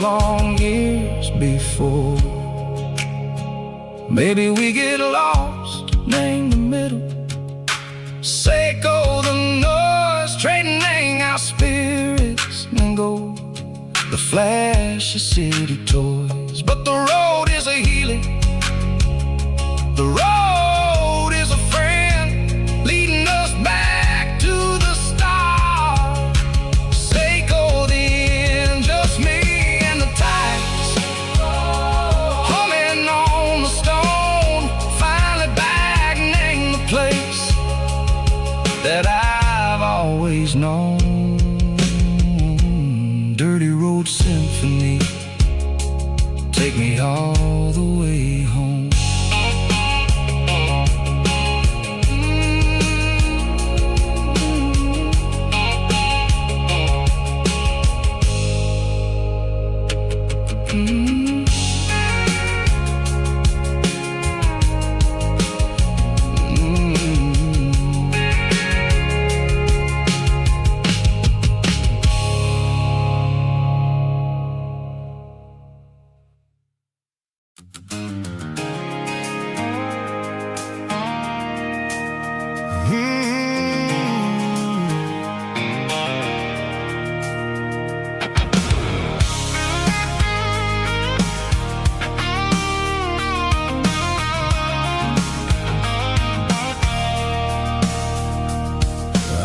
long years before. Maybe we get lost, name the middle, Seiko the noise, trading our spirits and go the flash of city toys. But the road is a healing, the road is a friend, leading us back to the start. Seiko the end, just me and the tides, humming on the stone. Finally back, name the place that I've always known. Dirty Road Symphony, take me all the way home.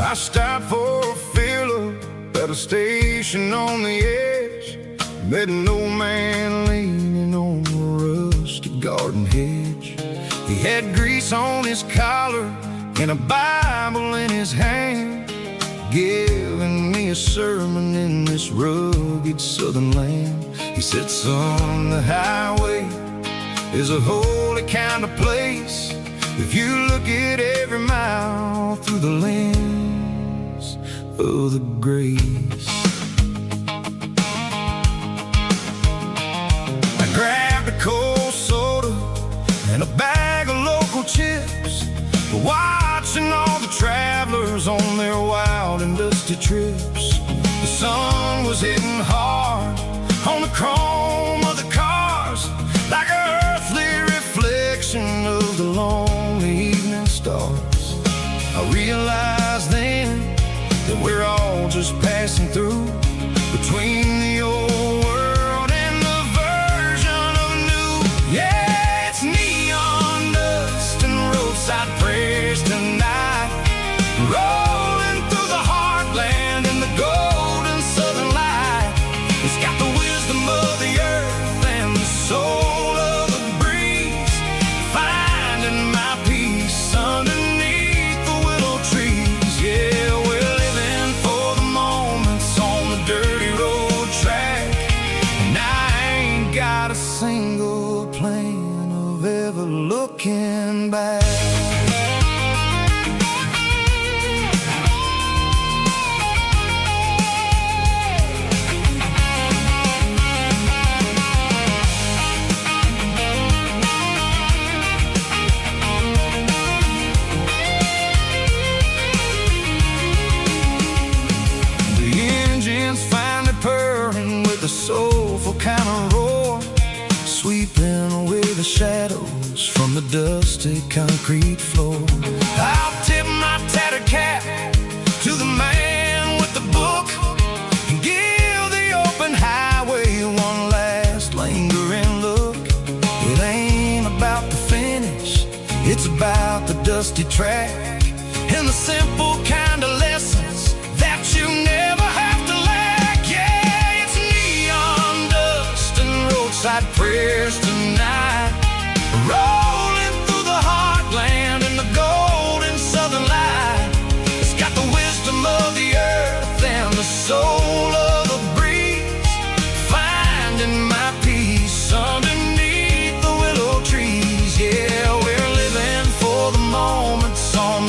I stopped for a fill-up at a station on the edge. Met an old man leaning on a rusty garden hedge. He had grease on his collar and a Bible in his hand, giving me a sermon in this rugged southern land. He said, son, the highway is a holy kind of place if you look at every mile through the lens of the grace. I grabbed a cold soda and a bag of local chips, watching all the travelers on their wild and dusty trips. The sun was hitting hard on the chrome of the cars, like an earthly reflection of the lonely evening stars. I realized then that we're all just passing through between the old world and the version of new. Yeah, it's neon dust and roadside prayers tonight, rolling through the heartland in the golden southern light. It's got the wisdom of the earth and the soul of the breeze, finding my peace underneath the willow trees. Yeah, we're living for the moments on the dirty road track, and I ain't got a single plan of ever looking back. Finally purring with a soulful kind of roar, sweeping away the shadows from the dusty concrete floor. I'll tip my tattered cap to the man with the book and give the open highway one last lingering look. It ain't about the finish, it's about the dusty track and the simple kind of lessons that you never have to lack. Yeah, it's neon dust and roadside prayers tonight, rolling through the heartland in the golden southern light. It's got the wisdom of the earth and the soul of the breeze, finding my peace underneath the willow trees. Yeah, we're living for the moments on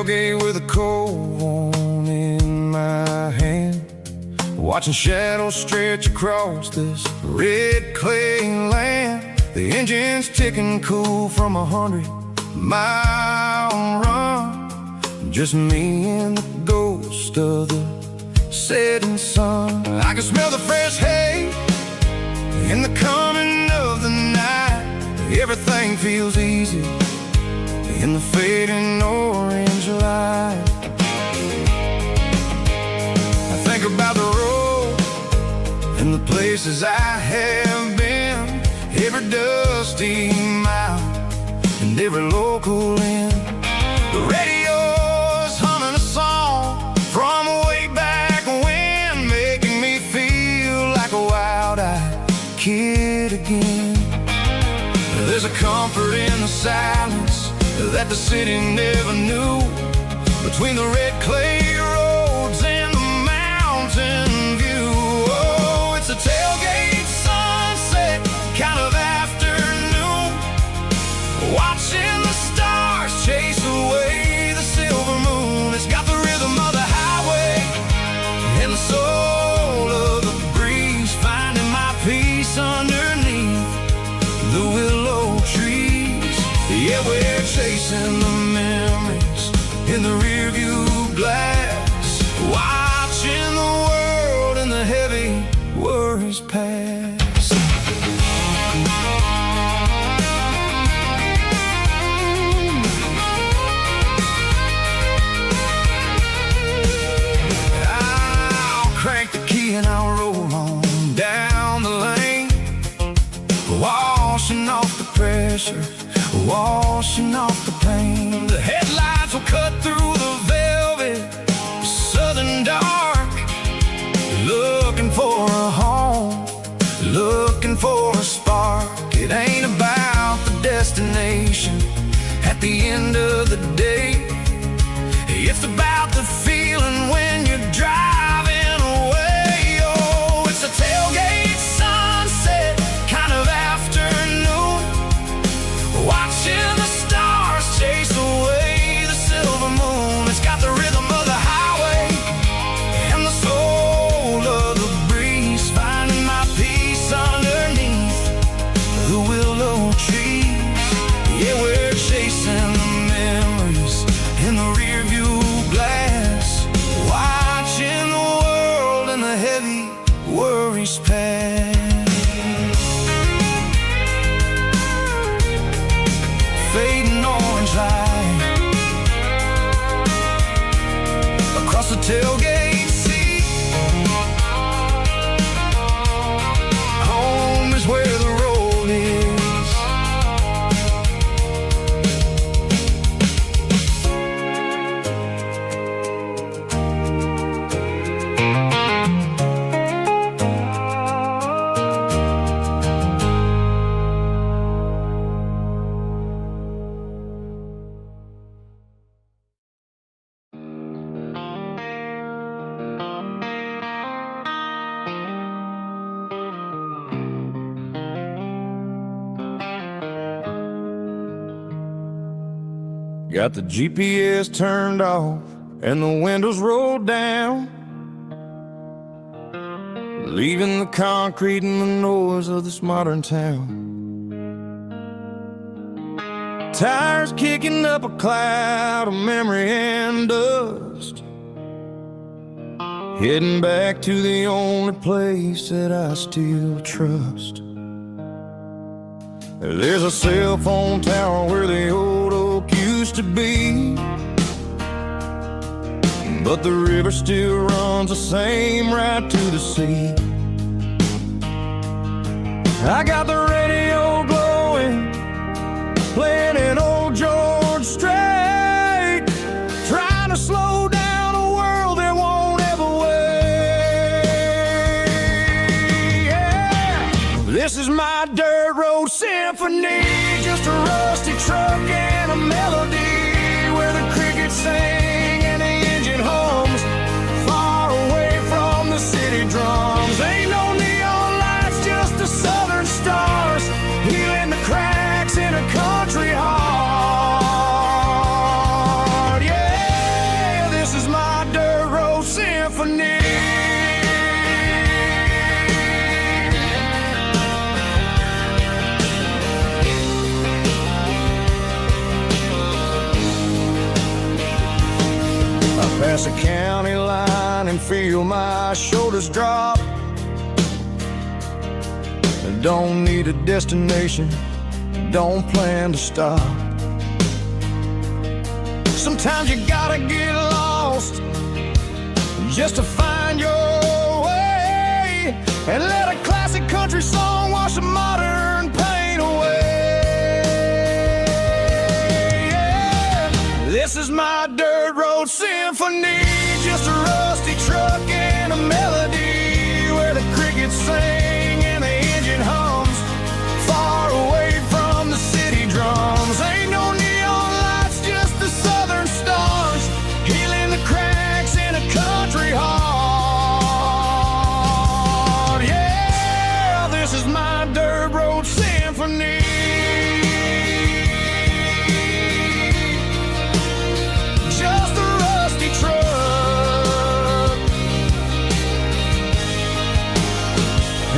tailgate with a cold one in my hand, watching shadows stretch across this red clay land. The engine's ticking cool from 100-mile run. Just me and the ghost of the setting sun. I can smell the fresh hay in the coming of the night. Everything feels easy in the fading orange light. I think about the road and the places I have been, every dusty mile and every local inn. The radio's humming a song from way back when, making me feel like a wild-eyed kid again. There's a comfort in the silence that the city never knew, between the red clay roads and the mountain view. Oh, it's a tailgate sunset kind of afternoon, watching the stars chase away the silver moon. It's got the rhythm of the highway and the soul of the breeze, finding my peace underneath the willow trees. Yeah, we're chasing the memories in the rearview glass, watching the world and the heavy worries pass. I'll crank the key and I'll roll on down the lane, washing off the pressure, washing off the pain. The headlights will cut through the velvet southern dark, looking for a home, looking for a spark. It ain't about the destination at the end of the day, it's about the feeling when you're driving away. Oh, it's a tailgate sunset kind of afternoon, watching the stars chase away the silver moon. It's got the rhythm of the highway and the soul of the breeze, finding my peace underneath the willow trees. Yeah, we're chasing the memories in the rearview glass, watching the world and the heavy worries pass. Fading orange light across the tailgate seat. Home is where the road is. Got the GPS turned off and the windows rolled down, leaving the concrete and the noise of this modern town. Tires kicking up a cloud of memory and dust, heading back to the only place that I still trust. There's a cell phone tower where the old oak used to be, but the river still runs the same right to the sea. I got the radio glowing, playing an old George Strait, trying to slow down a world that won't ever wait. Yeah. This is my dirt road symphony, just a rusty truck and a melody, where the crickets sing and the engine hums, far away from the city drums. Ain't no neon lights, just the southern stars, healing the cracks in a country heart. Yeah. symphony. I pass a county line and feel my shoulders drop. I don't need a destination, don't plan to stop. Sometimes you gotta get lost just to find your way, and let a classic country song wash the modern pain away. Yeah. This is my dirt road symphony, just a rusty truck and a melody where the crickets sing and the engine hums, far away from the city drums. Ain't no neon lights, just the southern stars, healing the cracks in a country heart. Yeah, this is my dirt road symphony. Just a rusty truck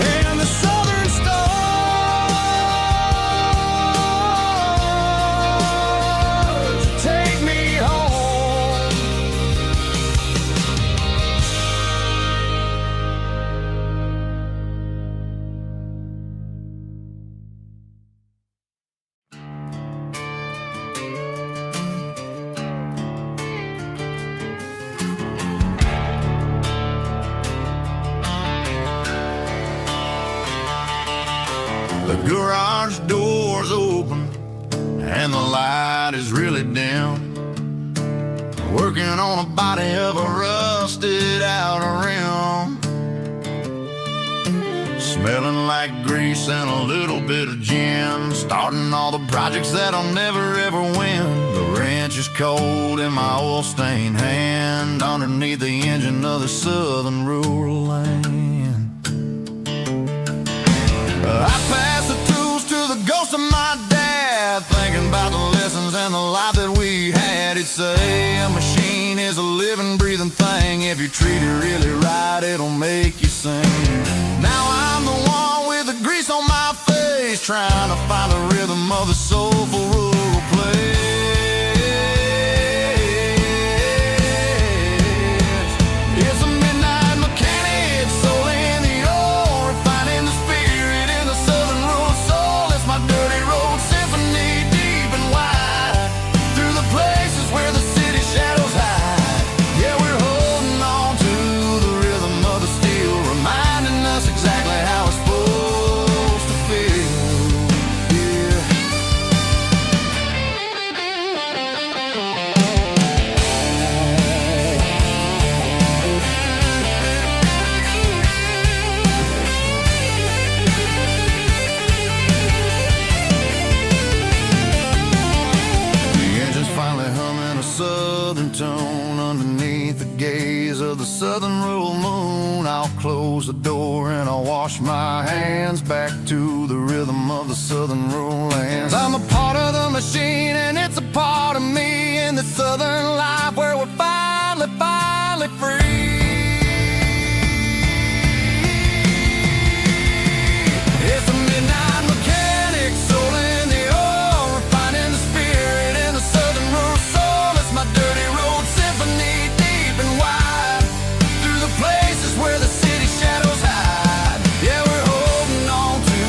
and the southern stars take me home. The garage door's open and the light is really dim. Working on a body of a rusted out rim, smelling like grease and a little bit of gin. Starting all the projects that I'll never ever win. The wrench is cold in my oil-stained hand, underneath the engine of the southern rural land. I pass the tools to the ghost of my dad, thinking about the lessons and the life that we had. He'd say a machine is a living, breathing thing. If you treat it really right, it'll make you sing. Now I'm the one with the grease on my face, trying to find the rhythm of the soulful rural place. It's a midnight mechanic, soul in the ore, refining the spirit in the southern rural soul. It's my dirty road symphony, deep and wide, through the places where the city shadows hide. Yeah, we're holding on to the rhythm of the steel, reminding us exactly how it's supposed to feel. Yeah. The engine's finally humming a southern tone underneath the gaze of the southern rural moon. I'll close the door and I'll wash my hands back to the rhythm of the southern rural lands. I'm a part of the machine and it's a part of me in the southern life where we're finally free. It's a midnight mechanic, soul in the ore, refining the spirit in the southern rural soul. It's my dirty road symphony, deep and wide, through the places where the city shadows hide. Yeah, we're holding on to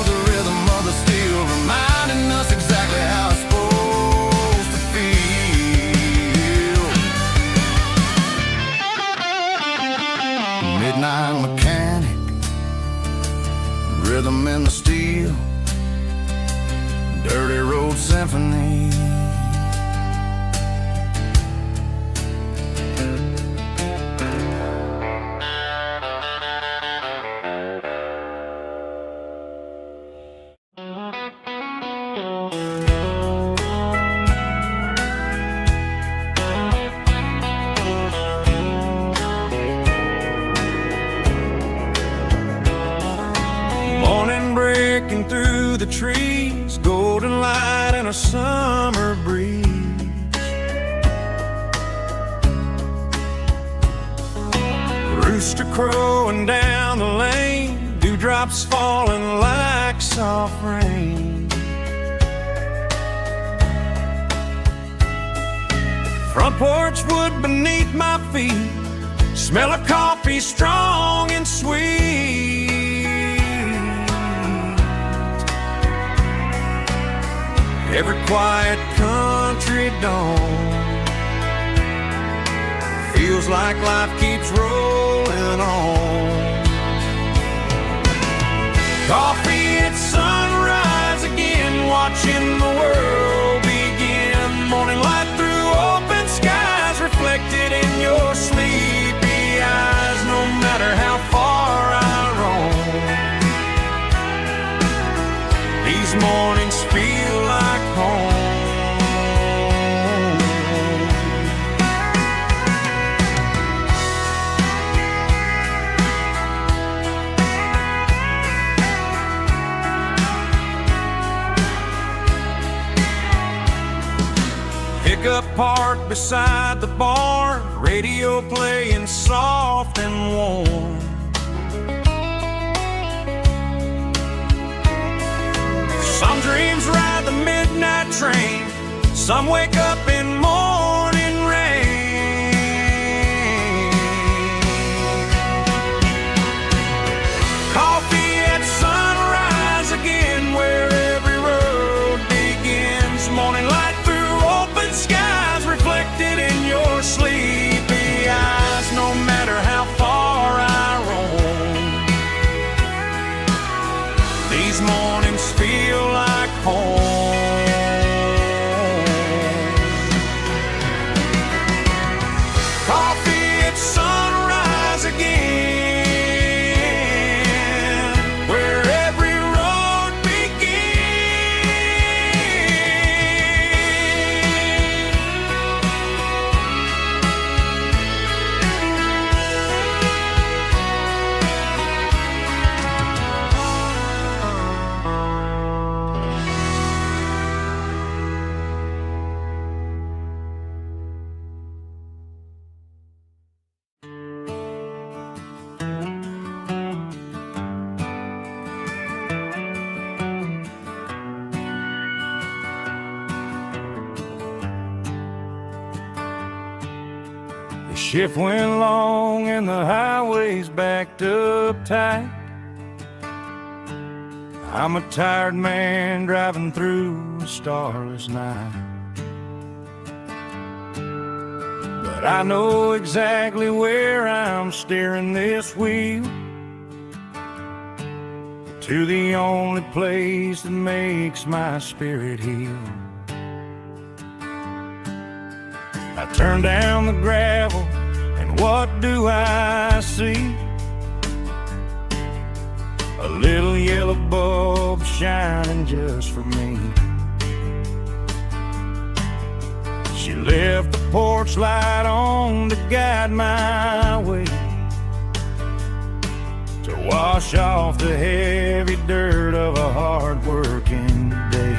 the rhythm of the steel, reminding us exactly how it's supposed to feel. Midnight mechanic, rhythm in the steel, dirty road symphony. Morning breaking through the trees, golden light and a summer breeze. rooster crowing down the lane, dewdrops falling like soft rain. Front porch wood beneath my feet, smell of coffee strong and sweet. Every quiet country dawn feels like life keeps rolling on. Coffee at sunrise again, watching the world begin. Morning light through open skies, reflected in your sleepy eyes. No matter how far I roam, these mornings feel like home. Pickup parked beside the barn, radio playing soft and warm. Some dreams ride the midnight train, some wake up in morning rain. Coffee at sunrise again, where every road begins. Morning light through open skies, reflected in your sleepy eyes. No matter how far I roam, these mornings feel like home. Coffee at sunrise again, where every road shift went long and the highway's backed up tight. I'm a tired man driving through a starless night, but I know exactly where I'm steering this wheel, to the only place that makes my spirit heal. I turn down the gravel, and what do I see? A little yellow bulb shining just for me. She left the porch light on to guide my way, to wash off the heavy dirt of a hard-working day.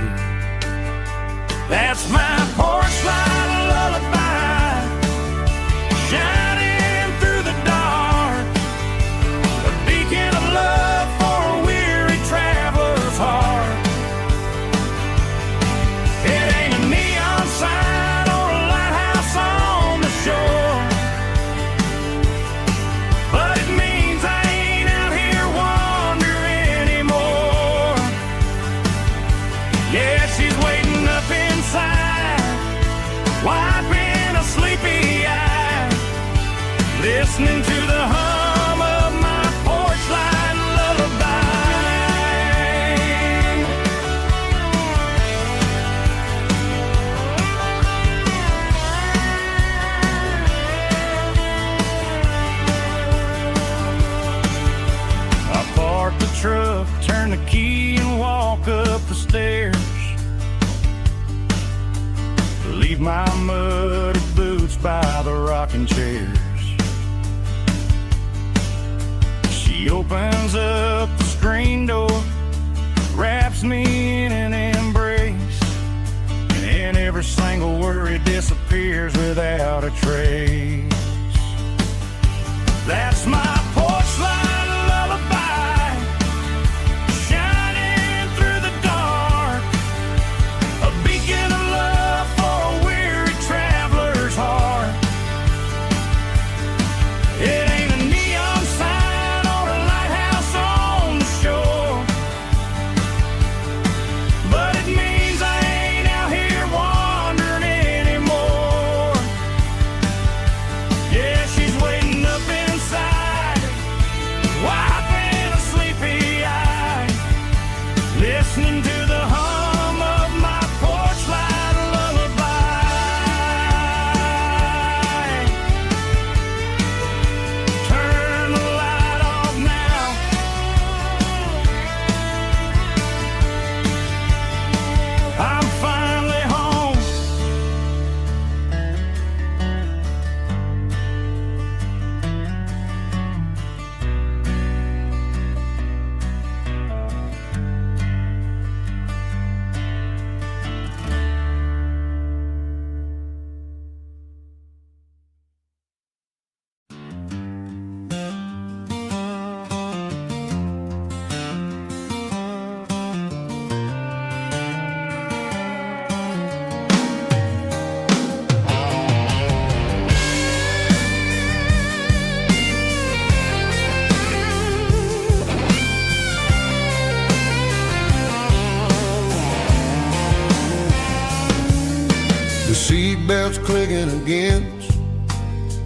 That's my porch light lullaby, shining through the dark, a beacon of love for a weary traveler's heart. It ain't a neon sign or a lighthouse on the shore, but it means I ain't out here wandering anymore. Yeah, she's waiting up inside, wiping a sleepy eye, listening to the hum of my porch light lullaby. I park the truck, turn the key and walk up the stairs, leave my muddy boots by the rocking chairs. She opens up the screen door, wraps me in an embrace, and every single worry disappears without a trace. That's my begging against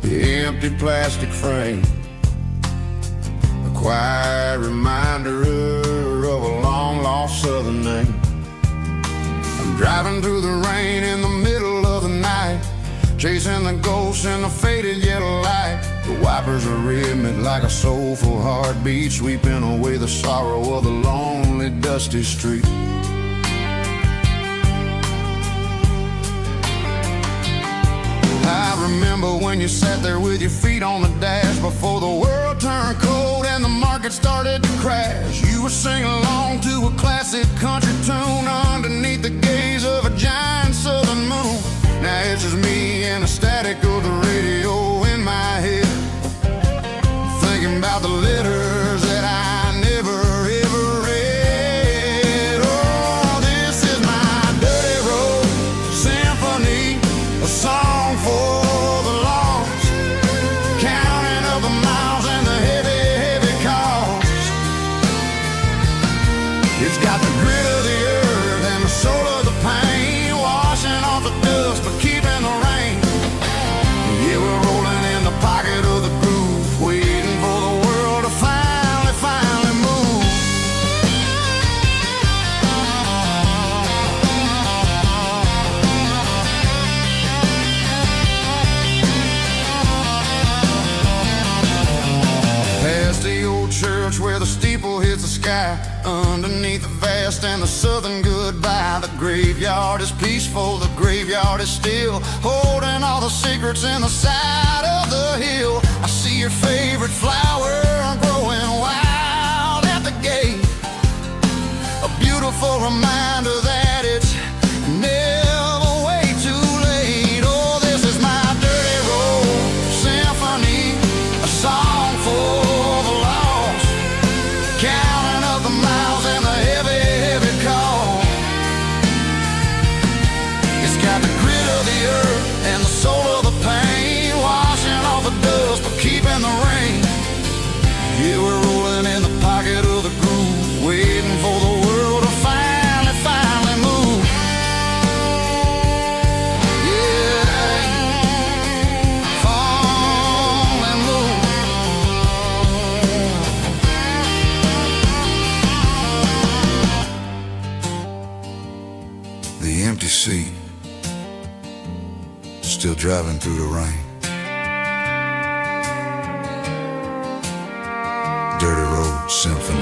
the empty plastic frame. A quiet reminder of a long-lost southern name. I'm driving through the rain in the middle of the night, chasing the ghosts in the faded yellow light. The wipers are rhythmic like a soulful heartbeat, sweeping away the sorrow of the lonely, dusty street. I remember when you sat there with your feet on the dash, before the world turned cold and the market started to crash. You were singing along to a classic country tune underneath the gaze of a giant southern moon. Now it's just me and the static of the radio in my head, thinking about the letters that I never ever read. Oh, this is my dirty road symphony, a song for the lost, counting up the miles and the heavy, heavy cost. It's got the grit of the earth and the soul of the pain, washing off the dust but keeping the rain. Yeah, we're rolling in the pocket of the groove, waiting for the world to finally move. Past the old church where the steeple hits the sky, underneath the vast and the southern goodbye. The graveyard is peaceful, the graveyard is still, holding all the secrets in the side of the hill. I see your favorite flower growing wild at the gate, a beautiful reminder that it's never way too late. Oh, this is my dirty road symphony, a song for the lost, counting up the miles and the heavy, heavy call. It's got the grit of the earth and the soul of the pain, washing off the dust but keeping the rain. Yeah, we're rolling in the pocket of the groove, waiting for the world to finally move. Yeah, finally move. The empty seat, still driving through the rain. Dirty road symphony.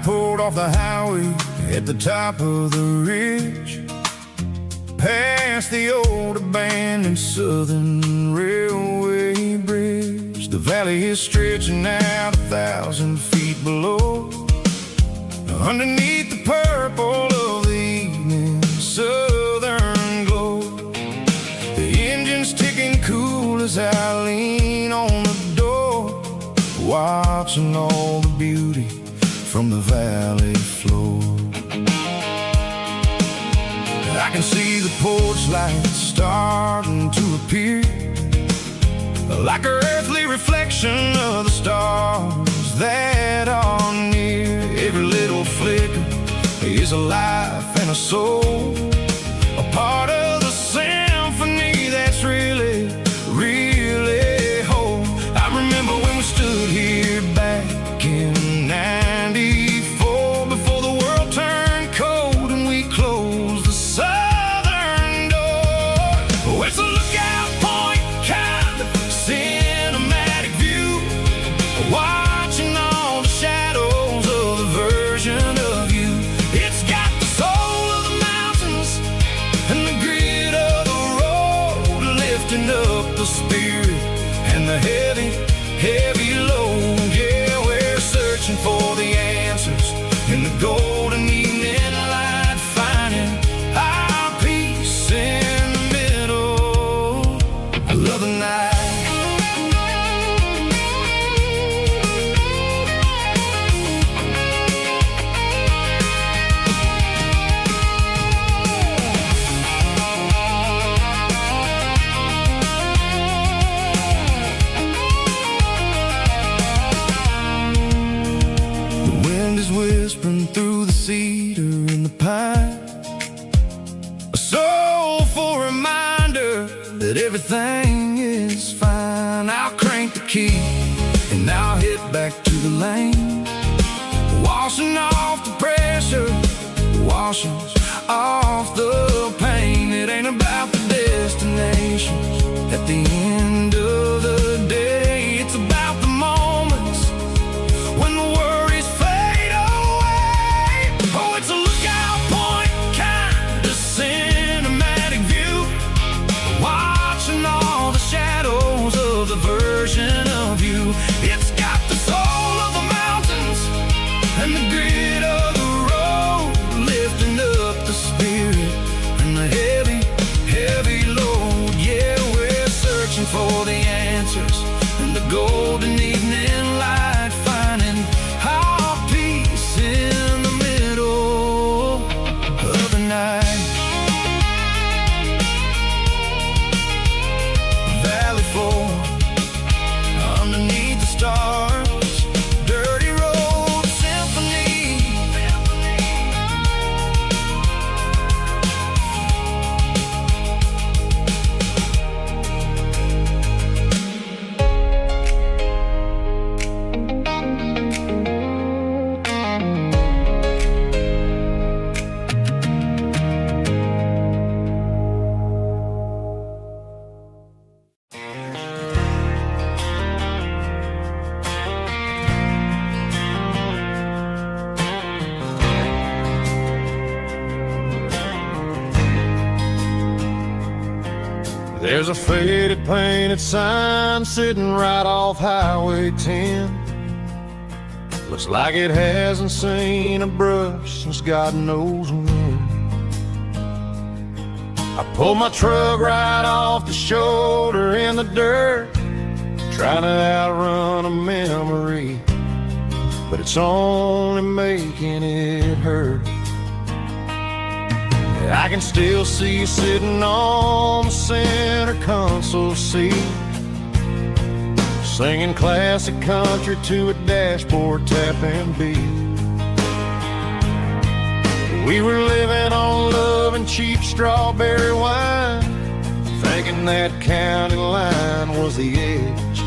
Pulled off the highway at the top of the ridge, past the old abandoned southern railway bridge. The valley is stretching out 1,000 feet below, underneath the purple of the evening southern glow. The engine's ticking cool as I lean on the door, watching all the beauty from the valley floor. I can see the porch lights starting to appear, like an earthly reflection of the stars that are near. Every little flicker is a life and a soul, a part of the symphony the spirit and the heavy, heavy load. Yeah, we're searching for the answers in the golden evening light, finding our peace in the middle of the night. Whispering through the cedar and the pine, a soulful reminder that everything is fine. I'll crank the key and I'll hit back to the lane, washing off the pressure, washing off the pain. It ain't about the destinations at the end of the day. It's about the moments when the worries fade away. Oh, it's a lookout point, kind of cinematic view, watching all the shadows of the version of you. It's got the soul of the mountains and the grit of the road, lifting up the spirit and the heavy, heavy load. Yeah, we're searching for the answers in the golden evening light, finding our peace in the middle of the night. Valley floor, underneath the stars, dirty road symphony. There's a faded painted sign sitting right off Highway 10. Looks like it hasn't seen a brush since God knows when. I pulled my truck right off the shoulder in the dirt, trying to outrun a memory, but it's only making it hurt. I can still see you sitting on the center console seat, singing classic country to a dashboard tapping beat. We were living on love and cheap strawberry wine, thinking that county line was the edge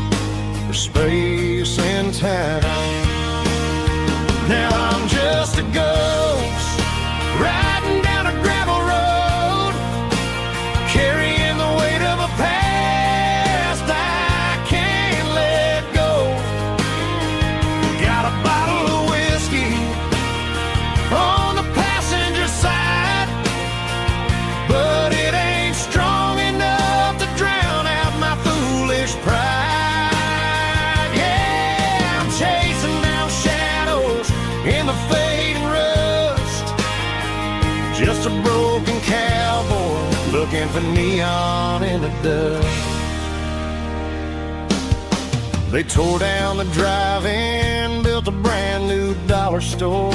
for space and time. Now I'm just a ghost riding down a gravel road, carrying the weight of a past I can't let go. Got a bottle of whiskey on the passenger side, but it ain't strong enough to drown out my foolish pride. Yeah, I'm chasing down shadows in the fading rust, just a broken cowboy looking for neon in the dust. They tore down the drive-in, built a brand new dollar store,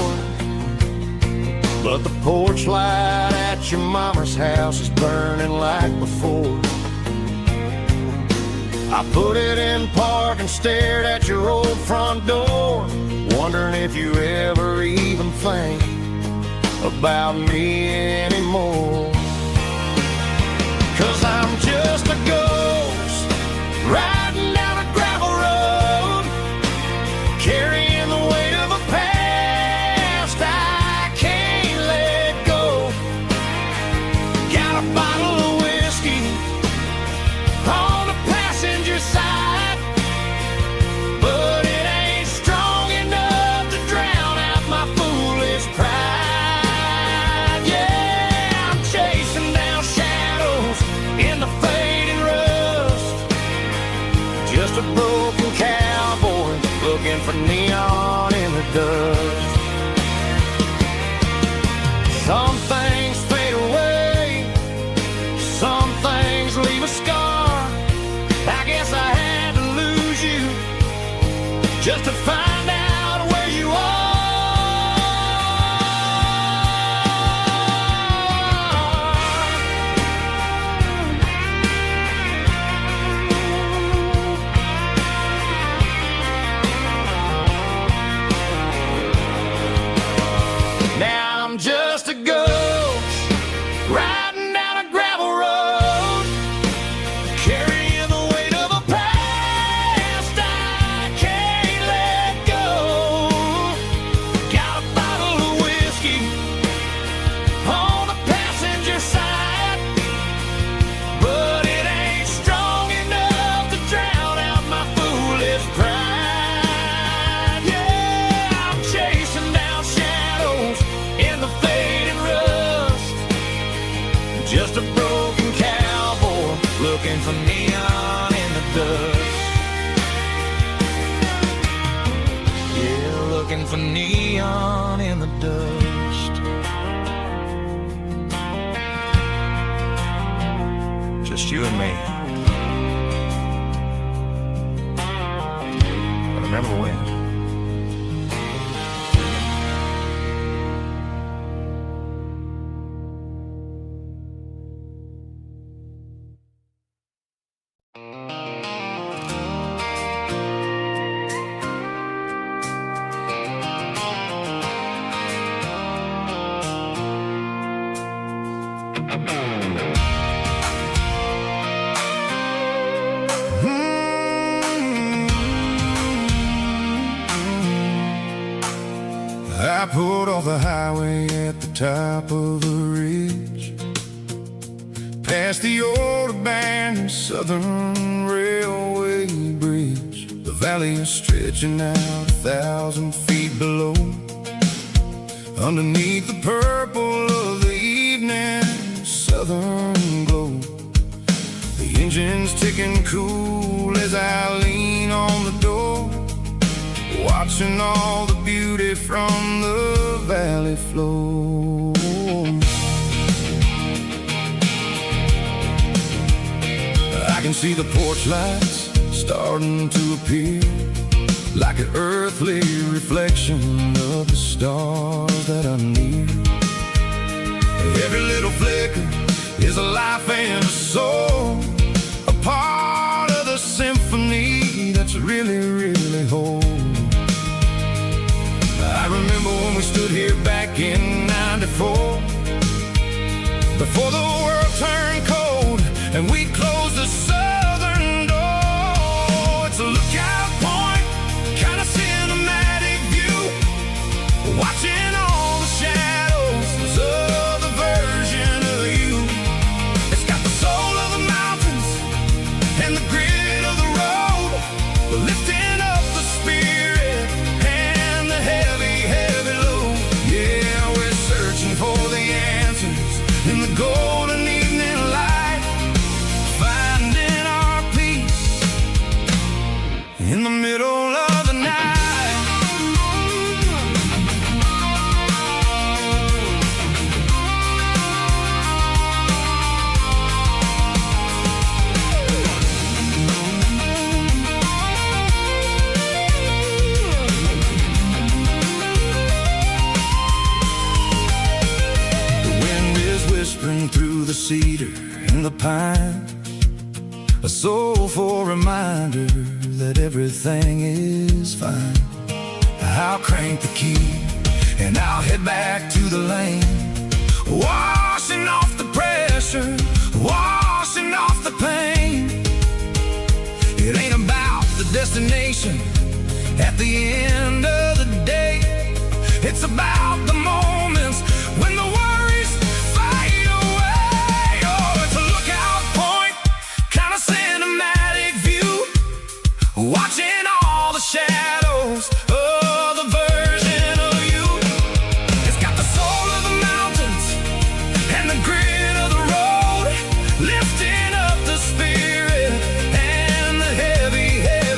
but the porch light at your mama's house is burning like before. I put it in park and stared at your old front door, wondering if you ever even think about me anymore. 'Cause I'm just a ghost riding down a gravel road, carrying the weight of a past I can't let go. Got a bottle of whiskey on the passenger side, but it ain't strong enough to drown out my foolish pride. Yeah, I'm chasing down shadows in the fading road. just a broken cowboy looking for neon in the dust. Some things fade away, some things leave a scar. I guess I had to lose you just to find out where you are. Now I'm just a ghost riding down a gravel road, carrying the weight of a past I can't let go. Got a bottle of whiskey on the passenger side, but it ain't strong enough to drown out my foolish pride. Yeah, I'm chasing down shadows in the fading rust, just a broken cowboy looking for neon in the dust. Yeah, looking for neon in the dust. Just you and me. But remember when? I pulled off the highway at the top of a ridge, past the old abandoned Southern Railway bridge. The valley is stretching out 1,000 feet below, underneath the purple of the evening southern glow. The engine's ticking cool as I lean on the door, watching all the beauty from the valley flow. I can see the porch lights starting to appear, like an earthly reflection of the stars that are near. Every little flicker is a life and a soul, a part of the symphony that's really, really whole. I remember when we stood here back in '94, before the world turned cold and we closed the southern door. It's a lookout point, kind of cinematic view, watching all the shadows of the version of you. It's got the soul of the mountains and the grit of the road, lifting up the spirit and the heavy, heavy load. Yeah, we're searching for the answers in the golden evening light, finding our peace in the middle of the night. Whispering through the cedar and the pine, a soulful reminder that everything is fine. I'll crank the key and I'll head back to the lane, washing off the pressure, washing off the pain. It ain't about the destination at the end of the day, it's about the moments when the worries fade away. Oh, it's a lookout point, kind of cinematic view, watching all the shadows of the version of you. It's got the soul of the mountains and the grit of the road, lifting up the spirit and the heavy, heavy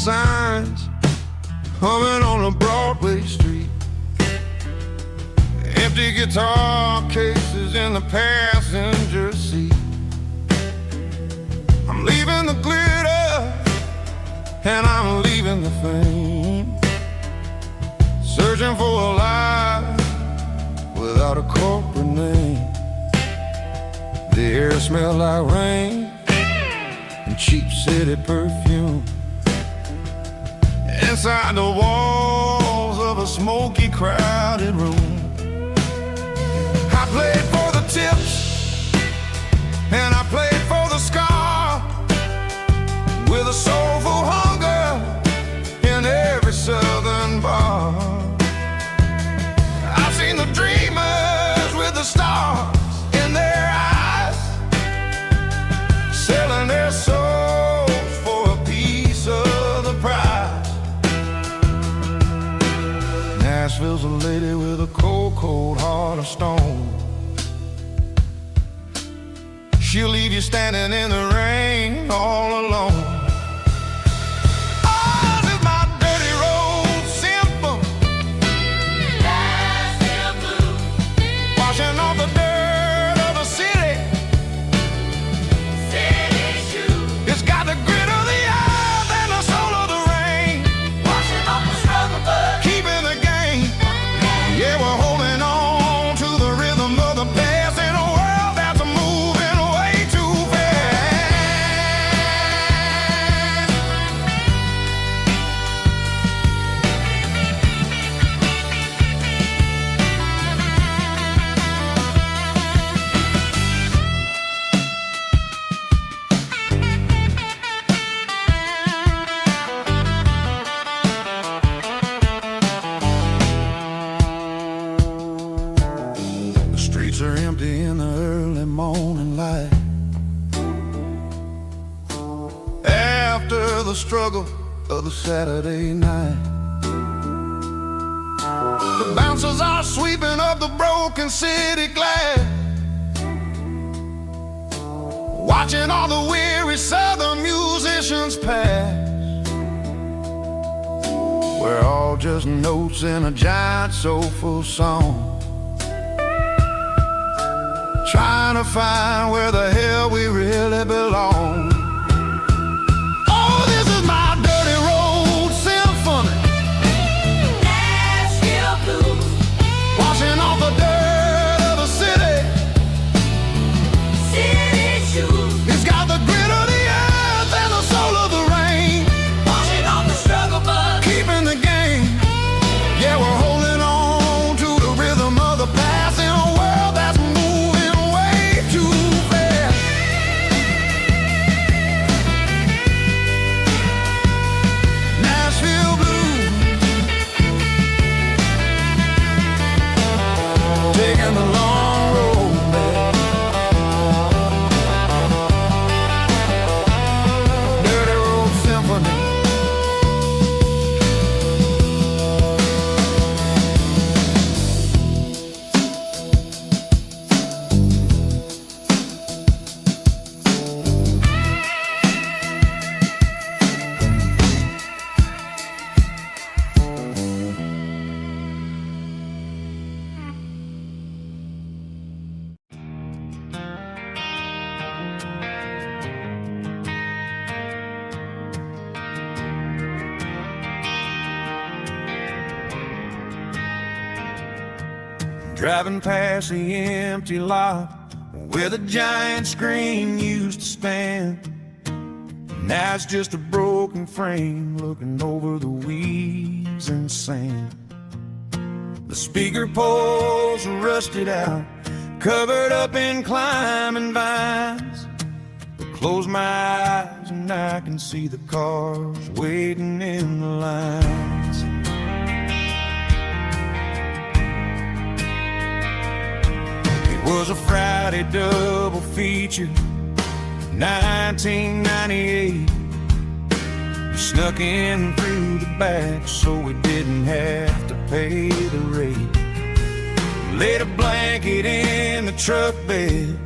signs humming on a Broadway street. Empty guitar cases in the passenger seat. I'm leaving the glitter and I'm leaving the fame, searching for a life without a corporate name. The air smells like rain and cheap city perfume. Inside the walls of a smoky, crowded room, I played for the tips and I played for the scar, with a soulful hunger in every southern bar. I've seen the dreamers with the stars in their eyes, selling their souls for a piece of the prize. Nashville's a lady with a cold, cold heart of stone. She'll leave you standing in the rain all alone. Oh, this is my dirty road symphony, Nashville blues, washing off the dirt of the city, city shoes. It's got the grit of the earth and the soul of the rain, washing off the struggle but keeping the game. Yeah, we're holding on to the rhythm of the past in a world that's moving way too The streets are empty in the early morning light, after the struggle of the Saturday night. The bouncers are sweeping up the broken city glass, watching all the weary southern musicians pass. We're all just notes in a giant soulful song, trying to find where the hell we really belong. Oh, this is my dirty road symphony, Nashville blues, washing off the dirt of the city, city shoes. It's got the grit of the earth and the soul of the rain, washing off the struggle but keeping the game. Yeah, we're holding on to the rhythm of the past in a world that's moving way too fast. Nashville blues, taking the long road back. Dirty road symphony. Driving past the empty lot where the giant screen used to stand. Now it's just a broken frame looking over the weeds and sand. The speaker poles are rusted out, covered up in climbing vines. I close my eyes and I can see the cars waiting in the lines. It was a Friday double feature, 1998. We snuck in through the back so we didn't have to pay the rate. Laid a blanket in the truck bed,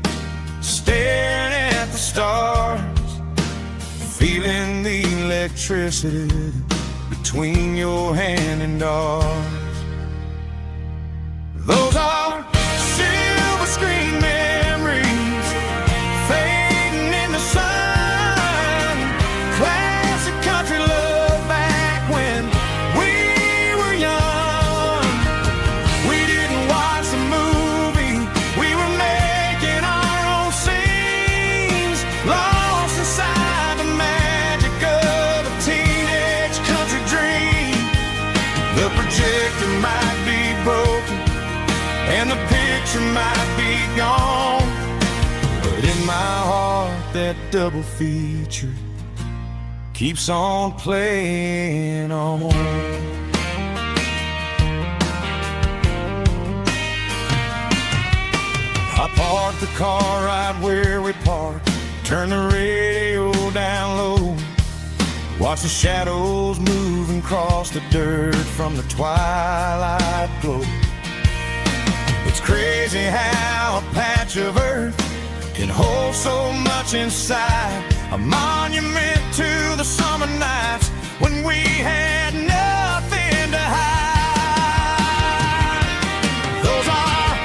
staring at the stars, feeling the electricity between your hand and ours. Those are silver screen memories fading in the sun. Classic country love back when we were young. We didn't watch the movie, we were making our own scenes, lost inside the magic of a teenage country dream. The projector might be broken and the picture might be gone, but in my heart that double feature keeps on playing on. I parked the car right where we parked, turn the radio down low, watch the shadows moving across the dirt from the twilight glow. It's crazy how a patch of earth can hold so much inside, a monument to the summer nights when we had nothing to hide. Those are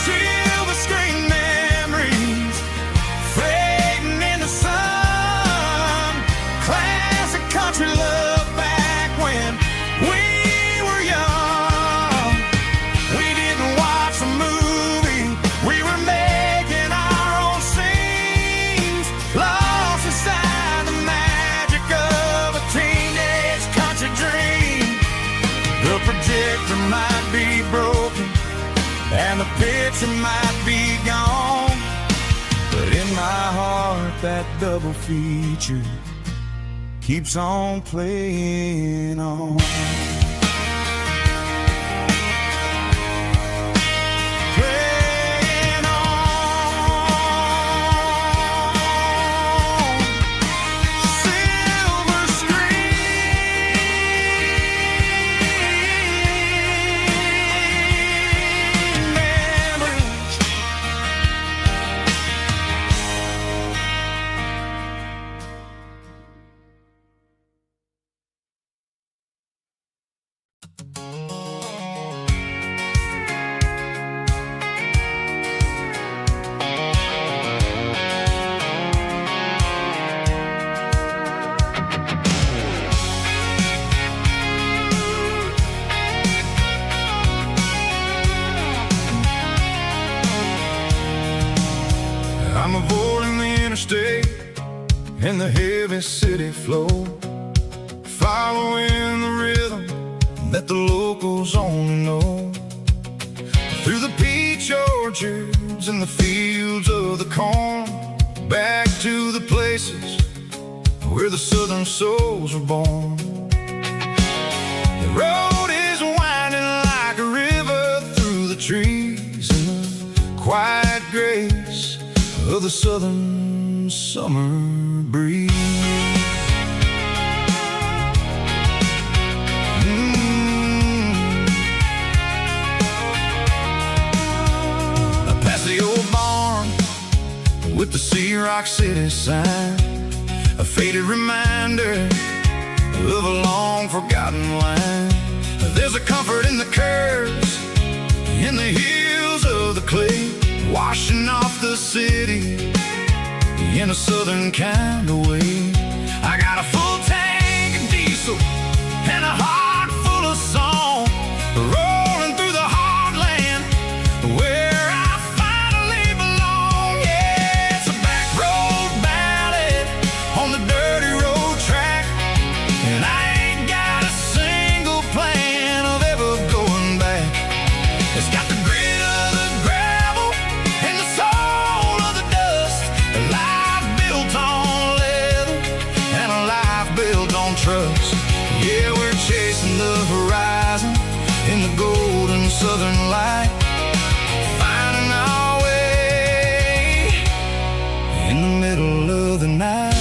silver screen memories fading in the sun. Classic country love back when we were young. We didn't watch the movie, we were making our own scenes, lost inside the magic of a teenage country dream. The projector might be broken and the picture might be gone, but in my heart that double feature keeps on playing on. Playing on. Silver screen memories. I'm avoiding the interstate and the heavy city flow, following the rhythm that the locals only know. Through the peach orchards and the fields of the corn, back to the places where the southern souls were born. The road is winding like a river through the trees in the quiet grace of the southern summer breeze. I pass the old barn with the Sea Rock City sign, a faded reminder of a long forgotten line. There's a comfort in the curves, in the hills of the clay, washing off the city in a southern kind of way. I got a full tank of diesel and a heart full of song, rolling through the heartland where I finally belong. Yeah, it's a back road ballad on the dirty road track, and I ain't got a single plan of ever going back. It's got the grit of the gravel and the soul of the dust, a life built on leather and a life built on trust. Yeah, we're chasing the horizon in the golden southern light, finding our way in the middle of the night.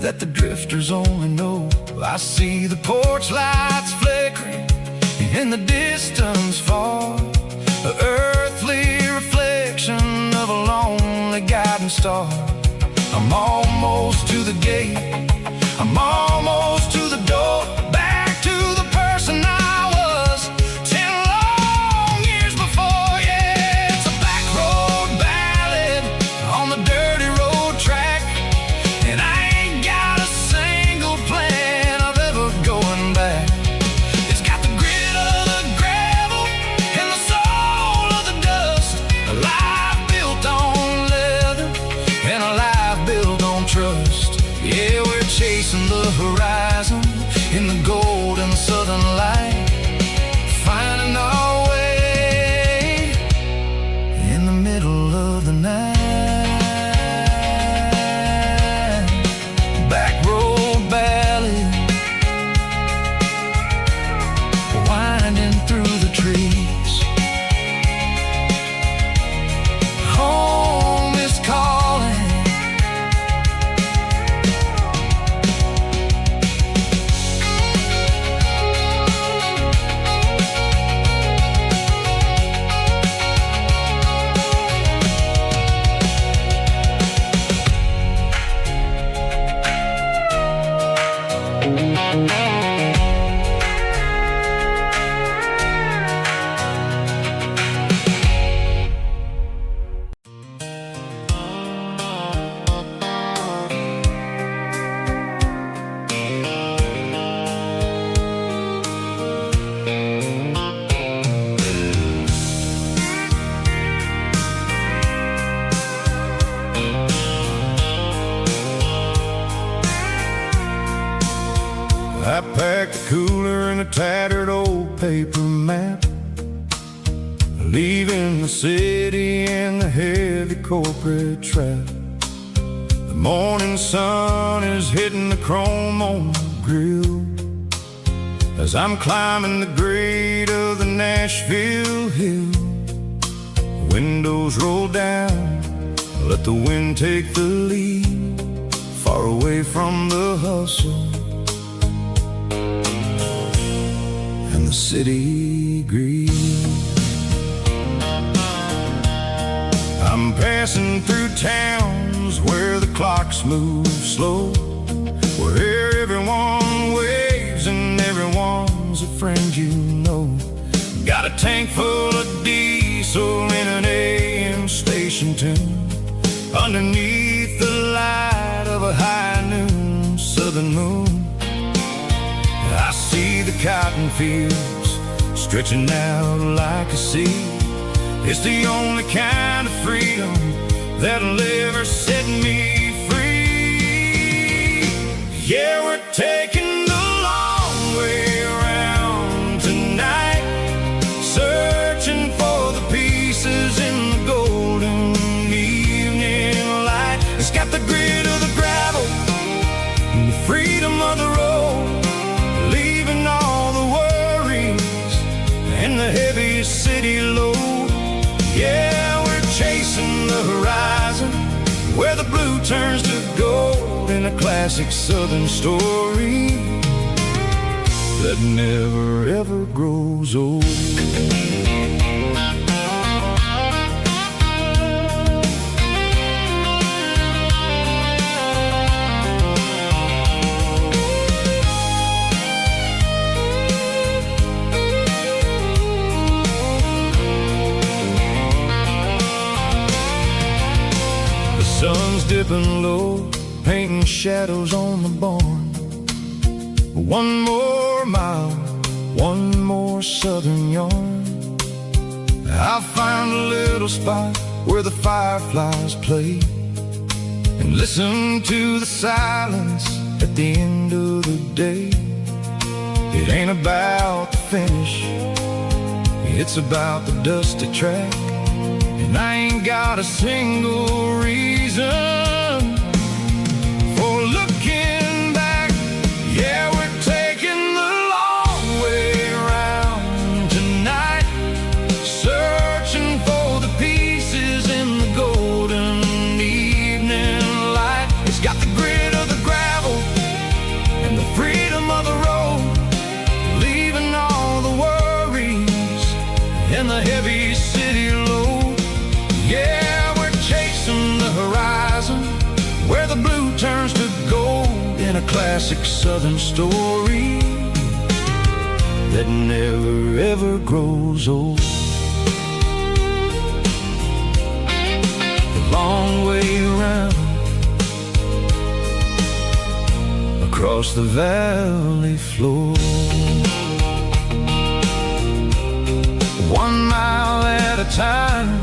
that the drifters only know. I see the porch lights flickering in the distance far, the earthly reflection of a lonely guiding star. I'm almost to the gate, I'm almost to the door, back to the person I was 10 long years before. Yeah, it's a back road ballad on the dirty road track, and I ain't got a single plan of ever going back. It's got the grit of the gravel and the soul of the dust, a life built on leather and a life built on trust. Yeah, we're chasing the horizon in the golden southern light, finding our way in the middle of the night. Back road ballad, winding through the trees. Home is calling. I packed a cooler and a tattered old paper map, leaving the city and the heavy corporate trap. The morning sun is hitting the chrome on the grill as I'm climbing the grade of the Nashville hill. The windows roll down, let the wind take the lead, far away from the hustle and the city greed. I'm passing through towns where the clocks move slow, where everyone waves and everyone's a friend you know. Got a tank full of diesel in an AM station tune, underneath the light of a high noon southern moon. I see the cotton fields stretching out like a sea. It's the only kind of freedom that'll ever set me free. Yeah, we're taking the long way around tonight, searching for the pieces in the golden evening light. It's got the grit of the gravel and the freedom of the road, leaving all the worries and the heavy city load. Yeah, we're chasing the horizon where the blue turns to gold, in a classic southern story that never ever grows old. Sun's dipping low, painting shadows on the barn. One more mile, one more southern yarn. I'll find a little spot where the fireflies play and listen to the silence at the end of the day. It ain't about the finish, it's about the dusty track, and I ain't got a single reason for looking back. Yeah, we're taking the long way around tonight, searching for the pieces in the golden evening light. It's got the grit of the gravel a classic southern story that never ever grows old. The long way around across the valley floor, 1 mile at a time.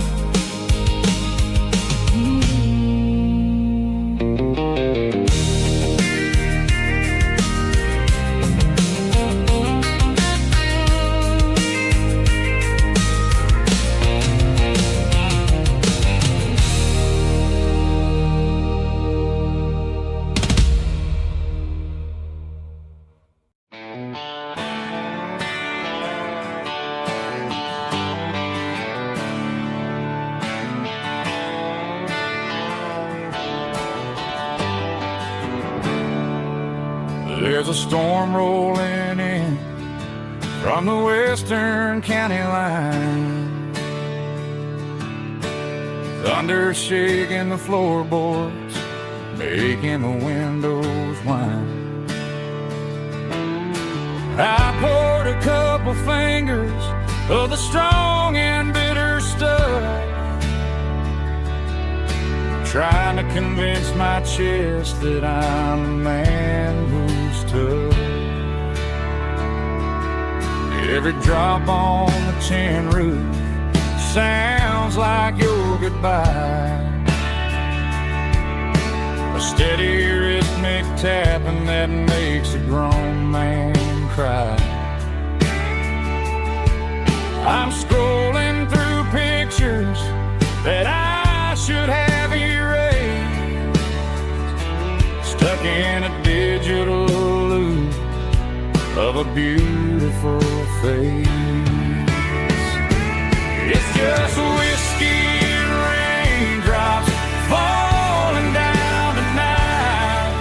There's a storm rolling in from the western county line, thunder shaking the floorboards, making the windows whine. I poured a couple fingers of the strong and bitter stuff, trying to convince my chest that I'm a man who's tough. Every drop on the tin roof sounds like your goodbye, a steady rhythmic tapping that makes a grown man cry. I'm scrolling through pictures that I should have erased, stuck in a digital loop of a beautiful face. It's just whiskey and raindrops falling down tonight,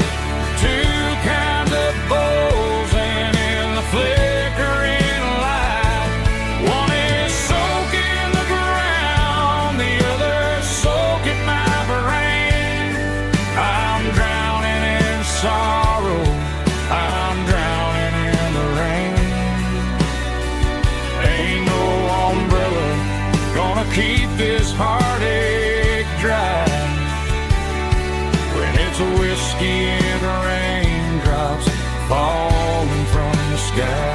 two kinds of bowls and in the flickering light. One is soaking the ground, the other soaking my brain. I'm drowning in sorrow, I'm drowning in the rain. Ain't no umbrella gonna keep this heartache dry when it's a whiskey and raindrops falling from the sky.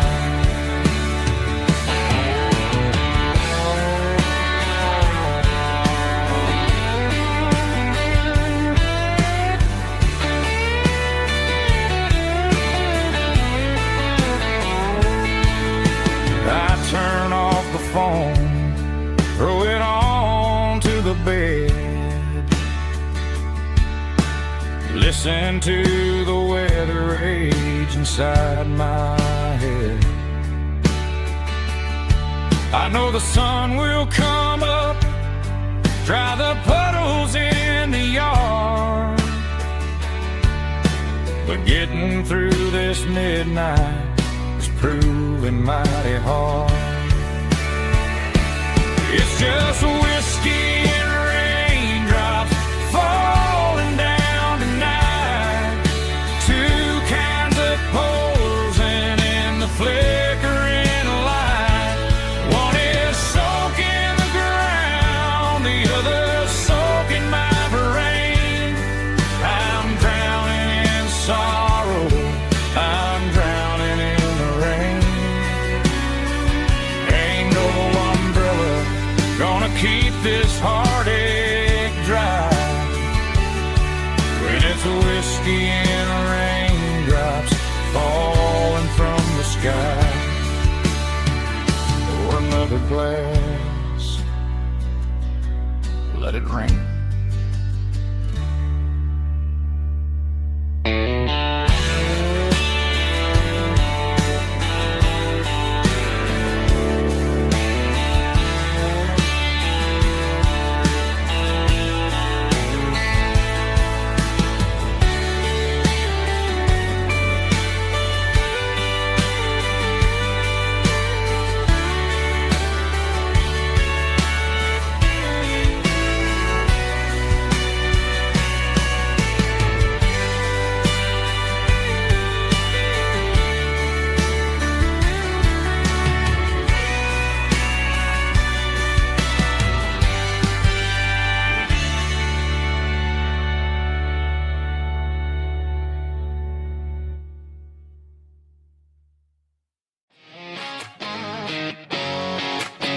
I turn off the phone, throw it on to the bed, listen to the weather rage inside my head. I know the sun will come up, dry the puddles in the yard, but getting through this midnight is proving mighty hard. It's just whiskey and raindrops falling down tonight, two kinds of poles and in the flickering light. One is soaking the ground, the other soaking my brain. I'm drowning in sorrow, I'm drowning in the rain. Ain't no umbrella gonna keep this heartache dry when it's a whiskey and raindrops falling from the sky. Pour another glass, let it rain.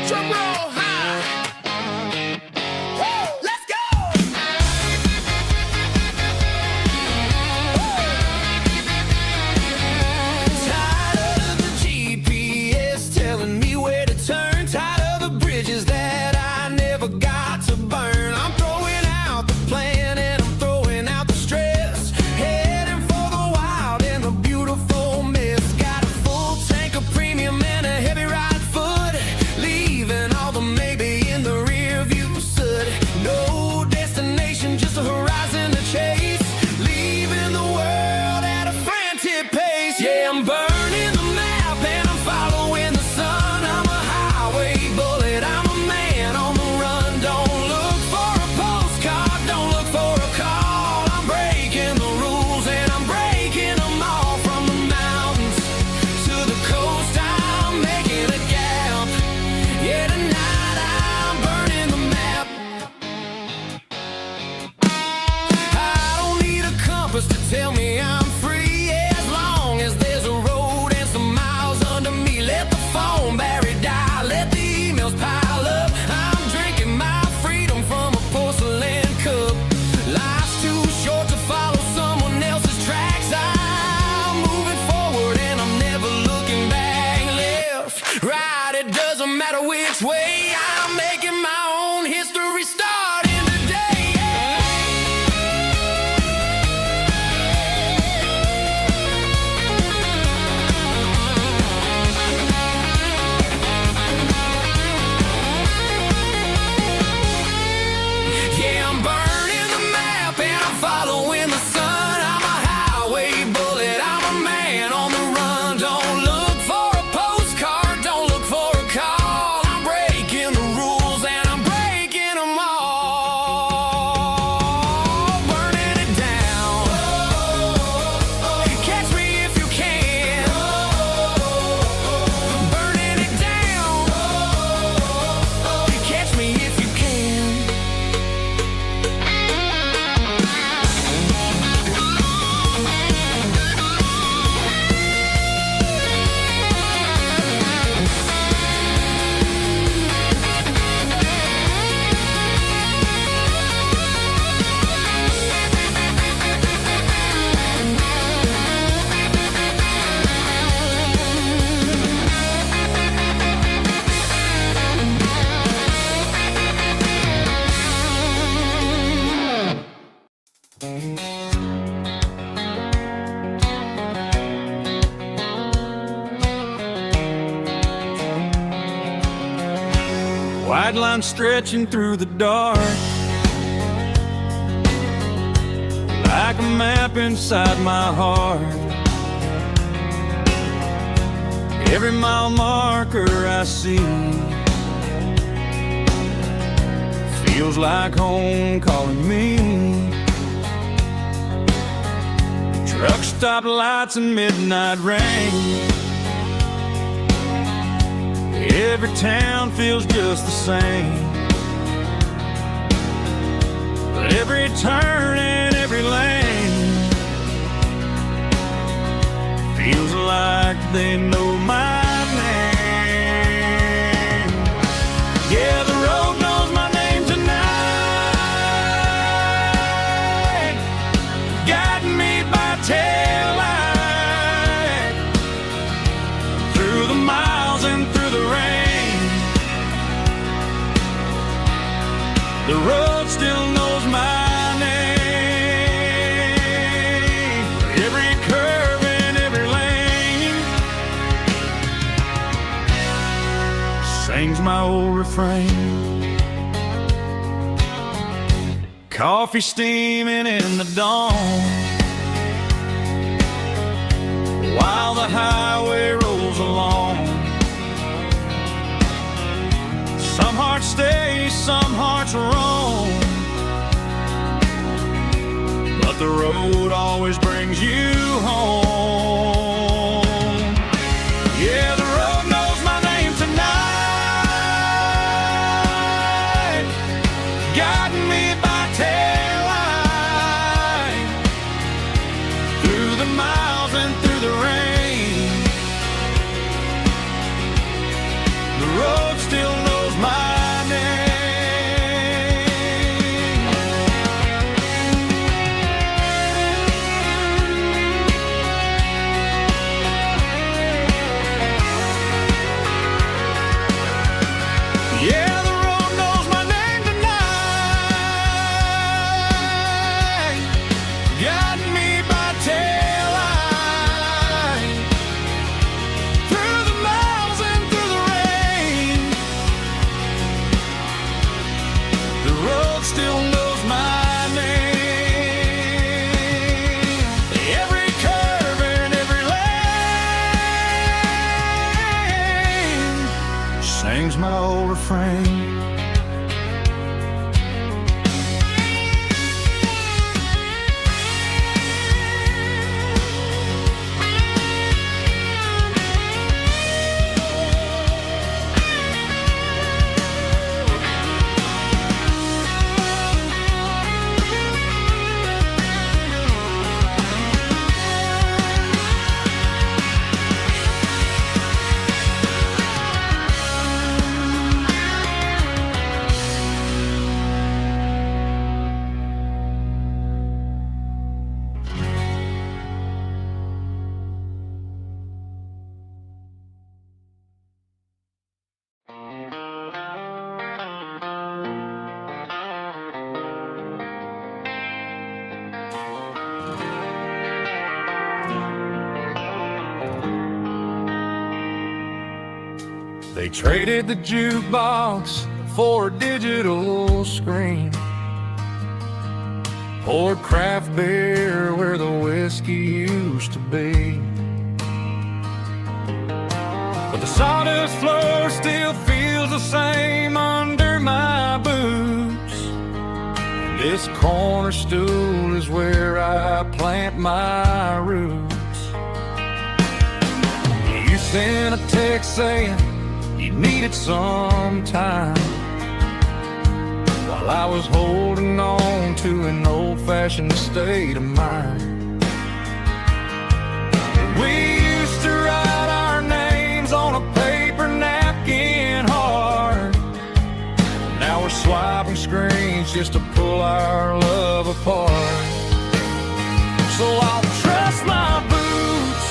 Drum roll high. Woo, let's go. Tired of the GPS telling me where to turn. Tired of the bridges that I never got to burn. I'm throwing out the plan and I'm throwing out the stress. Heading for the wild and the beautiful mist. Got a full tank of premium and a heavy right foot. Leaving all the maybe in the rear view soot. No destination, just a horizon to chase. Leaving the world at a frantic pace. Yeah, I'm burning the map and I'm following the sun. I'm a highway bullet, I'm a man on the run. Don't look for a postcard, don't look for a call. I'm breaking the rules and I'm breaking them all. From the mountains to the coast, I'm making a gap. Yeah, tonight I'm burning the map. I don't need a compass to tell me I'm free. As long as there's a road and some miles under me. Let the phone battery die, let the emails pile up. I'm drinking my freedom from a porcelain cup. Life's too short to follow someone else's tracks. I'm moving forward and I'm never looking back. Left, right, it doesn't matter which way. I'm making my own history starting today. Yeah, I'm burning the map and I'm following the sun. I'm a highway bullet, I'm a man on the run. Don't look for a postcard, don't look for a call. I'm breaking the rules and I'm breaking them all. Burning it down. Catch me if you can. Burning it down. Catch me if you can. White line stretching through the dark, like a map inside my heart. Every mile marker I see feels like home calling me. Truck stop lights and midnight rain. Every town feels just the same, but every turn and every lane feels like they know my name. Yeah, the road knows my name tonight, guiding me by taillight through the miles and through the rain. The road still knows my name. Every curve and every lane sings my old refrain. Coffee steaming in the dawn, while the highway rolls along. Some hearts stay, some hearts roam, but the road always brings you home. Yeah, the road knows my name tonight, guiding me by taillight through the miles and through the rain. The road still knows sings my old refrain. They traded the jukebox for a digital screen, poured craft beer where the whiskey used to be. But the sawdust floor still feels the same under my boots. This corner stool is where I plant my roots. You sent a text saying you needed some time, while I was holding on to an old-fashioned state of mind. We used to write our names on a paper napkin hard. Now we're swiping screens just to pull our love apart. So I'll trust my boots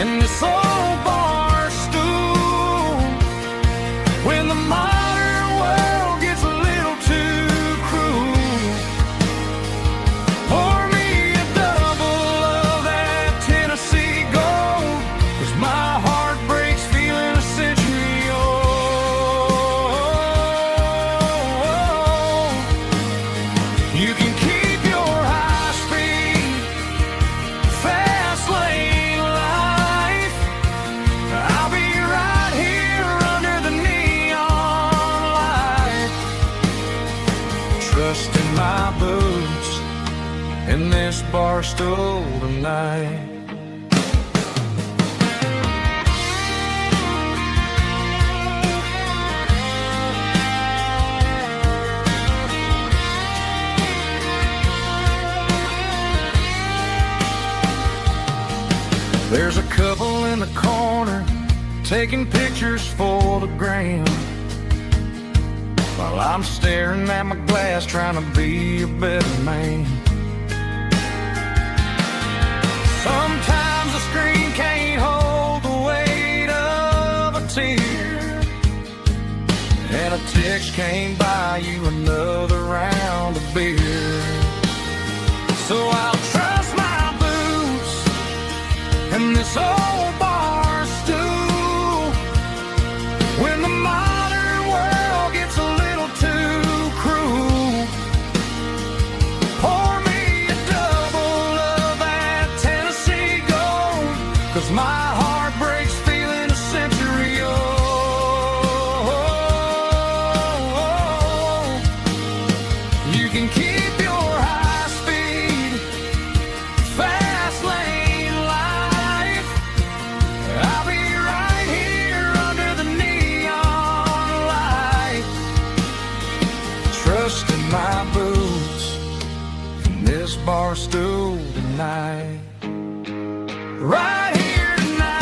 in this old bar stool when the modern world gets a little too cruel. Pour me a double of that Tennessee Gold, 'cause my heart breaks feeling a century old. You can keep your high-speed, fast lane life. I'll be right here under the neon light, trusting my boots in this bar stool tonight. There's a couple in the corner taking pictures for the gram, while I'm staring at my glass trying to be a better man. Sometimes the screen can't hold the weight of a tear, and a text can't buy you another round of beer. So I'll trust my boots in this old bar stool when the modern world gets a little too cruel. Pour me a double of that Tennessee Gold, 'cause my heart breaks feeling a century old. You can keep your high-speed, fast lane life. I'll be right here under the neon light, trusting my boots in this bar stool tonight. Right here tonight,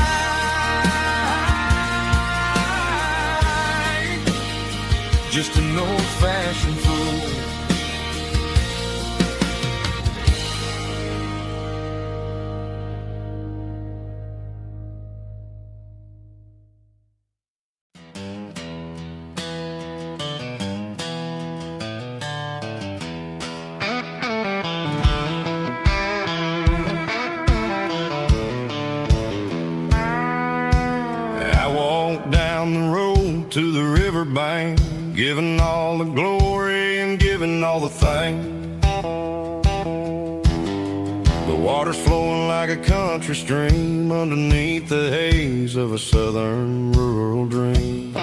just an old-fashioned fool. I walked down the road to the riverbank, giving all the glory and giving all the thanks. The water's flowing like a country stream underneath the haze of a southern rural dream.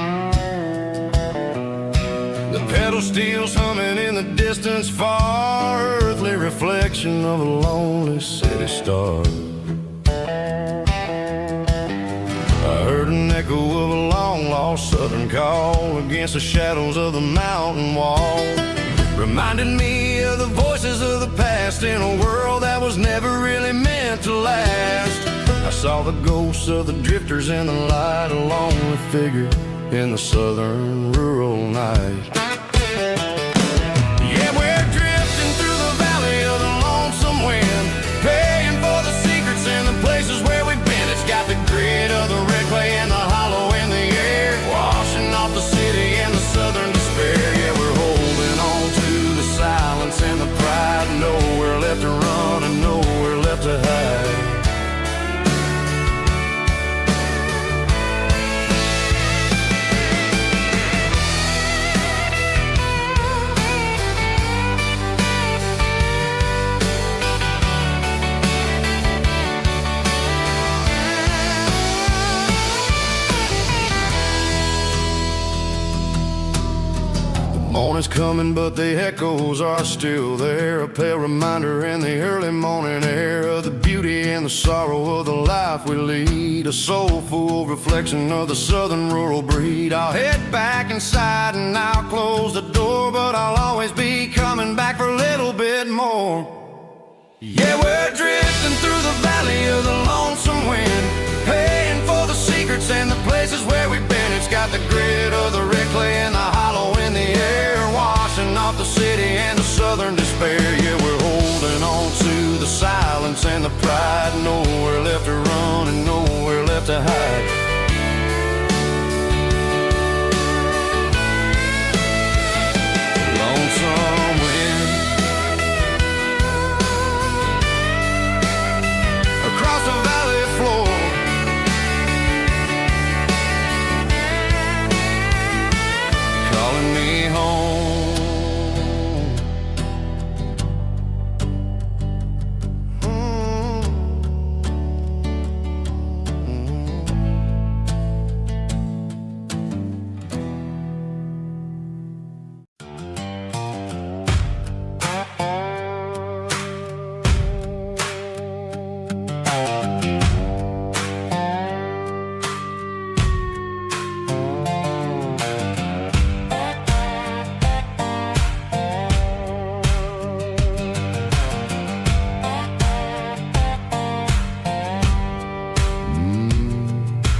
pedal steel's humming in the distance far, earthly reflection of a lonely city star. I heard an echo of a long-lost southern call against the shadows of the mountain wall. Reminded me of the voices of the past in a world that was never really meant to last. I saw the ghosts of the drifters in the light, a lonely figure in the southern rural night. Yeah, we're drifting through the valley of the lonesome wind, paying for the secrets and the places where we've been. It's got the grit of the red clay and the hollow in the air, washing off the city and the southern despair. Yeah, we're holding on to the silence and the pride, nowhere left to run and nowhere left to hide. Morning's coming, but the echoes are still there, a pale reminder in the early morning air of the beauty and the sorrow of the life we lead, a soulful reflection of the southern rural breed. I'll head back inside and I'll close the door, but I'll always be coming back for a little bit more. Yeah, we're drifting through the valley of the lonesome wind, paying for the secrets and the places where we've been. It's got the grit of the red clay and the hollow in the air, washing off the city and the southern despair. Yeah, we're holding on to the silence and the pride, nowhere left to run and nowhere left to hide. Lonesome wind across the valley floor, calling me home.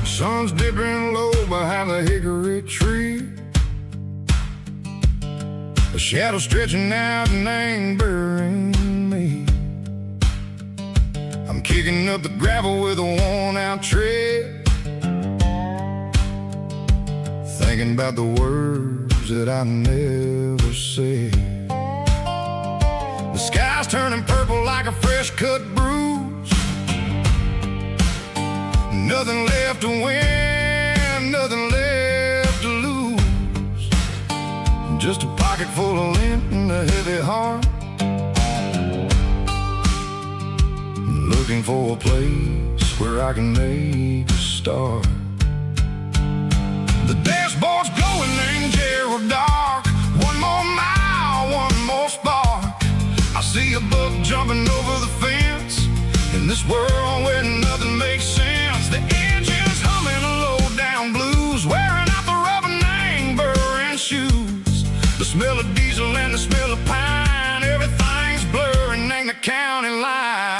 Sun's dipping low behind the hickory tree, a shadow stretching out and angering me. I'm kicking up the gravel with a worn-out tread, thinking about the words that I never said. The sky's turning purple like a fresh-cut bruise, nothing left to win, nothing left to lose, just a pocket full of lint and a heavy heart, looking for a place where I can make a start. The dashboard's glowing angel dark, one more mile, one more spark. I see a buck jumping over the fence, in this world where nothing makes sense. The engine's humming a low-down blues, wearing out the rubber name burring shoes. The smell of diesel and the smell of pine, everything's blurring in the county line.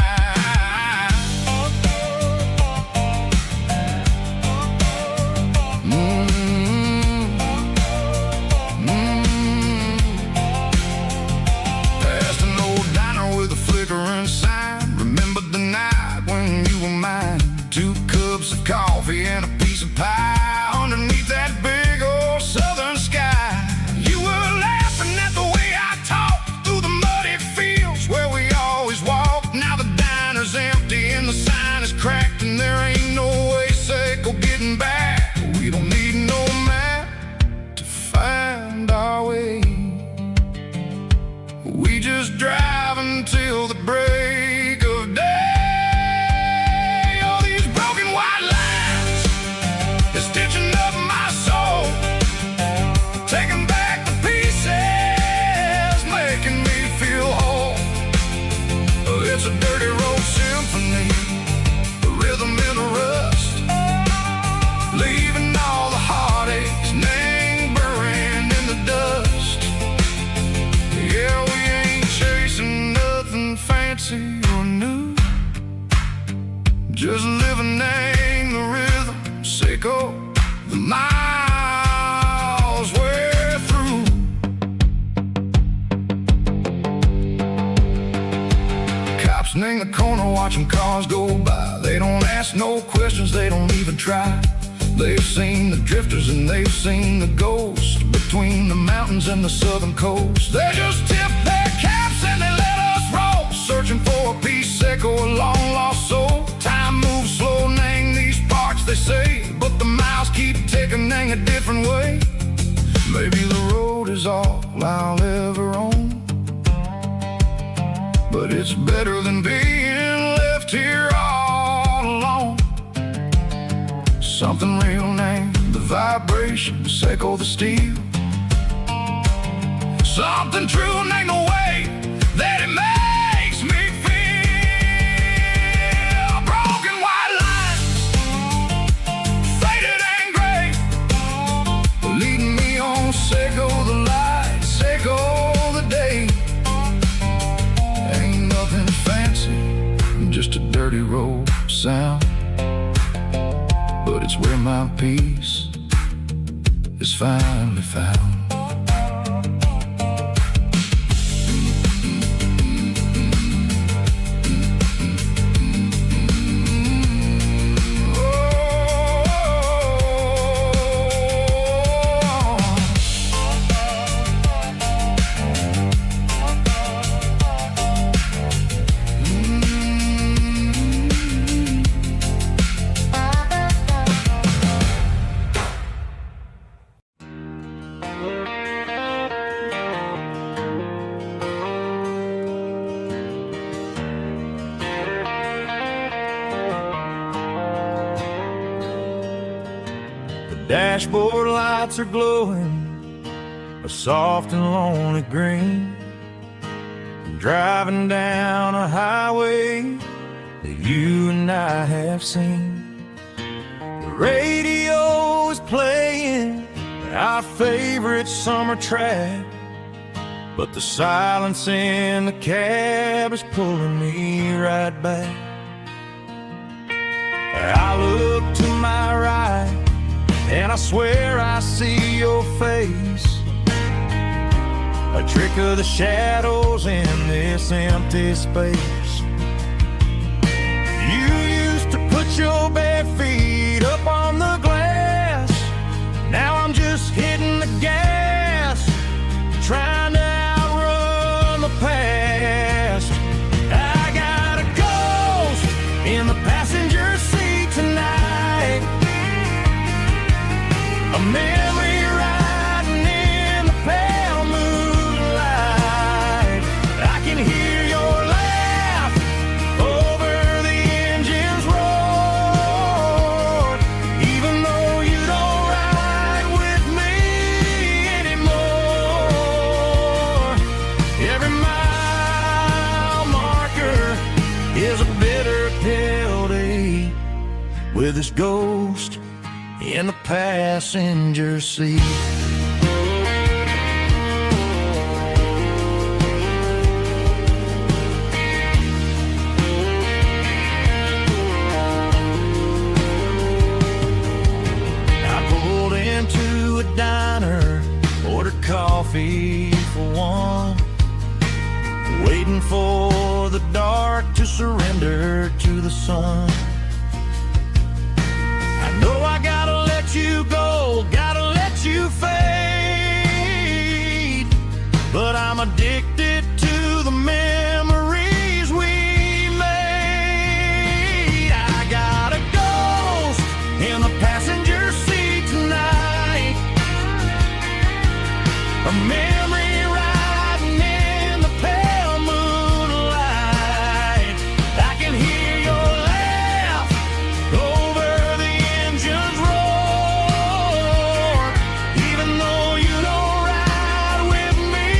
Past an old diner with a flickering sign, remembered the night when you were mine. 2 cups of coffee and a piece of pie underneath that big old southern sky. You were laughing at the way I talked, watching cars go by. They don't ask no questions, they don't even try. They've seen the drifters and they've seen the ghosts between the mountains and the southern coast. They just tip their caps and they let us roll, searching for a piece echo, a long lost soul. Time moves slow, Nang, these parts they say, but the miles keep ticking, Nang, a different way. Maybe the road is all I'll ever own, but it's better than being left here all alone. Something real, Nang, the vibrations echo the steel. Something true, Nang, the way that it makes me feel. Broken white lines, faded and gray, leading me on, Seiko the light, Seiko the day. Ain't nothing fancy, just a dirty road sound, but it's where my peace is finally found. Dashboard lights are glowing a soft and lonely green. I'm driving down a highway that you and I have seen. The radio is playing our favorite summer track, but the silence in the cab is pulling me right back. I look to my right and I swear I see your face, a trick of the shadows in this empty space. You used to put your bare feet up on the glass. Now I'm just hitting the gas, trying to outrun the past. I got a ghost in the passenger seat tonight, a memory riding in the pale moonlight. I can hear your laugh over the engine's roar, even though you don't ride with me anymore. Every mile marker is a bitter pill to eat, with this ghost in the passenger seat. I pulled into a diner, ordered coffee for one, waiting for the dark to surrender to the sun. I know I gotta let you go, gotta let you fade, but I'm addicted to the memories we made. I got a ghost in the passenger seat tonight, a memory riding in the pale moonlight. I can hear your laugh over the engine's roar, even though you don't ride with me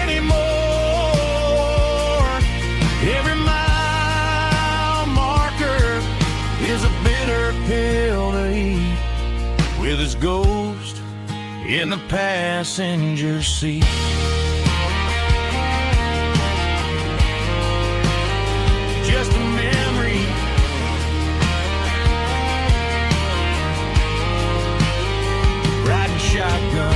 anymore. Every mile marker is a bitter pill to eat, with his ghost in the passenger seat. Just a memory, riding shotgun.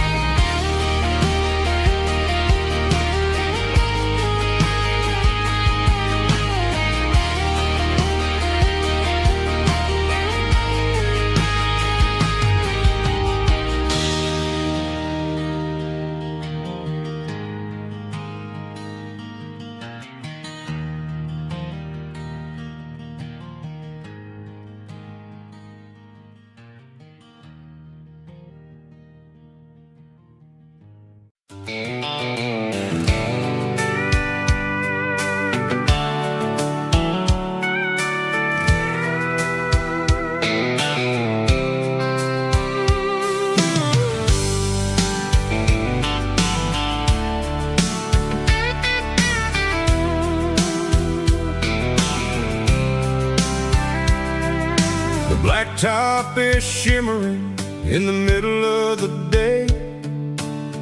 blacktop is shimmering in the middle of the day.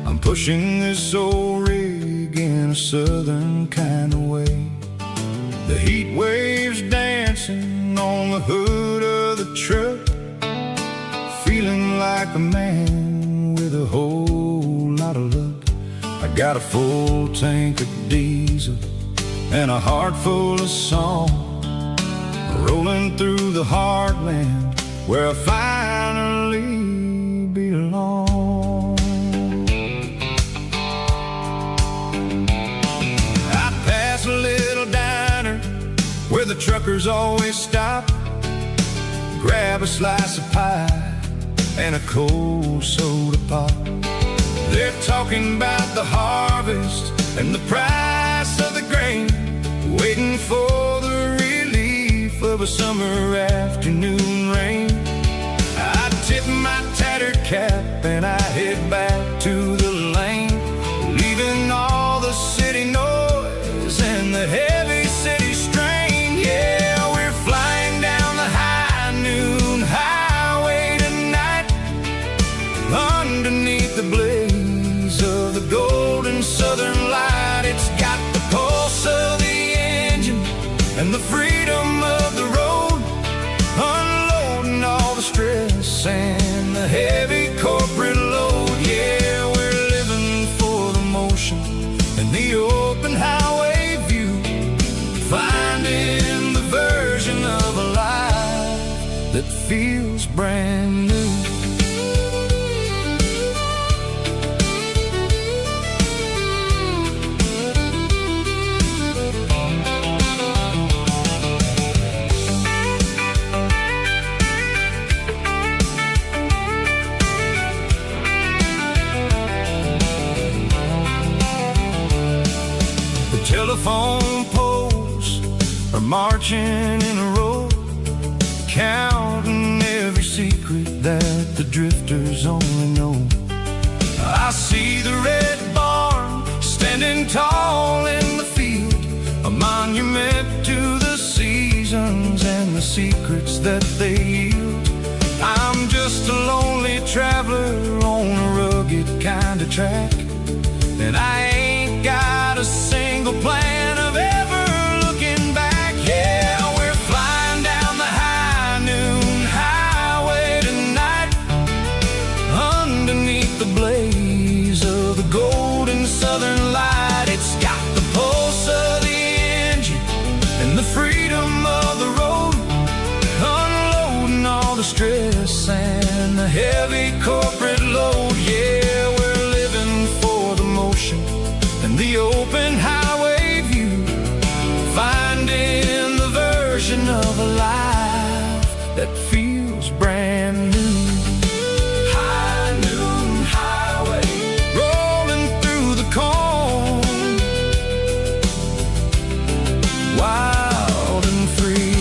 I'm pushing this old rig in a southern kind of way. The heat waves dancing on the hood of the truck, feeling like a man with a whole lot of luck. I got a full tank of diesel and a heart full of song, rolling through the heartland where I finally belong. I pass a little diner where the truckers always stop, grab a slice of pie and a cold soda pop. They're talking about the harvest and the price of the grain, waiting for the relief of a summer afternoon rain. I tip my tattered cap and I head back to the lane, leaving all the city noise and the heavy city strain. Yeah, we're flying down the high noon highway tonight, underneath the blaze of the golden southern light. It's got the pulse of the engine and the freedom of the road, unloading all the stress and the heavy corporate load. Yeah, we're living for the motion and the open highway view, finding the version of a life that feels brand new. Telephone poles are marching in a row, counting every secret that the drifters only know. I see the red barn standing tall in the field, a monument to the seasons and the secrets that they yield. I'm just a lonely traveler on a rugged kind of track, and I ain't got a single plan of ever looking back. Yeah, we're flying down the high noon highway tonight, underneath the blaze of the golden southern light. It's got the pulse of the engine and the freedom of the road, unloading all the stress and the heavy corporate load. Yeah, we're living for the motion and the open highway view, finding the version of a life that feels brand new. High noon highway, rolling through the corn, wild and free.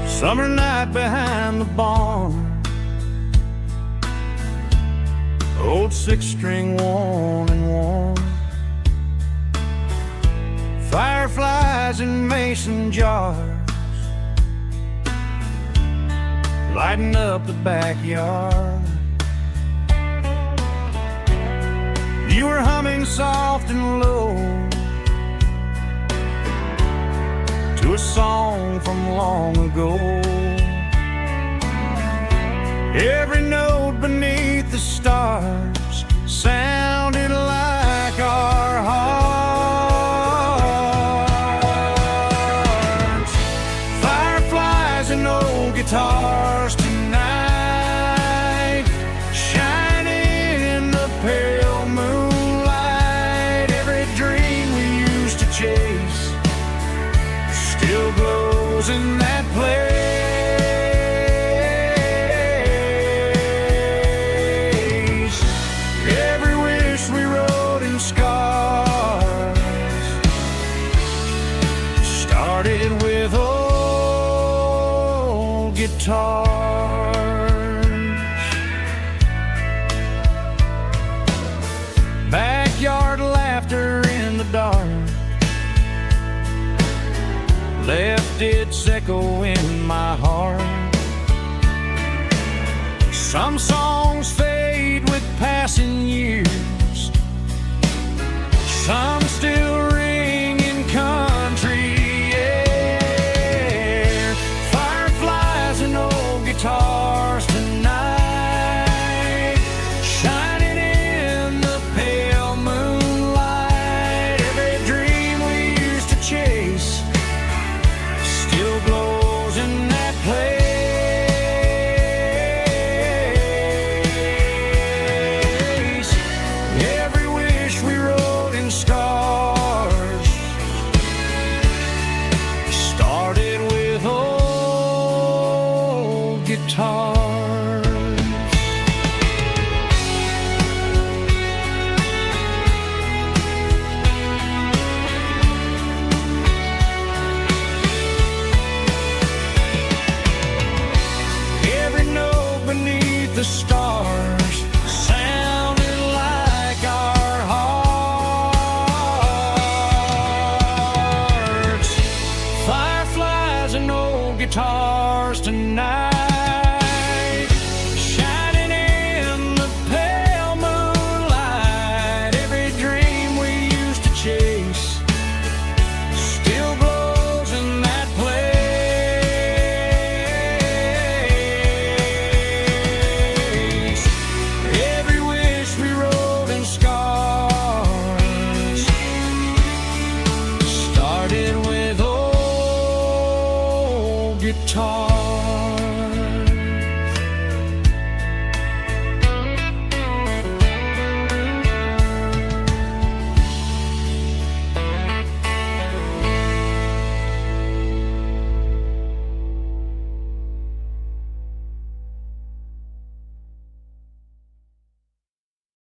Summer night behind the barn, old six-string worn and worn, fireflies in mason jars, lighting up the backyard. You were humming soft and low to a song from long ago. Every note beneath the stars sounded like our hearts. Fireflies and old guitars tonight, footsteps echo in my heart. Some songs fade with passing years, some still ring in country air. Fireflies and old guitars tonight, shining in the pale moonlight. Every dream we used to chase still glows in that place. Every wish we wrote in stars started with old guitars. Every note beneath the stars sounded like our hearts. Fireflies and old guitars tonight, shining in the pale moonlight. Every dream we used to chase still glows in that place. Every wish we wrote in scars started with old guitars.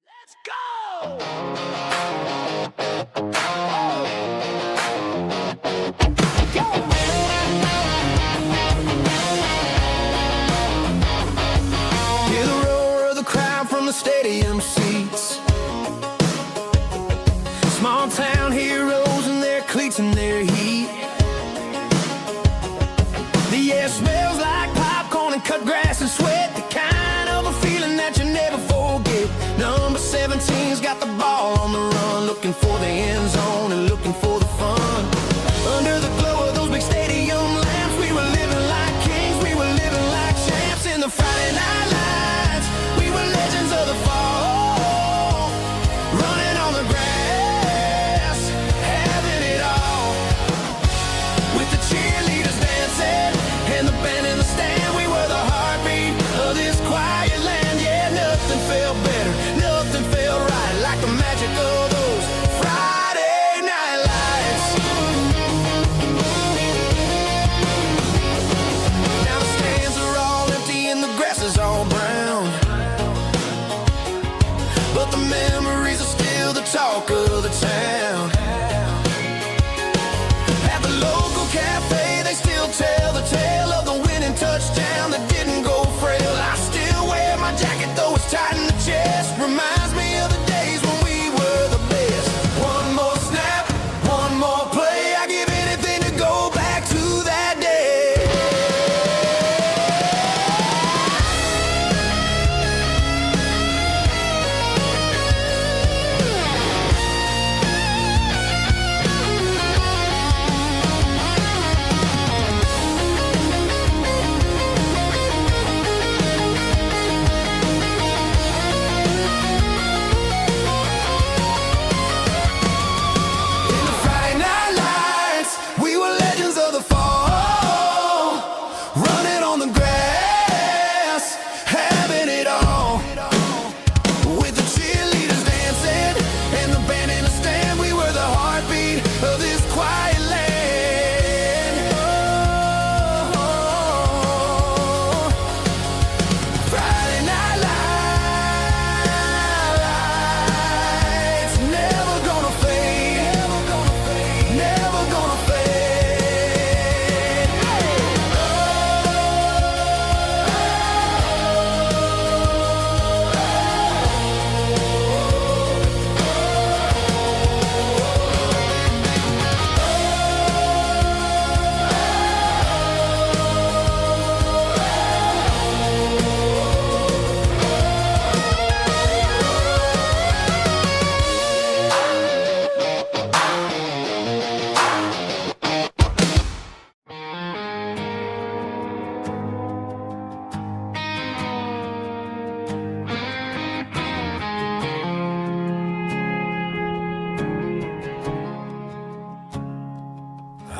Let's go! Hear the roar of the crowd from the stadium seats. Small town heroes in their cleats and their heat. The air smells like popcorn and cut grass and sweat. The kind of a feeling that you never forget. Number 17's got the ball on the run, looking for the end zone and looking for the fun. Under the glow of those big stadium lamps, we were living like kings, we were living like champs in the Friday night lights. We were legends of the fall, running on the grass, having it all. With the cheerleaders dancing and the band in the stand, we were the heartbeat of this quiet land. Yeah, nothing felt better, nothing felt right like the magic of those Friday night lights. Now the stands are all empty and the grass is all brown, but the memories are still the talk of the town. At the local cafe, they still tell the tale of the winning touchdown that didn't go frail. I still wear my jacket, though it's tight in the chest. Reminds me of the days when we were the best. One more snap, one more play. I give anything to go back to that day.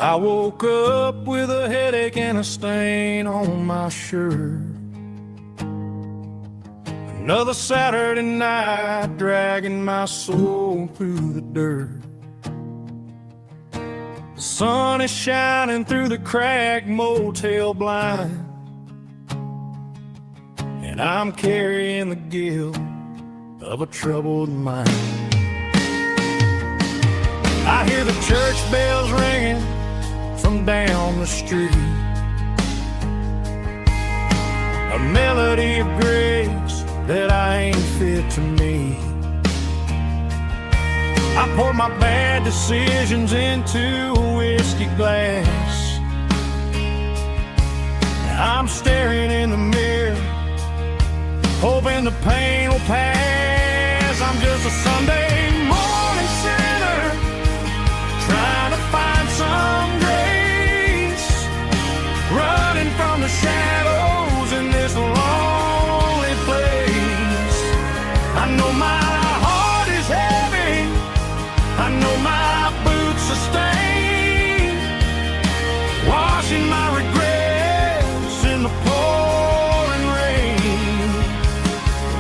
I woke up with a headache and a stain on my shirt. Another Saturday night dragging my soul through the dirt. The sun is shining through the cracked motel blind, and I'm carrying the guilt of a troubled mind. I hear the church bells ringing from down the street, a melody of grace that I ain't fit to meet. I pour my bad decisions into a whiskey glass. I'm staring in the mirror, hoping the pain will pass. I'm just a Sunday morning sinner, trying to find some grace, running from the shadows in this lonely place. I know my heart is heavy, I know my boots are stained, washing my regrets in the pouring rain.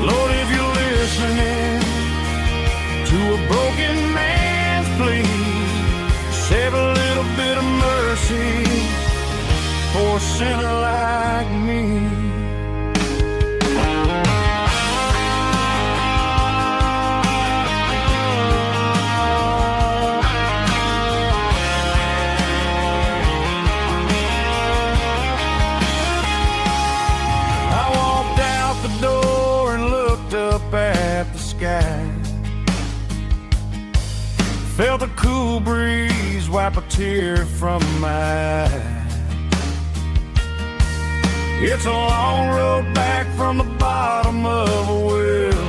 Lord, if you're listening to a broken man's plea, save a little bit of mercy for a sinner like me. I walked out the door and looked up at the sky, felt a cool breeze wipe a tear from my eye. It's a long road back from the bottom of a well,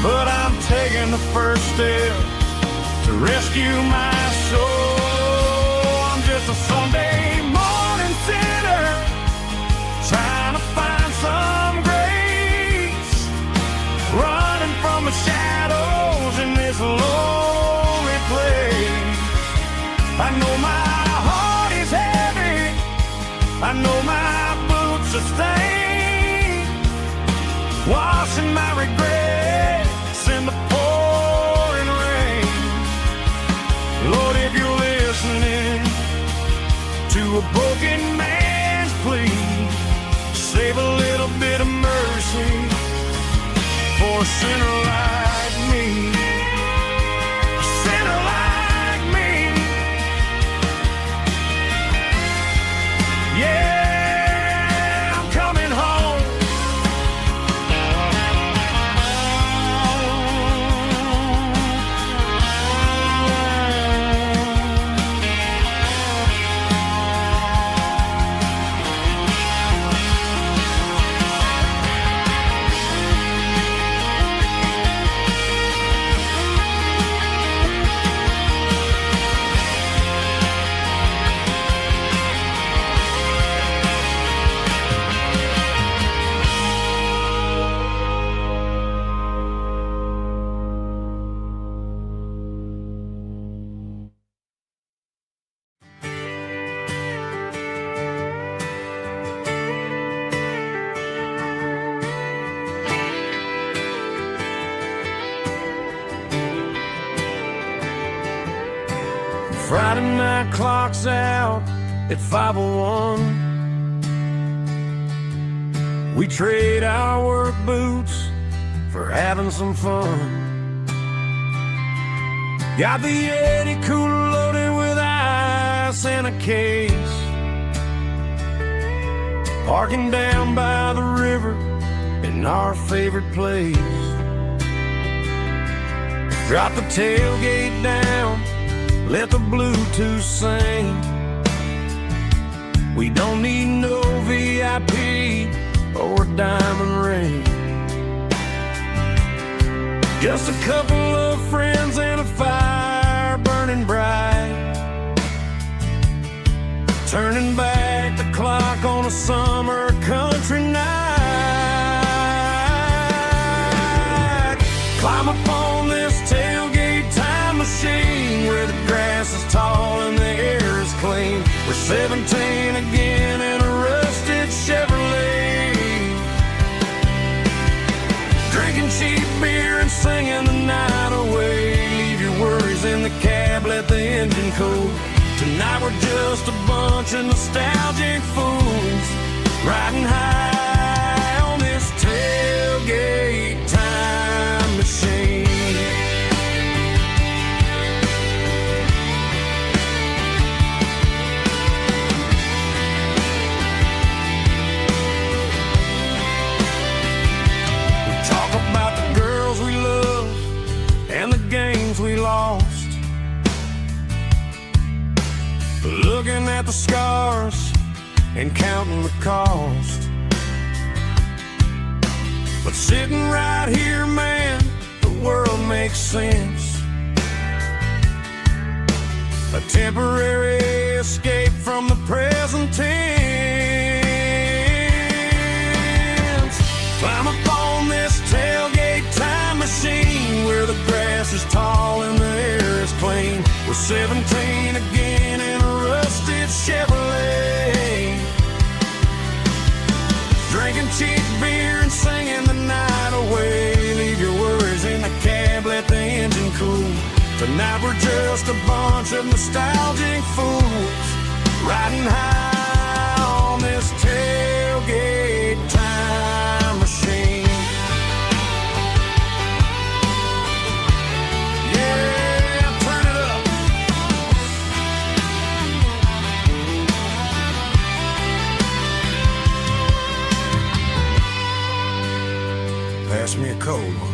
but I'm taking the first step to rescue my soul. I'm just a Sunday morning sinner, trying to find some grace, running from the shadows in this lonely place. I know my heart is heavy, I know my boots are stained, washing my regrets in the pouring rain. Lord, if you're listening to a broken man's plea, save a little bit of mercy for a sinner like me. A sinner like me. Yeah, I'm coming home. Friday night clock's out at 5:01. We trade our work boots for having some fun. Got the Yeti cooler loaded with ice and a case, parking down by the river in our favorite place. Drop the tailgate down, let the Bluetooth sing. We don't need no VIP or a diamond ring. Just a couple of friends and a fire burning bright, turning back the clock on a summer country night. Climb up on this tailgate time machine where the grass is tall worries in the cab, let the engine cool. Tonight we're just a bunch of nostalgic fools riding high on this tailgate time machine. We talk about the girls we love and the games we lost, looking at the scars and counting the cost. But sitting right here, man, the world makes sense. A temporary escape from the present tense. Climb up on this tailgate time machine where the grass is tall and the air is clean. We're 17 again in a rusted Chevrolet, drinking cheap beer and singing the night away. Leave your worries in the cab, let the engine cool. Tonight we're just a bunch of nostalgic fools riding high on this tailgate time machine. Yeah, turn it up. Pass me a cold one.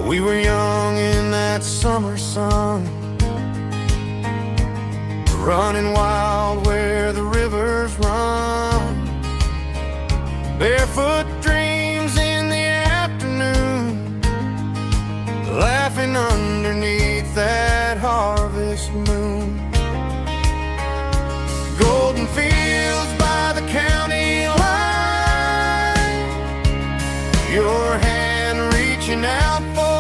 We were young in that summer sun, running wild where the rivers run. Barefoot dreams in the afternoon, laughing underneath that harvest moon. Golden fields by the county line, your hand reaching out for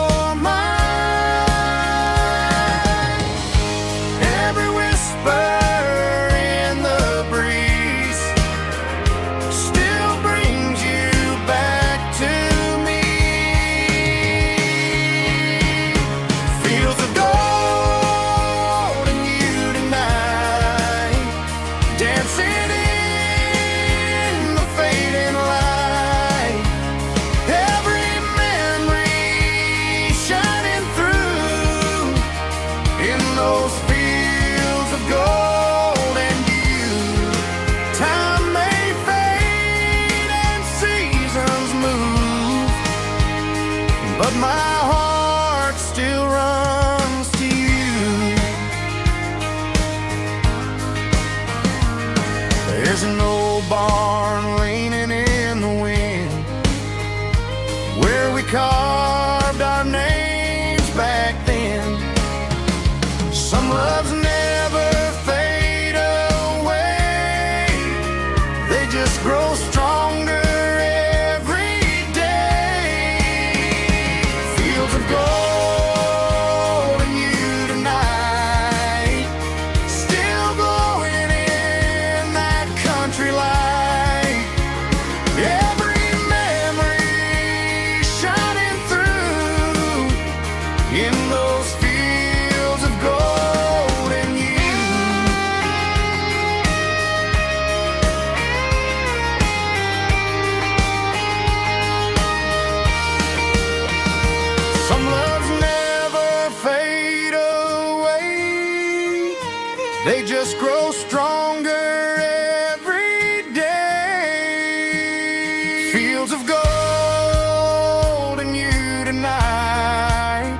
carved our names back then. Some loves never fade away, they just grow stronger every day. Fields of gold and you tonight, still glowing in that country light. They just grow stronger every day. Fields of gold and you tonight,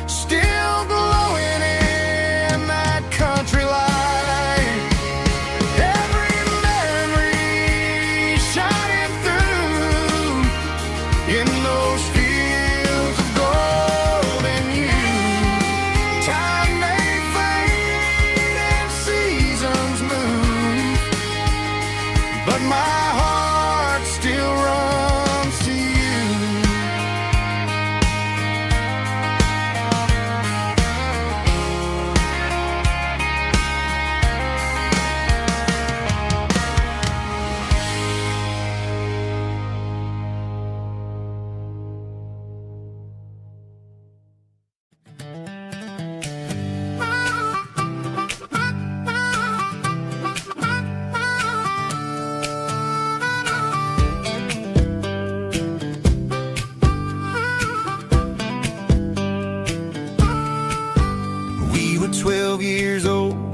still glowing in that country light. Every memory shining through in those fields of gold and you. Time may fade and seasons move,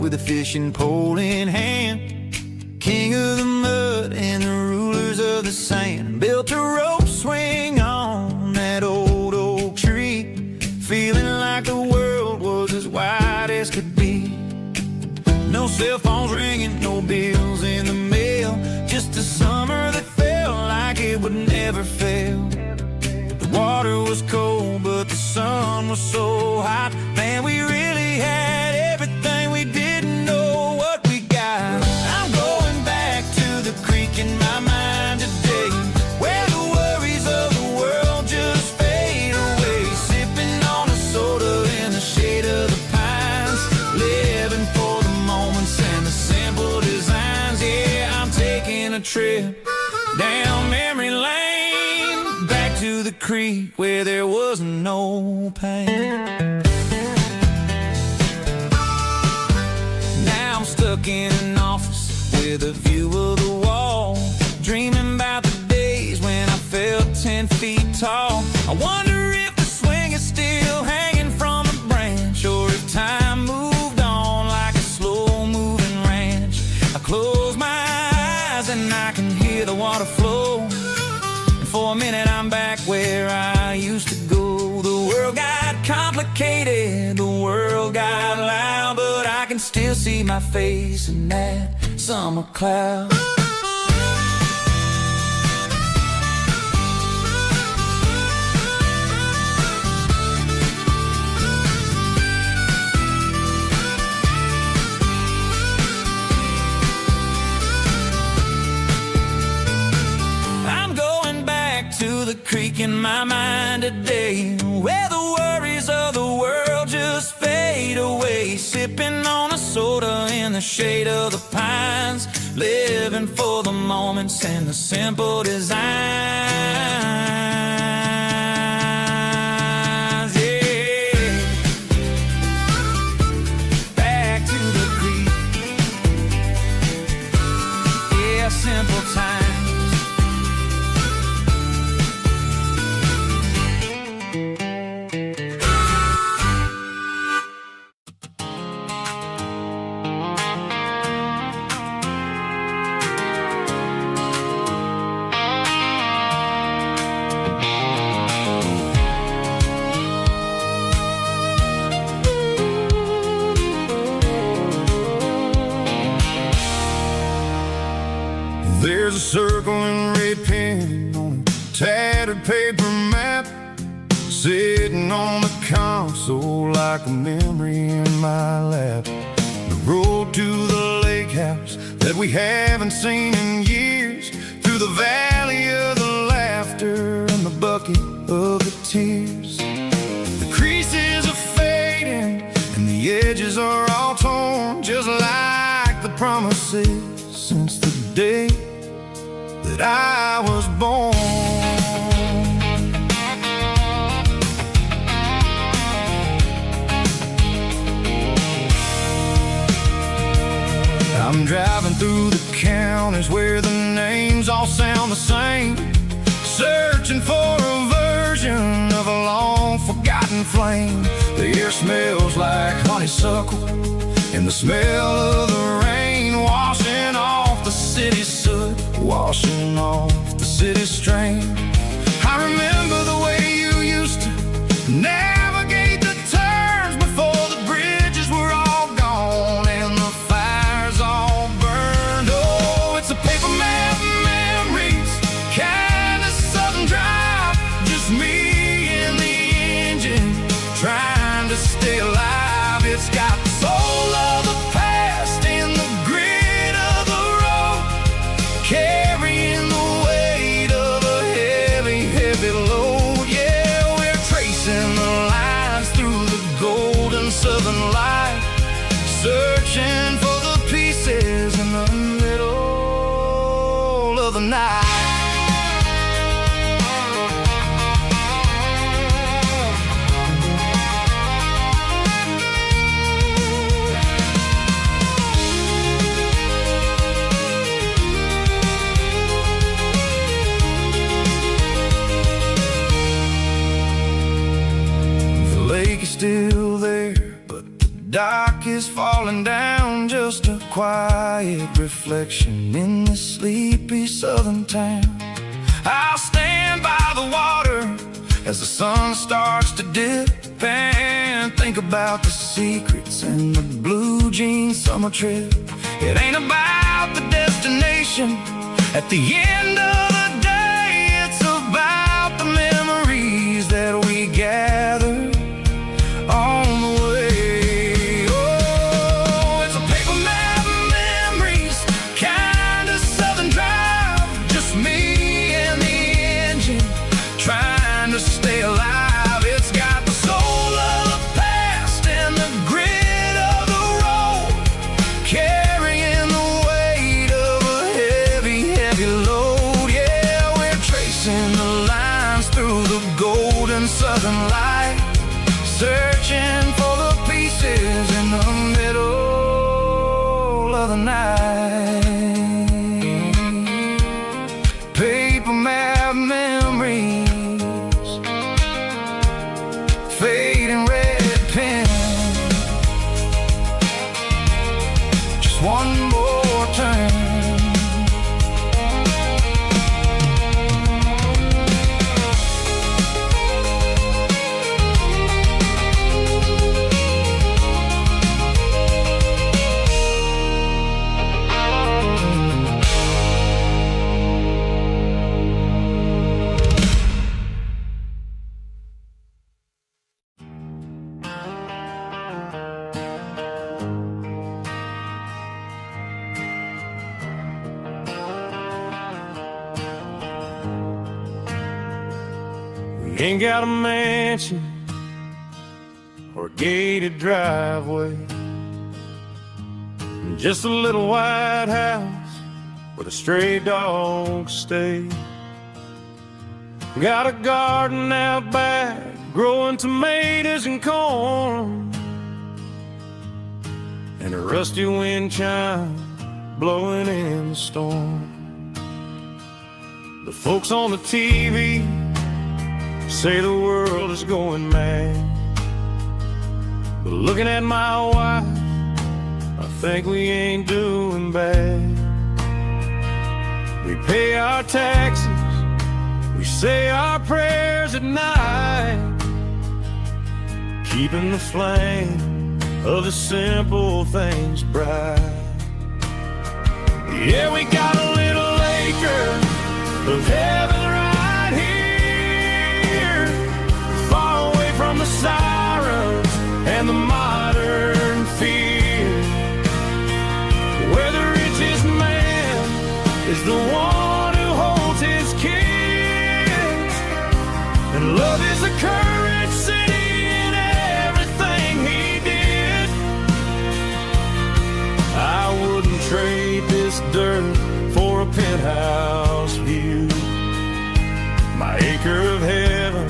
with a fishing pole in hand. King of the mud and the rulers of the sand built a rope swing on that old oak tree, feeling like the world was as wide as could be. No cell phones ringing, no bills in the mail, just a summer that felt like it would never fail. The water was cold, but the sun was so hot. Man, we really had everything, we didn't know what we got. I'm going back to the creek in my mind today, where the worries of the world just fade away. Sipping on a soda in the shade of the pines, living for the moments and the simple designs. Yeah, I'm taking a trip down memory lane, back to the creek where there was no pain. Now I'm stuck in an office with a view of the wall, dreaming about the days when I felt 10 feet tall. I wonder if the swing is still hanging from a branch, or if time moved on like a slow-moving ranch. I close my eyes and I can hear the water flow, and for a minute I'm back where I used to go. The world got complicated, the world got loud, but I can still see my face in that summer cloud. I'm going back to the creek in my mind today, where the worries of the world just fade away. Sipping on a soda in the shade of the pines, living for the moments and the simple designs. Yeah, back to the creek. Yeah, simple times. There's a circle in red pen on a tattered paper map, sitting on the console like a memory in my lap. The road to the lake house that we haven't seen in years, through the valley of the laughter and the bucket of the tears. The creases are fading and the edges are all torn, just like the promises since the day that I was born. I'm driving through the counties where the names all sound the same, searching for a version of a long forgotten flame. The air smells like honeysuckle and the smell of the rain, washing off the city's soot, washing off the city's strain. I remember the way you used to navigate the turns before the bridges were all gone and the fires all burned. Oh, it's a paper map memories, kind of southern drive, just me and the engine trying to stay alive. It's got the soul of the past and the grit of the road, carrying the weight of a heavy, heavy load. Yeah, we're tracing the lines through the golden southern light, searching for the pieces in the middle of the night. The lake is still there, but the dock is falling down, just a quiet reflection in this sleepy southern town. I'll stand by the water as the sun starts to dip and think about the secrets and the blue jean summer trip. It ain't about the destination at the end of the day, it's about the memories that we gather on the way. Oh, it's a paper map of memories, kind of southern drive, just me and the engine trying to stay alive. It's got the soul of the past and the grit of the road, carrying the weight of a heavy, heavy load. Yeah, we're tracing the lines through the golden southern light, searching for the pieces in the middle of the night. Paper map memories, fading red pen, just one more turn. Ain't got a mansion or a gated driveway, just a little white house where the stray dogs stay. Got a garden out back, growing tomatoes and corn, and a rusty wind chime blowing in the storm. The folks on the TV say the world is going mad, but looking at my wife, I think we ain't doing bad. We pay our taxes, we say our prayers at night, keeping the flame of the simple things bright. Yeah, we got a little acre of heaven right here, far away from the sirens and the modern fear, where the richest man is the one who holds his kids, and love is the currency in everything he did. I wouldn't trade this dirt for a penthouse view. My acre of heaven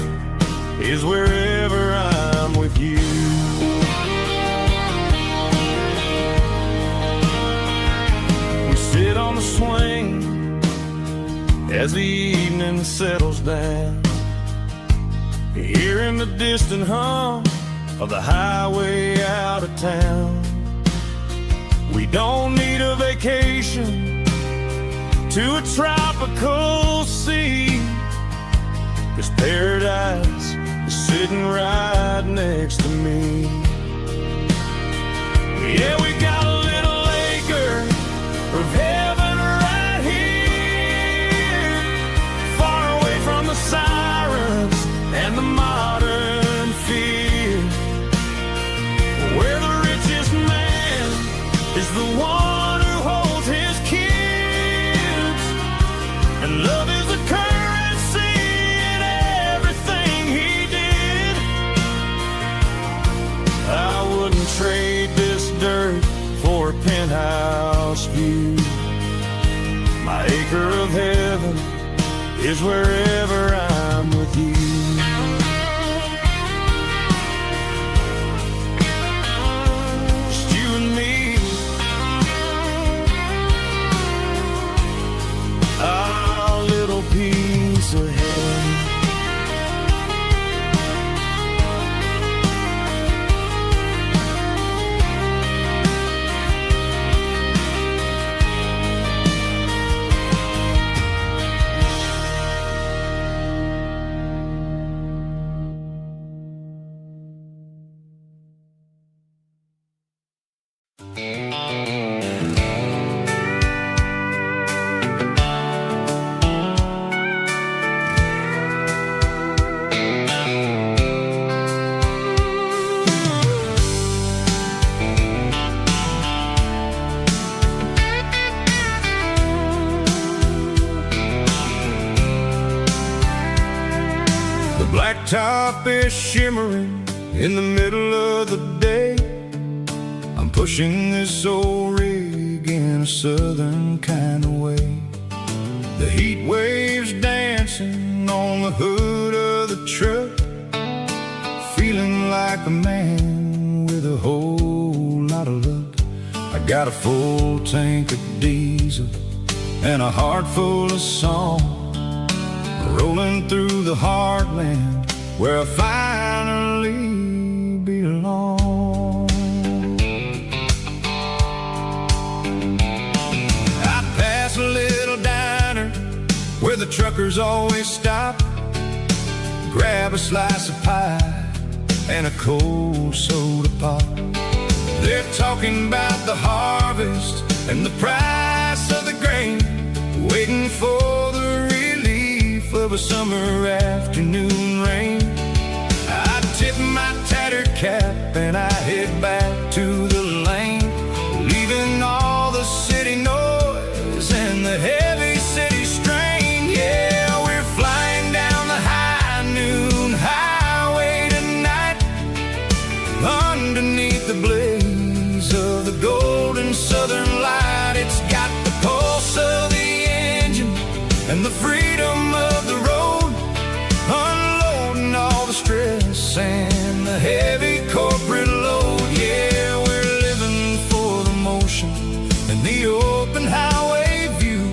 is wherever I'm with you. We sit on the swing as the evening settles down, hearing the distant hum of the highway out of town. We don't need a vacation to a tropical sea, 'cause paradise is sitting right next to me. Yeah, we got a little acre of heaven right here, far away from the sirens and the modern fear, where the richest man is the one who holds his kids, and love is the currency in everything he did. I wouldn't trade this dirt for a penthouse view. My acre of heaven is wherever I'm with you. Just you and me, our little piece of heaven. top is shimmering in the middle of the day. I'm pushing this old rig in a southern kind of way. The heat waves dancing on the hood of the truck, feeling like a man with a whole lot of luck. I got a full tank of diesel and a heart full of song, rolling through the heartland where I finally belong. I pass a little diner where the truckers always stop, grab a slice of pie and a cold soda pop. They're talking about the harvest and the price of the grain, waiting for the relief of a summer afternoon rain. I tip my tattered cap and I head back to the lane, leaving all the city noise and the heavy city strain. Yeah, we're flying down the high noon highway tonight, underneath the blaze of the golden southern light. It's got the pulse of the engine and the freedom of the road, unloading all the stress and the heavy corporate load. Yeah, we're living for the motion and the open highway view,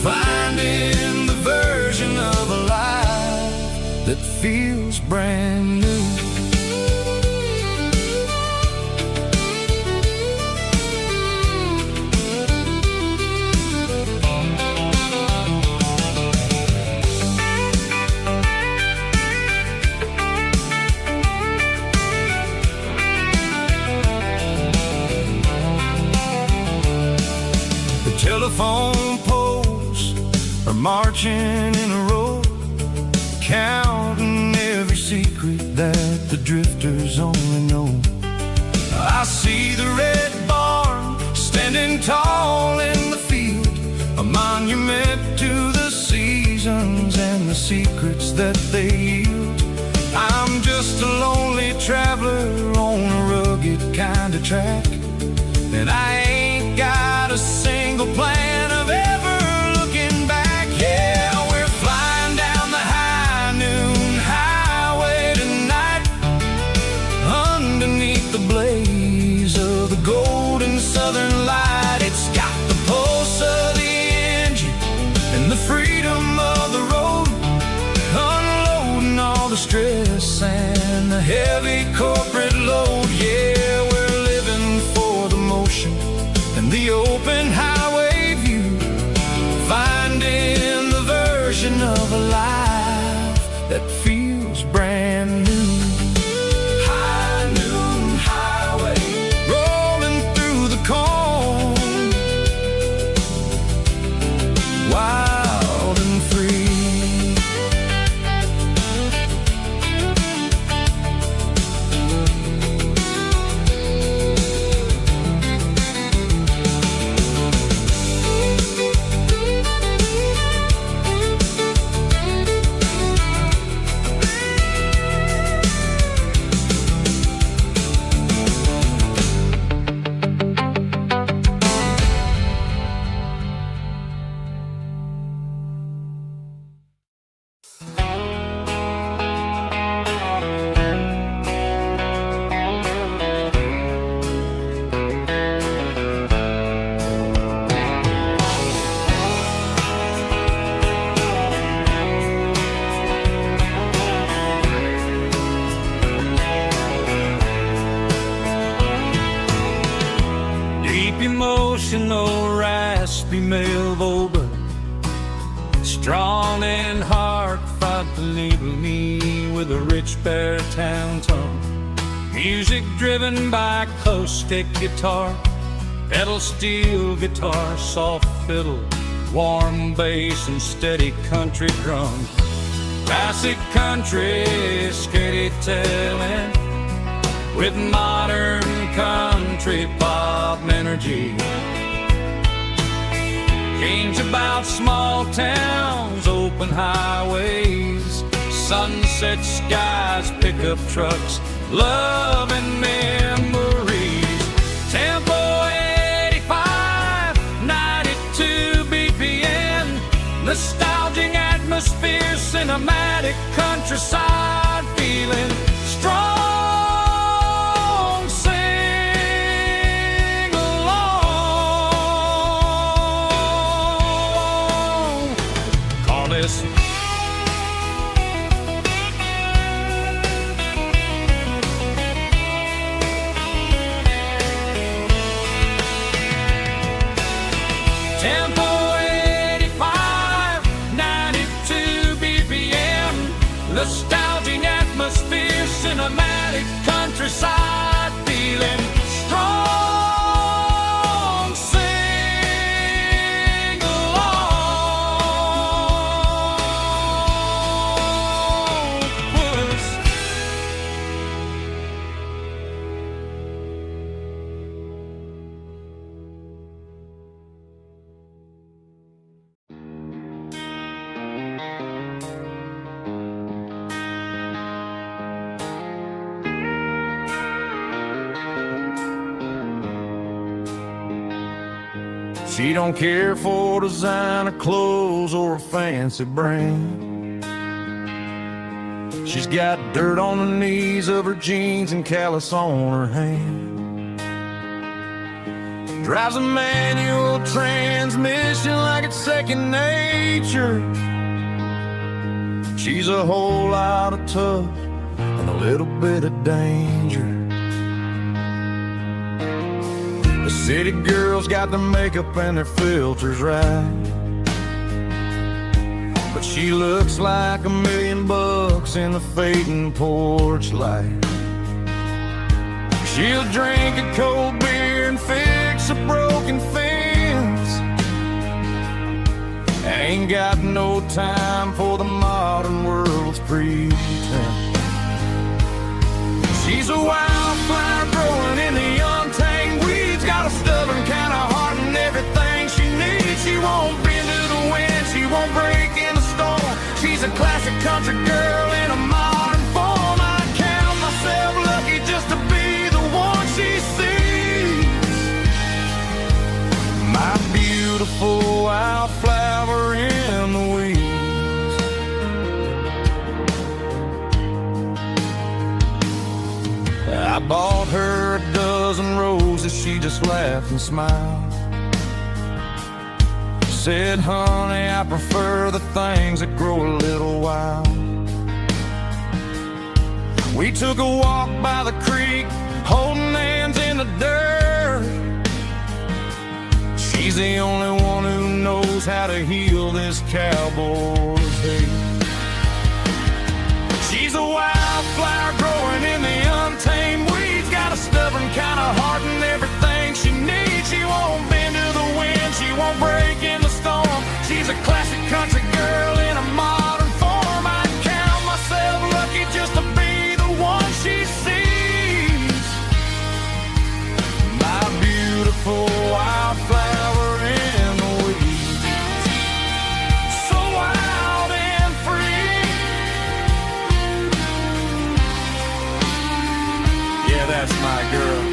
finding the version of a life that feels brand new. Telephone poles are marching in a row, counting every secret that the drifters only know. I see the red barn standing tall in the field, a monument to the seasons and the secrets that they yield. I'm just a lonely traveler on a rugged kind of track, and I ain't got a single plan of ever looking back. Yeah, we're flying down the high noon highway tonight, underneath the blaze of the golden southern light. It's got the pulse of the engine and the freedom of the road, unloading all the stress and the heavy corporate load. Yeah, we're living for the motion and the open highway view, finding the version of a life that feels brand new. High noon highway, rolling through the corn, wild and free. Emotional, raspy male vulva, strong and hard, fought to label me with a rich baritone tone. Music driven by acoustic guitar, pedal steel guitar, soft fiddle, warm bass and steady country drum. Classic country, skitty telling, with modern country pop energy. Kane's about small towns, open highways, sunset skies, pickup trucks, love and memories. Tempo 85, 92 BPM, nostalgic atmosphere, cinematic countryside feeling strong. Sing along. Call this Tempo 85, 92 BPM, nostalgic atmosphere, cinematic countryside feeling strong. Sing along. Puss. She don't care for designer clothes or a fancy brand. She's got dirt on the knees of her jeans and callus on her hand. Drives a manual transmission like it's second nature. She's a whole lot of tough and a little bit of danger. The city girls got their makeup and their filters right, but she looks like $1,000,000 in the fading porch light. She'll drink a cold beer and fix a broken fence. Ain't got no time for the modern world's pretense. She's a wildflower growing in the untamed weeds. Got a stubborn kind of heart and everything she needs. She won't bend to the wind, she won't break in the storm. She's a classic country girl in a modern form. I count myself lucky just to be the one she sees. My beautiful wildflower in the weeds. I bought her a dozen roses, she just laughed and smiled. Said, honey, I prefer the things that grow a little wild. We took a walk by the creek, holding hands in the dirt. She's the only one who knows how to heal this cowboy's hate. She's a wildflower growing in the untamed weeds. Got a stubborn kind of heart and everything she needs. She won't bend to the wind, she won't break in the storm. She's a classic country girl in a modern form. I count myself lucky just to be the one she sees. My beautiful wildflower in the weeds. So wild and free. Yeah, that's my girl.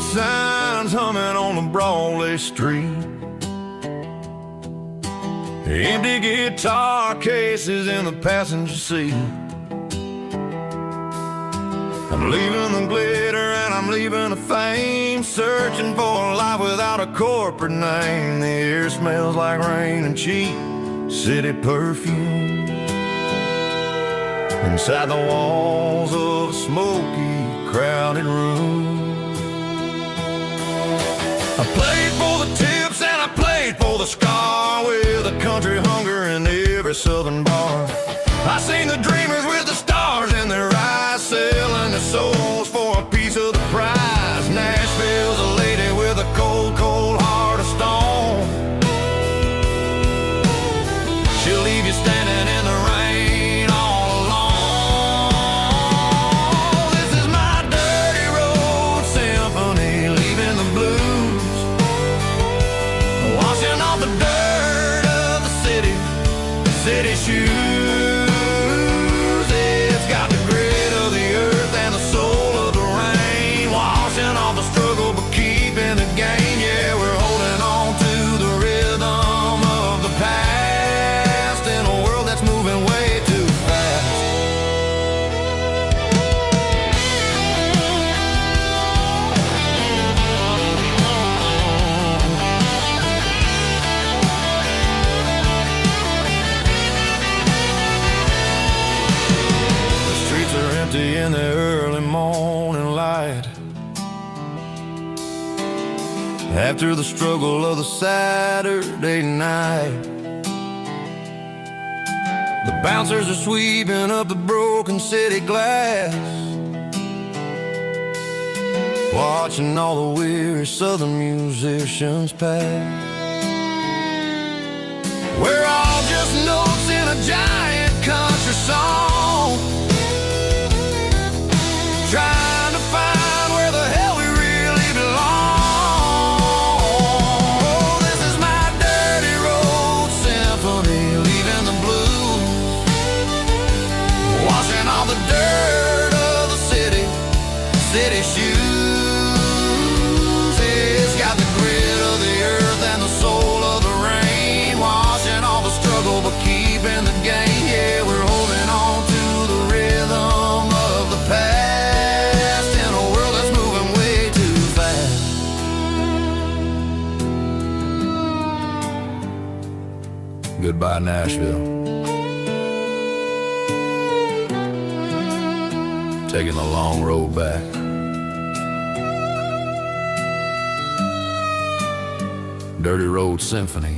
Signs humming on the Broadway street. Empty guitar cases in the passenger seat. I'm leaving the glitter and I'm leaving the fame, searching for a life without a corporate name. The air smells like rain and cheap city perfume inside the walls of a smoky, crowded room. I played for the tips and I played for the scar, with a country hunger in every southern bar. I seen the dreamers with the stars in their eyes, selling their souls for a piece of the prize. Nashville's a lady with a cold, cold heart of stone. She'll leave you standing in the rain all alone. This is my dirty road symphony, leaving the blues, washing off the dirt of the city shoes. It's got the grit of the earth and the soul of the rain, washing off the struggle but keeping the gain. Yeah, we're holding on to the rhythm of the past in a world that's moving way too fast. The streets are empty in the early morning light, after the struggle of the Saturday night. The bouncers are sweeping up the broken city glass, watching all the weary southern musicians pass. We're all just notes in a giant country song, trying to find where the hell we really belong. This is my dirty road symphony, leaving the blues, washing all the dirt of the city shoes. It's got the grit of the earth and the soul of the rain, washing all the struggle but keeping the gain. Yeah, we're holding on to the rhythm of the past in a world that's moving way too fast. Goodbye, Nashville. Taking the long road back. Dirty Road Symphony.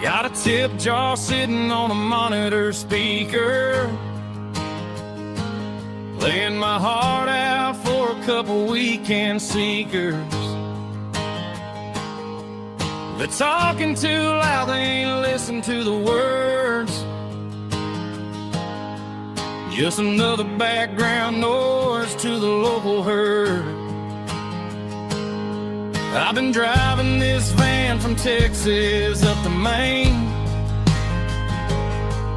Got a tip jar sitting on a monitor speaker, playing my heart out for a couple weekend seekers. They're talking too loud, they ain't listen to the words. Just another background noise to the local herd. I've been driving this van from Texas up to Maine,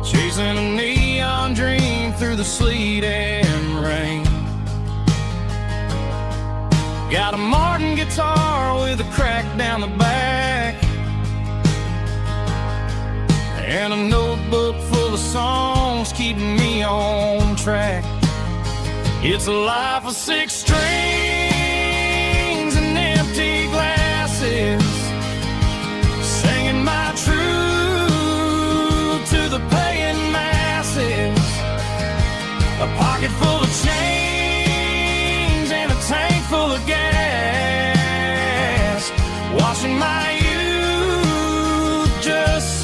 chasing a neon dream through the sleet and rain. Got a Martin guitar with a crack down the back, and a notebook full of songs keeping me on track. It's a life of 6 strings and empty glasses, singing my truth to the paying masses. A pocket full of change and a tank full of gas, watching my youth just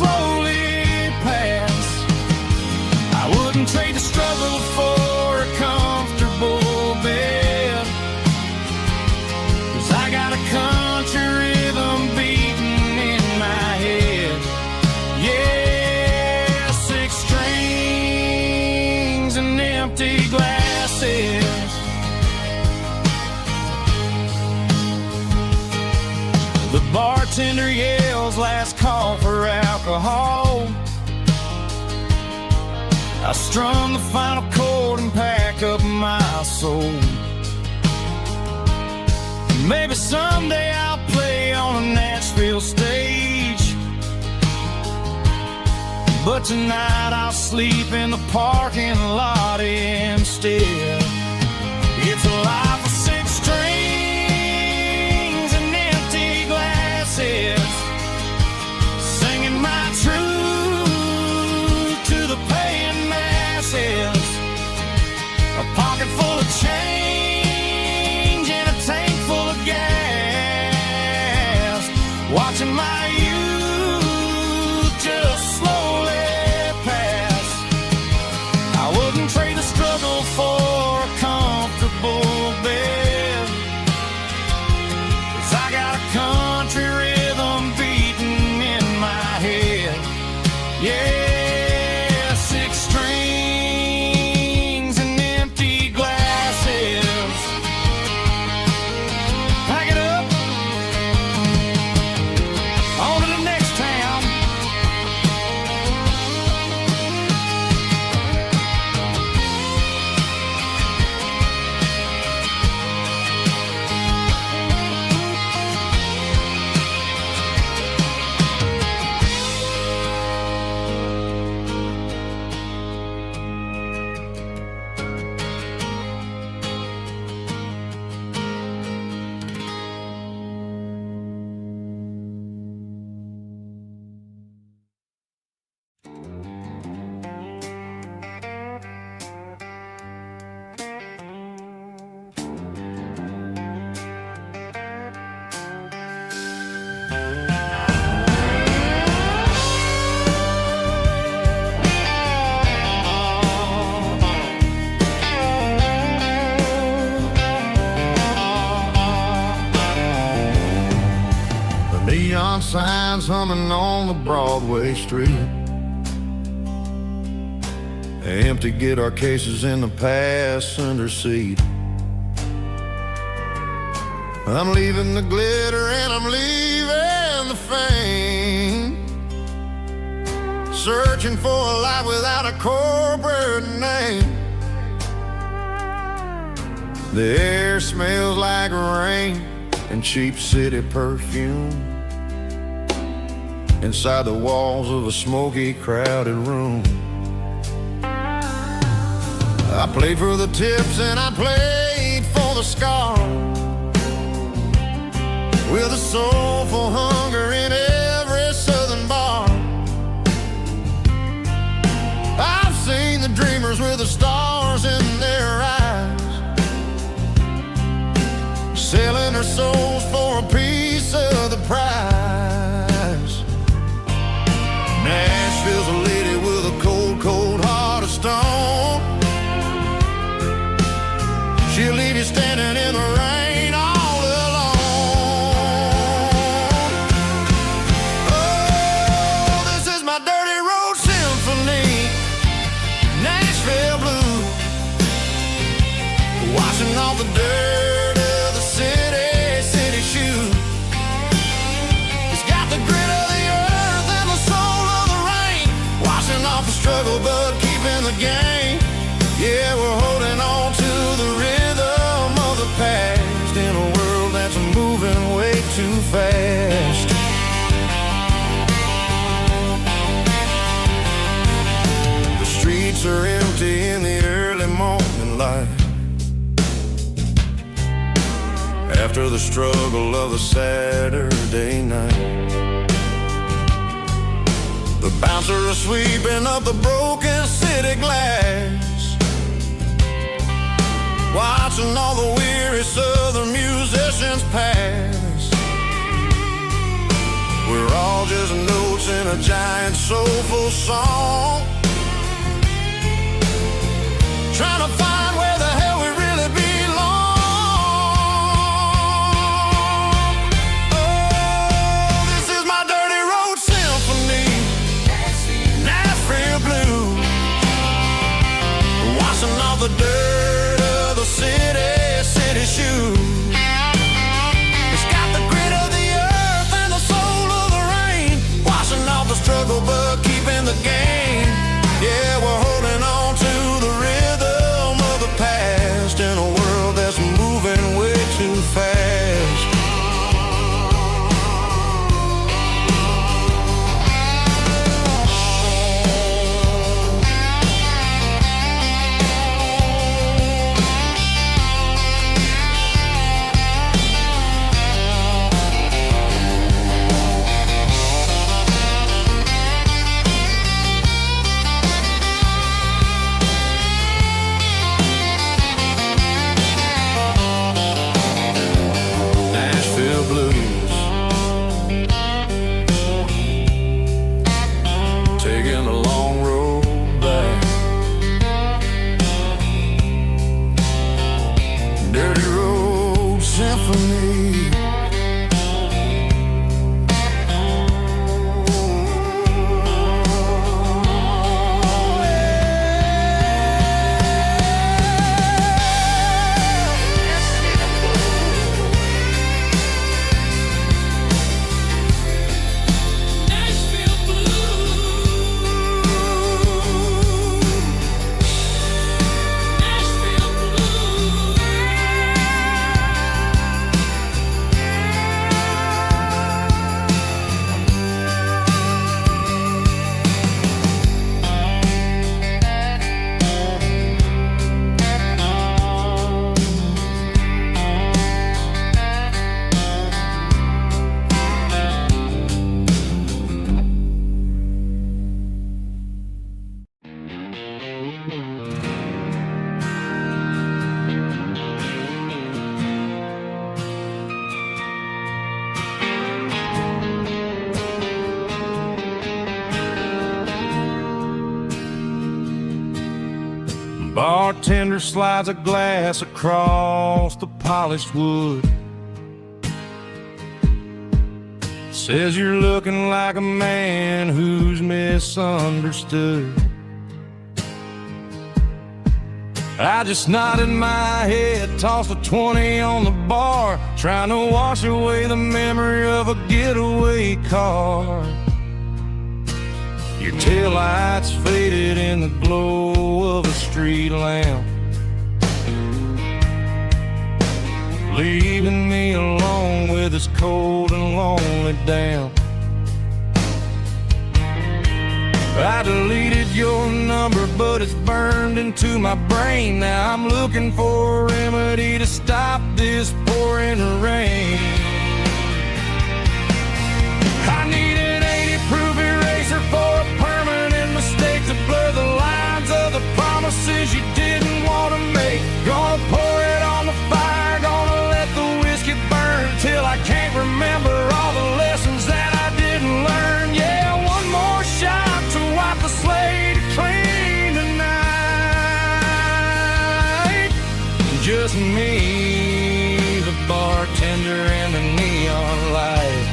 bartender yells last call for alcohol. I strum the final chord and pack up my soul. Maybe someday I'll play on a Nashville stage, but tonight I'll sleep in the parking lot instead. It's a life of six strings and empty glasses, singing my truth to the paying masses. A pocket full of change and a tank full of gas, watching my youth just slowly pass. I wouldn't trade the struggle for a comfortable bed, 'cause I got a country rhythm beating in my head. Yeah, six strings and empty glasses. Pack it up, on to the next town. Neon signs humming on the Broadway street, empty guitar cases in the passenger seat. I'm leaving the glitter and I'm leaving the fame, searching for a life without a corporate name. The air smells like rain and cheap city perfume inside the walls of a smoky, crowded room. I played for the tips and I played for the scars, with a soulful hunger in every southern bar. I've seen the dreamers with the stars in their eyes, selling their souls for a piece of the prize. Nashville's a lady with a cold, cold heart of stone. She'll leave you standing in the rain all alone. Oh, this is my dirty road symphony, Nashville blues, washing off the dirt of the city shoes. It's got the grit of the earth and the soul of the rain, washing off the struggle but keeping the game. Yeah, we're holding on to the rhythm of the past in a world that's moving way too fast. The streets are empty in the early morning light, after the struggle of the Saturday night. The bouncer is sweeping up the broken city glass, watching all the weary southern musicians pass. We're all just notes in a giant soulful song, trying to find where the hell we really belong. Oh, this is my dirty road symphony, Nashville blues, washing off the dirt of the city shoes. It's got the grit of the earth and the soul me. Bartender slides a glass across the polished wood. Says you're looking like a man who's misunderstood. I just nodded my head, tossed a 20 on the bar, trying to wash away the memory of a getaway car. Your taillights faded in the glow of a street lamp, leaving me alone with this cold and lonely damp. I deleted your number, but it's burned into my brain. Now I'm looking for a remedy to stop this pouring rain. I need an 80-proof eraser for a permanent mistake to blur the lines of the promises you didn't want to make. Gonna pour it on the fire, gonna let the whiskey burn till I can't remember all the lessons that I didn't learn. Yeah, one more shot to wipe the slate clean tonight. Just me, the bartender, and the neon light.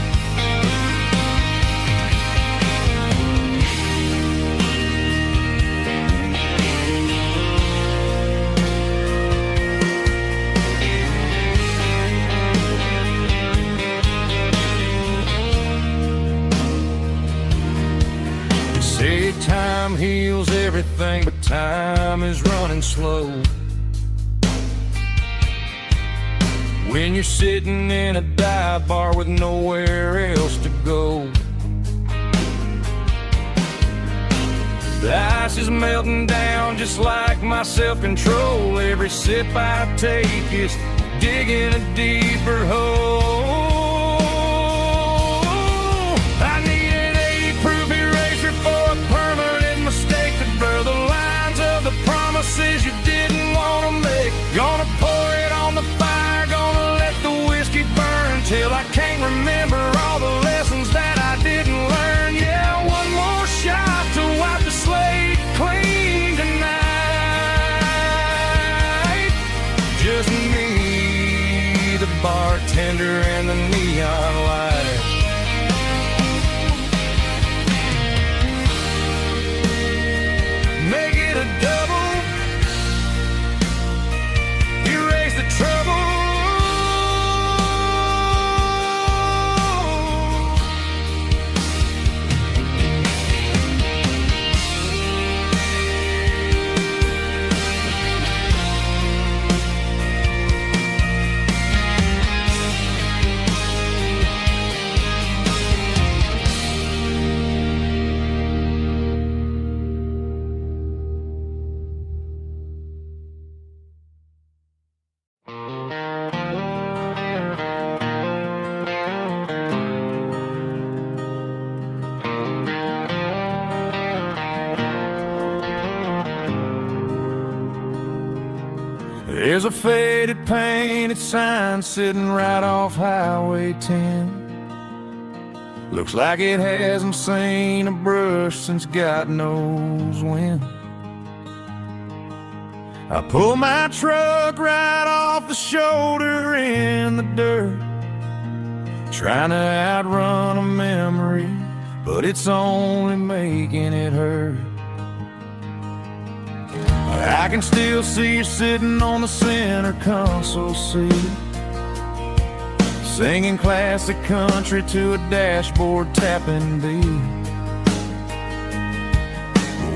Say time heals everything, but time is running slow. When you're sitting in a dive bar with nowhere else to go, the ice is melting down just like my self-control. Every sip I take is digging a deeper hole. I need an 80-proof eraser for a permanent mistake to blur the lines of the promises you didn't want to make. Gonna pour it on the fire, gonna let the whiskey burn till I can't remember all the lessons that I didn't learn. Yeah, one more shot to wipe the slate clean tonight. Just me, the bartender, and the neon light. Make it a double, erase the trouble. There's a faded painted sign sitting right off Highway 10. Looks like it hasn't seen a brush since God knows when. I pull my truck right off the shoulder in the dirt, trying to outrun a memory, but it's only making it hurt. I can still see you sitting on the center console seat, singing classic country to a dashboard tapping beat.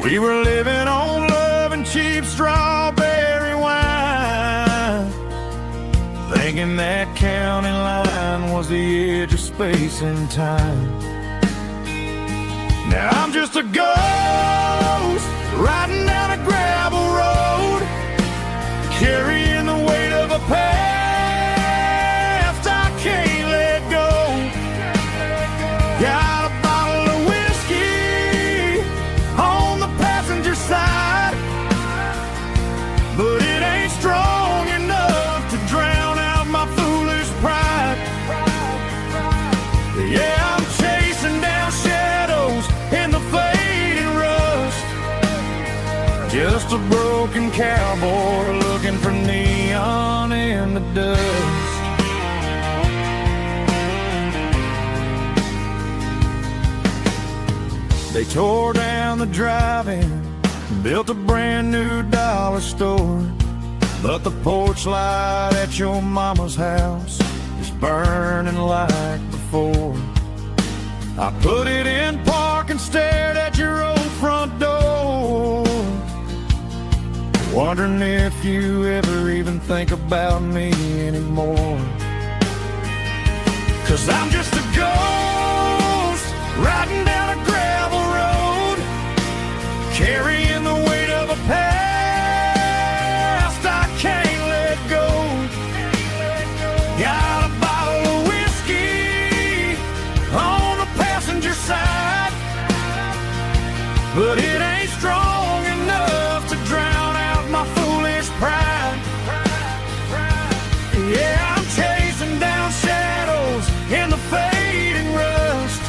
We were living on love and cheap strawberry wine, thinking that county line was the edge of space and time. Now I'm just a ghost riding down a gravel road, carrying the weight of a past I can't let go. Got a bottle of whiskey on the passenger side, but it ain't strong enough to drown out my foolish pride. Yeah, I'm chasing down shadows in the fading rust, just a broken cowboy looking for neon in the dust. They tore down the drive-in, built a brand new dollar store, but the porch light at your mama's house is burning like before. I put it in park and stared at your old front door, wondering if you ever even think about me anymore. 'Cause I'm just a ghost riding down a gravel road, carrying the weight of a past I can't let go. Got a bottle of whiskey on the passenger side, but it ain't strong enough to drown out my foolish pride. Yeah, I'm chasing down shadows in the fading rust,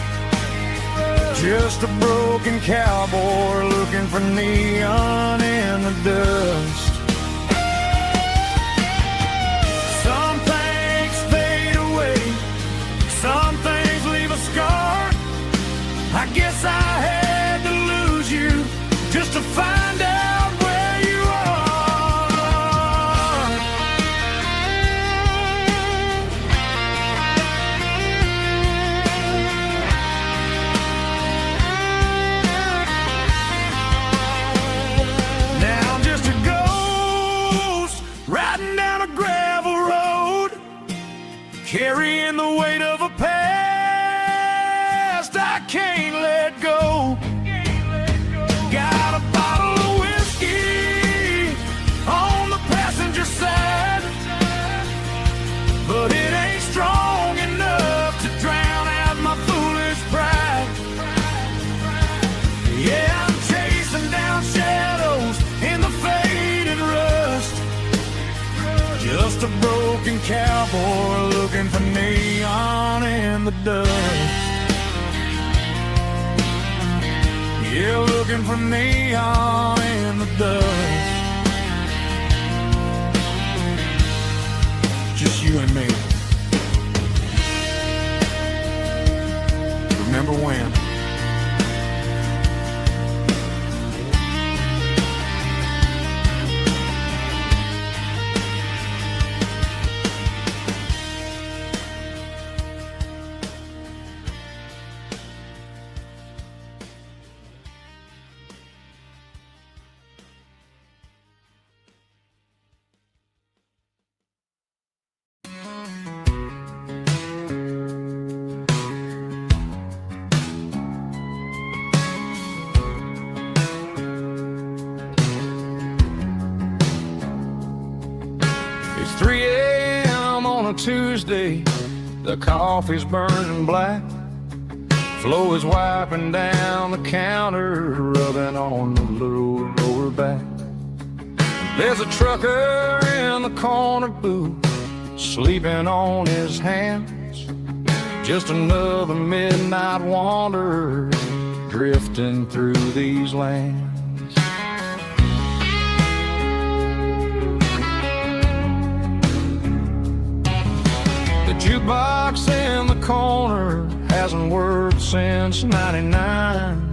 just a broken cowboy looking for neon in the dust. Some things fade away, some things leave a scar. I guess I had to lose you just to find out where you are. Now I'm just a ghost riding down a gravel road, carrying the weight of a past I can't let go. Got a bottle of whiskey on the passenger side, but it ain't strong enough to drown out my foolish pride. Yeah, I'm chasing down shadows in the faded rust, just a broken cowboy looking for neon in the dust. Yeah, looking for neon in the dust. Just you and me. Remember when? It's 3 a.m. on a Tuesday, the coffee's burning black. Flo is wiping down the counter, rubbing on the little lower back. There's a trucker in the corner booth, sleeping on his hands. Just another midnight wanderer, drifting through these lands. jukebox in the corner hasn't worked since '99,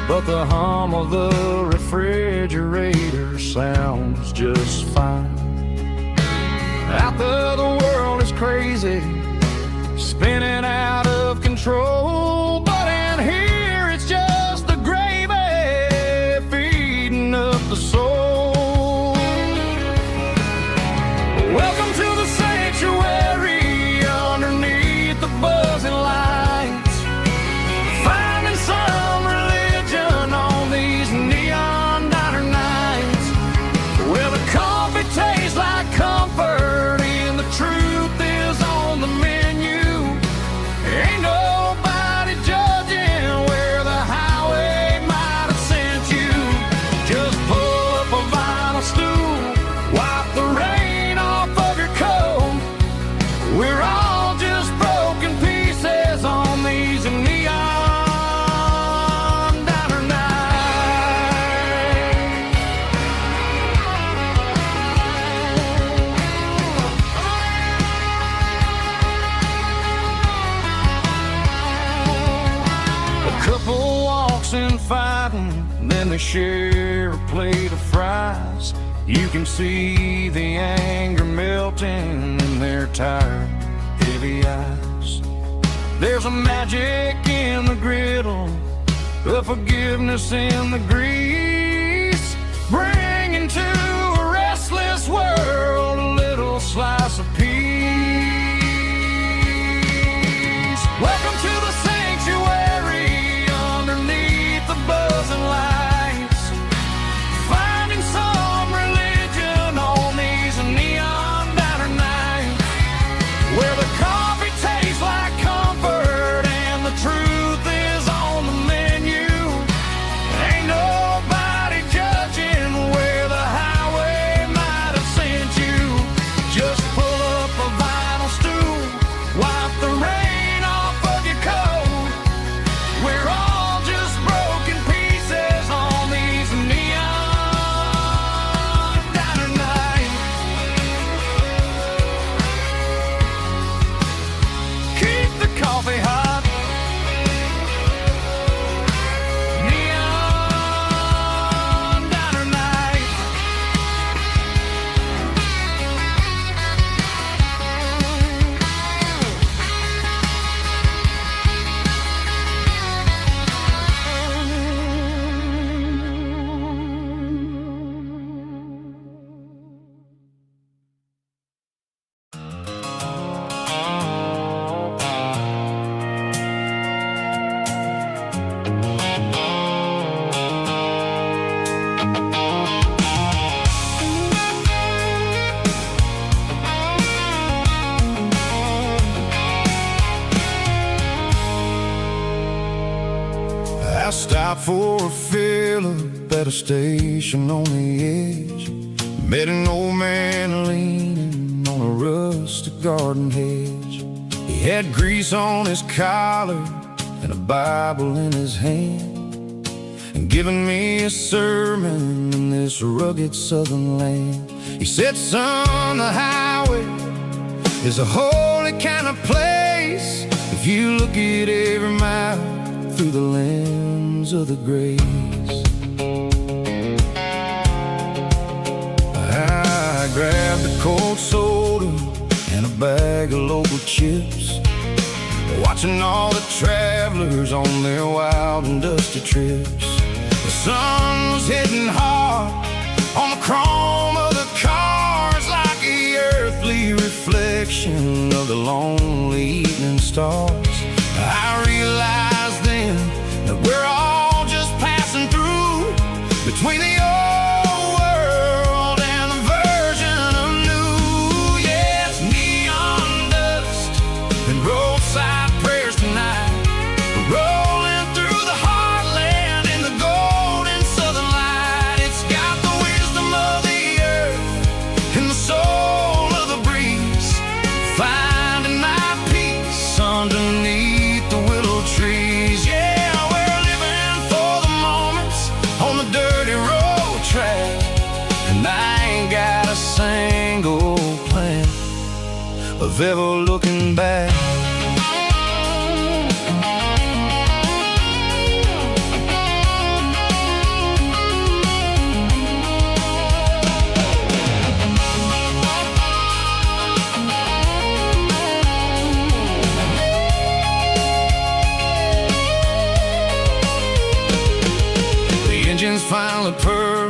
but the hum of the refrigerator sounds just fine. Out there the world is crazy, spinning out of control, but in here it's just the gravy feeding up the soul. Welcome to the sanctuary underneath the buzzing lights, finding some religion on these neon diner nights, where the coffee tastes like comfort and the truth is on the menu. Ain't nobody judging where the highway might have sent you. Just pull up a vinyl stool, wipe the rain off of your coat. We're all just broken pieces on these neon diner nights. A couple walks in fighting, then they share a plate of fries. You can see the anger melting in their tired, heavy eyes. There's a magic in the griddle, a forgiveness in the grease, bringing to a restless world a little slice of peace. Welcome to the sanctuary underneath the buzzing lights, finding some religion on these neon diner nights, where the coffee tastes like comfort and the truth is on the menu. Ain't nobody judging where the highway might have sent you. Just pull up a vinyl stool, wipe the rain off of your coat. We're all just broken pieces on these neon diner nights. Keep the coffee hot. Neon diner nights. I stopped for a fill-up at a station on the edge. Met an old man leaning on a rustic garden hedge. He had grease on his collar and a Bible in his hand, and giving me a sermon in this rugged southern land. He said, son, the highway is a holy kind of place if you look at every mile through the lens of the grace. I grabbed a cold soda and a bag of local chips, watching all the travelers on their wild and dusty trips. The sun was hitting hard on the chrome of the cars, like the earthly reflection of the lonely evening stars. I realized then that we're all just passing through between the old world and the version of new. Yes, neon dust and roadside prayers tonight, rolling through the heartland in the golden southern light. It's got the wisdom of the earth and the soul of the breeze, finding my peace underneath the willow of ever looking back. Engines finally purr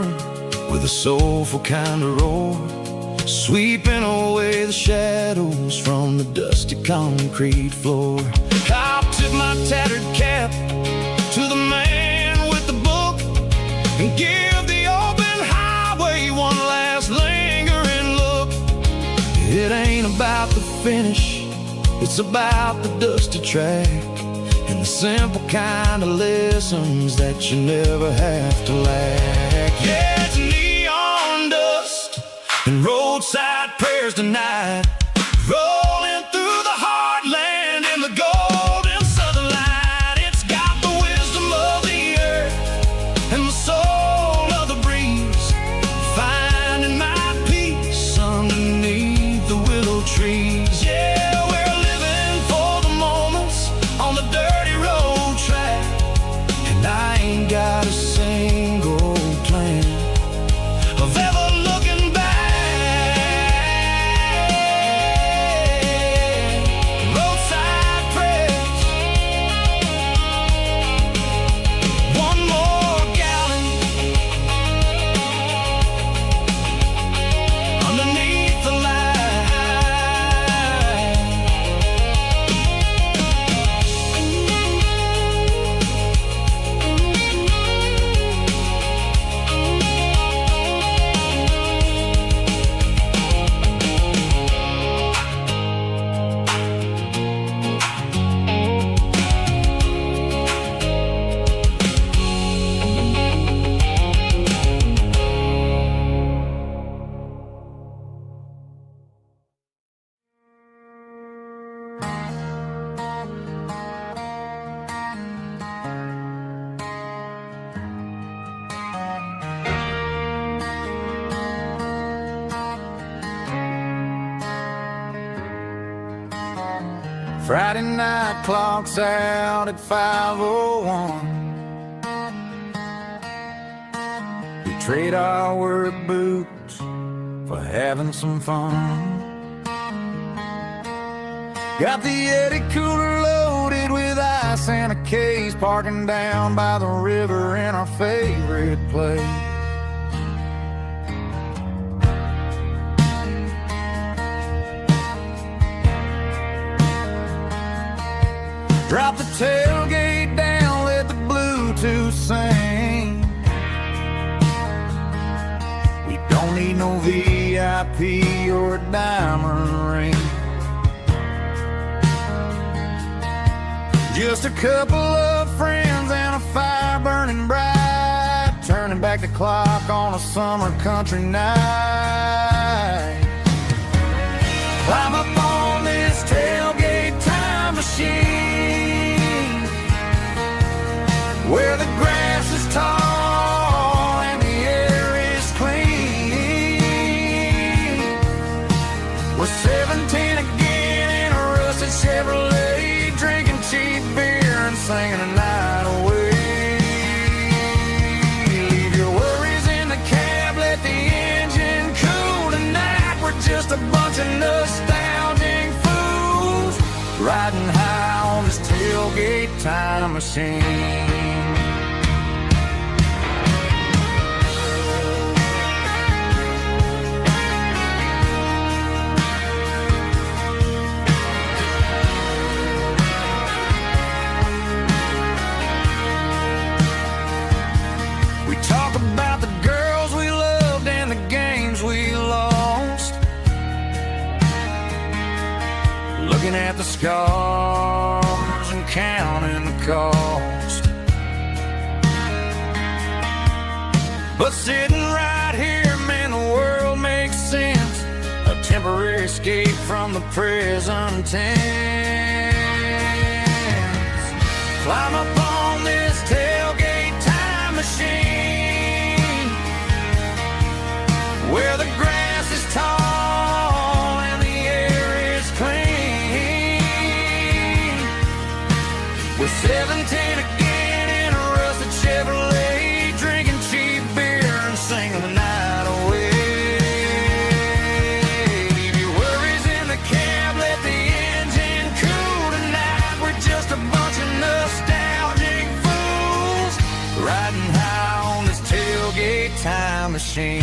with a soulful kind of roar, sweeping away the shadows from the dusty concrete floor. I'll tip my tattered cap to the man with the book and give the open highway one last lingering look. It ain't about the finish, it's about the dusty track and the simple kind of lessons that you never have to lack. Yeah, it's neon dust and roadside prayers tonight, rolling through the heartland in the golden southern light. It's got the wisdom of the earth and the soul of the breeze, finding my peace underneath the willow trees. Yeah, we're living for the moments on the dirty road track, and I ain't got a single plan of ever looking back. Roadside prayers, one more gallon underneath the light. Friday night clocks out at 5:01. We trade our work boots for having some fun. Got the Yeti cooler loaded with ice and a case, parking down by the river in our favorite place. Drop the tailgate down, let the Bluetooth sing. We don't need no VIP or a diamond ring. Just a couple of friends and a fire burning bright, turning back the clock on a summer country night. Climb up on this tailgate time machine, where the grass is tall and the air is clean. We're 17 again in a rusted Chevrolet, drinking cheap beer and singing the night away. Leave your worries in the cab, let the engine cool tonight. We're just a bunch of nostalgic fools riding high on this tailgate time machine. We talk about the girls we loved and the games we lost, looking at the scars and counting the cost. But sitting right here, man, the world makes sense. A temporary escape from the present tense. Climb up on this tailgate time machine, where the grass is tall and the air is clean. 17 again in a rusted Chevrolet, drinking cheap beer and singing the night away. Leave your worries in the cab, let the engine cool tonight. We're just a bunch of nostalgic fools riding high on this tailgate time machine.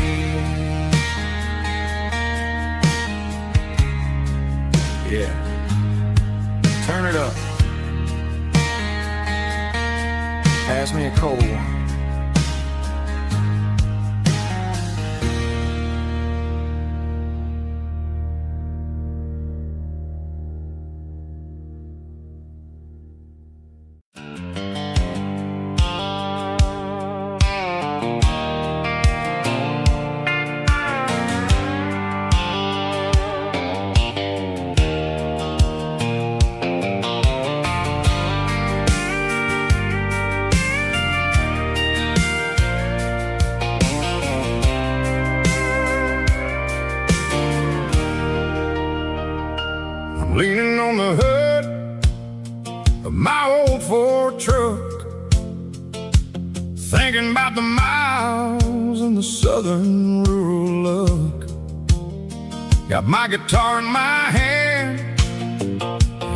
Yeah, turn it up. Pass me a cold one. Leaning on the hood of my old Ford truck, thinking about the miles and the southern rural look. Got my guitar in my hand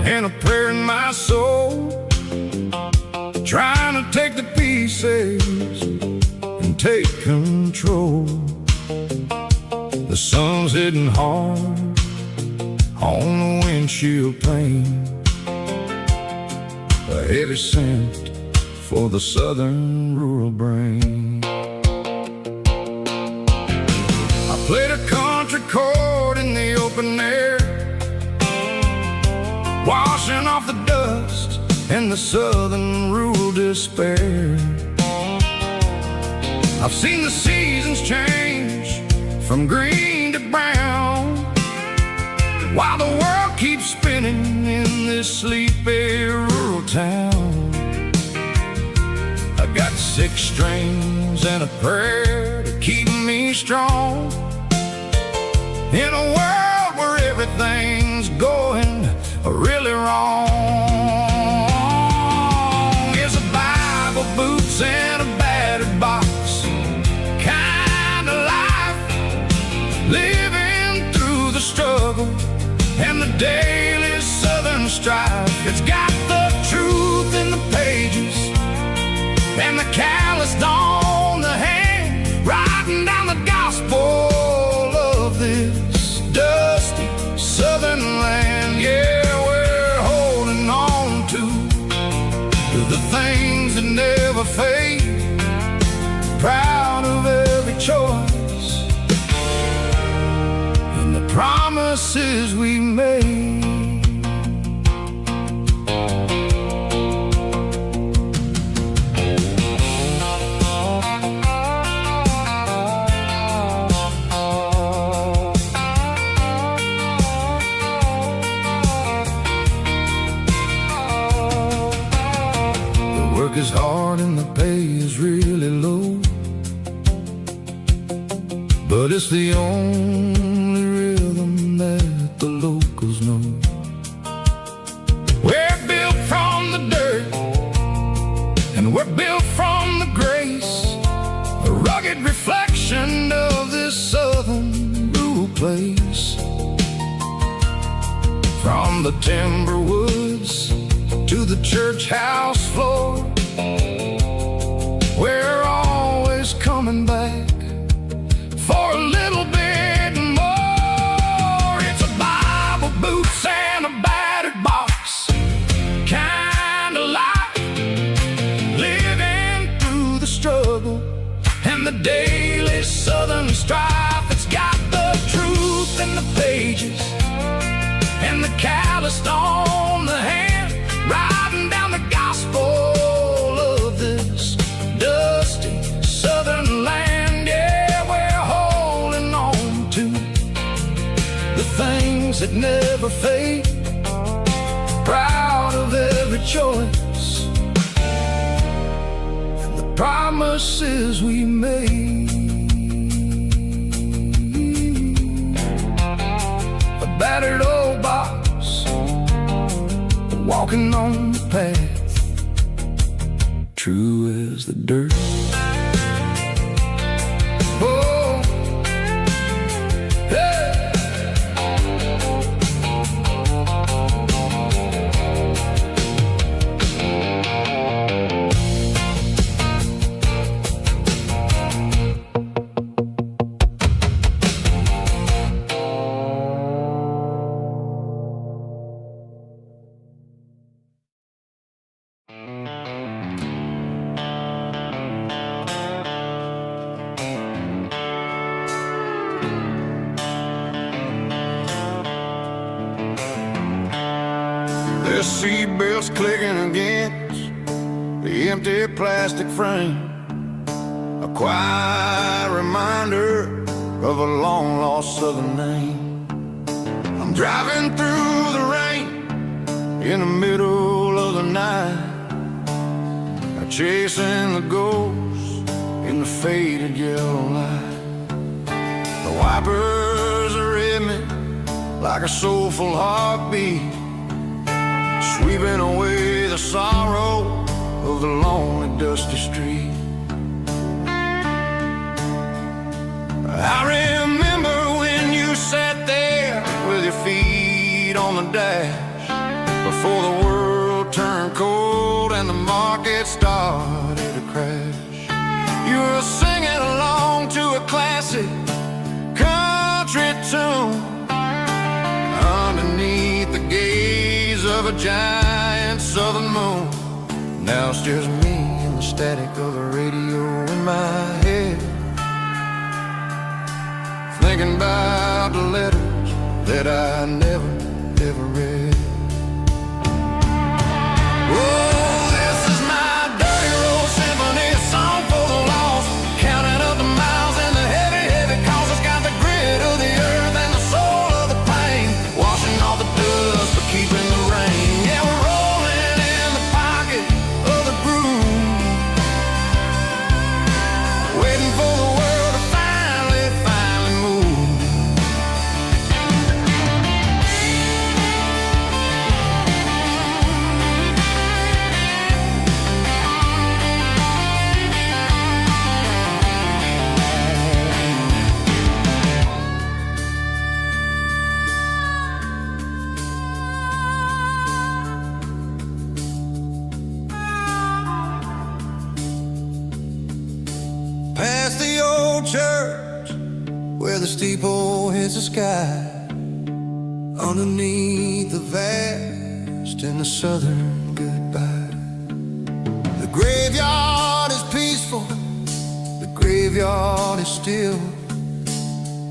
and a prayer in my soul, trying to take the pieces and take control. The sun's hitting hard on the windshield pane, a heavy scent for the southern rural brain. I played a country chord in the open air, washing off the dust and the southern rural despair. I've seen the seasons change from green to brown, while the world keeps spinning in this sleepy rural town. I got 6 strings and a prayer to keep me strong, in a world where everything's going really wrong. It's a Bible, boots, and a battered box kind of life, living through the struggle and the daily southern strife. It's got the truth in the pages and the calloused on the hand, writing down the gospel of this dusty southern land. Yeah, we're holding on to the things that never fade, proud of every choice and the promises we made. The work is hard and the pay is really low, but it's the only rhythm that the locals know. We're built from the dirt and we're built from the grace, a rugged reflection of this southern rural place. From the timber woods to the church house floor, we're always coming back for a little bit more. It's a Bible, boots, and a battered box kind of life, living through the struggle and the daily southern strife. It's got the truth in the pages and the calloused on the hand, writing down the gospel of this dusty southern land. Yeah, we're holding on to the things that never fade, proud of every choice and the promises we made. A battered old box walking on the path, true as the dirt. Oh, hey. There's seatbelts clicking against the empty plastic frame, a quiet reminder of a long-lost southern name. I'm driving through the rain in the middle of the night, chasing the ghosts in the faded yellow light. The wipers are in me like a soulful heartbeat, sweeping away the sorrow of the lonely, dusty street. I remember when you sat there with your feet on the dash, before the world turned cold and the market started to crash. You were singing along to a classic country tune underneath the gaze of a giant southern moon. Now it's just me and the static of the radio in my head, thinking about the letters that I never, ever read. Oh, this is my dirty road symphony, a song for the lost, counting up the miles and the heavy, heavy calls. It's got the grit of the earth and the soul of the pain, washing off the dust but keeping the rain. Yeah, we're rolling in the pocket of the groove, waiting for the world to finally, finally move. Past the old church where the steeple hits the sky, underneath the vast and the southern goodbye. The graveyard is peaceful, the graveyard is still,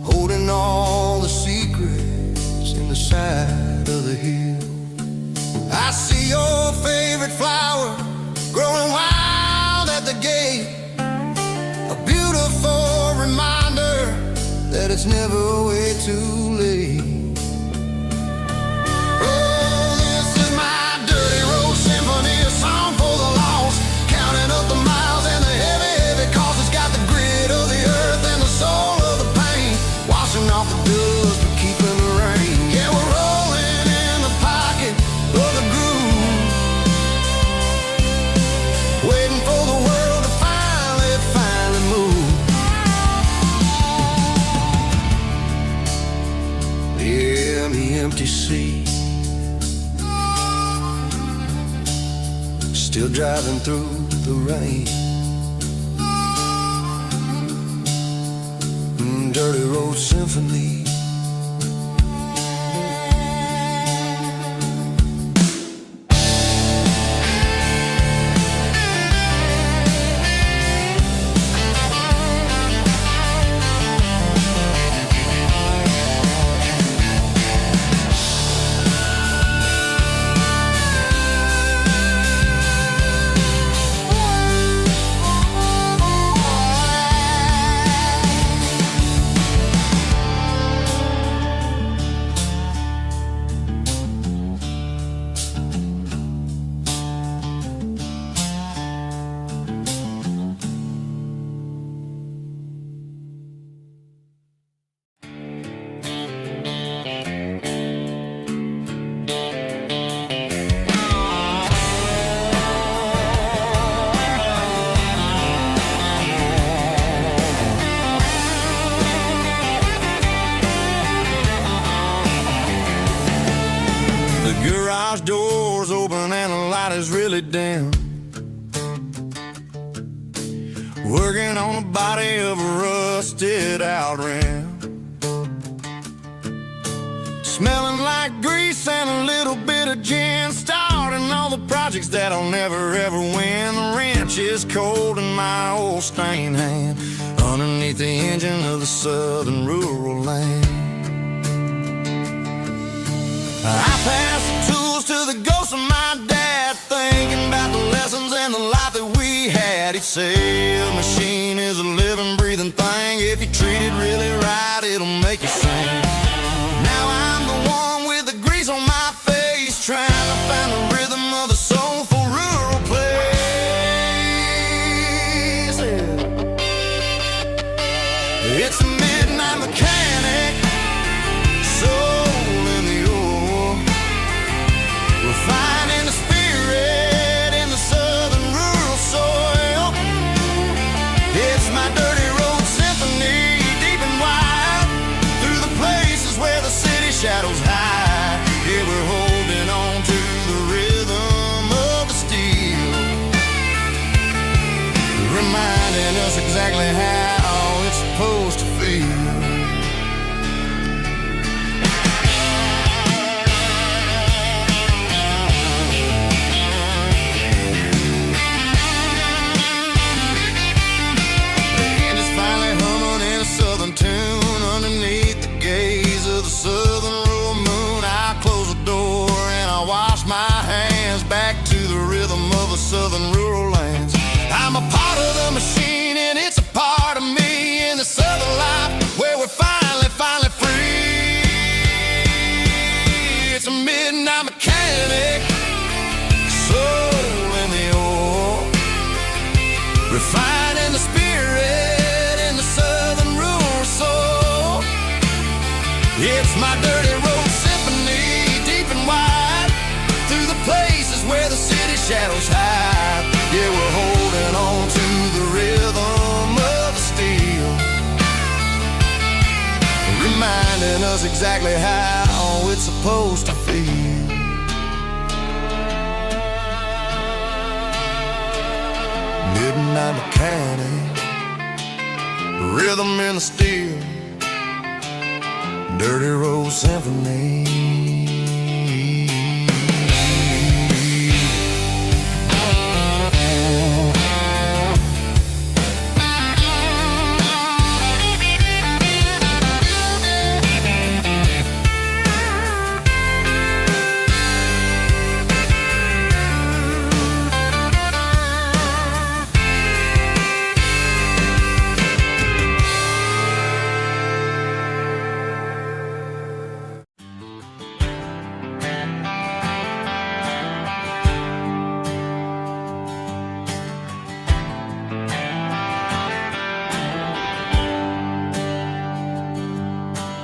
holding all the secrets in the side of the hill. I see your favorite flower growing wild at the gate, a beautiful reminder that it's never way too late. Oh, this is my dirty road symphony, a song for the lost, counting up the miles and the heavy, heavy calls. It's got the grit of the earth and the soul of the pain, washing off the dust but keeping the rain. Yeah, we're rolling in the pocket of the groove, waiting for the world to finally, finally move. Yeah, the empty sea, still driving through the rain. Dirty road symphony. open and the light is really dim. Working on the body of a rusted out rim. Smelling like grease and a little bit of gin. Starting all the projects that I'll never ever win. The wrench is cold in my old stained hand, underneath the engine of the southern rural land. I pass the tools to the ghost of my dad, thinking about the lessons and the life that we had. He'd say a machine is a living, breathing thing. If you treat it really right, it'll make you sing. Now I'm the one with the grease on my face, trying to find the rhythm of the soulful rural place. It's a midnight mechanic, soul in the ore, refining the spirit in the southern rural soil. It's my dirty road symphony, deep and wide, through the places where the city shadows hide. Yeah, we're holding on to the rhythm of the steel, reminding us exactly how it's supposed to feel. Tune underneath the gaze of the southern rural moon. I close the door and I wash my hands, back to the rhythm of the southern rural lands. I'm a part of the machine and it's a part of me, in the southern life where we're finally free. It's a midnight mechanic, soul in the ore, refining the spirit in the southern rural soul. It's my dirty road symphony, deep and wide, through the places where the city shadows hide. Yeah, we're holding on to the rhythm of the steel, reminding us exactly how it's supposed to feel. Midnight mechanic, rhythm in the steel, dirty road symphony.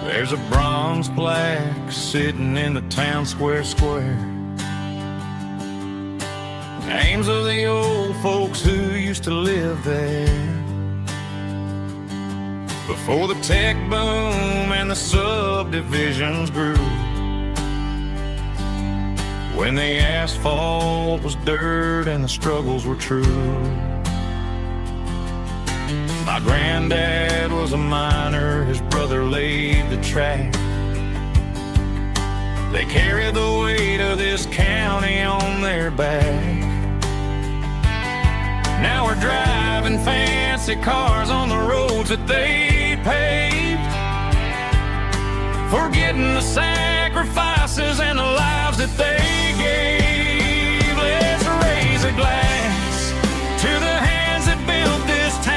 There's a bronze plaque sitting in the town square. Names of the old folks who used to live there before the tech boom and the subdivisions grew, when the asphalt was dirt and the struggles were true. My granddad was a miner, his brother laid the track. They carried the weight of this county on their back. Now we're driving fancy cars on the roads that they paved, forgetting the sacrifices and the lives that they gave. Let's raise a glass to the hands that built this town,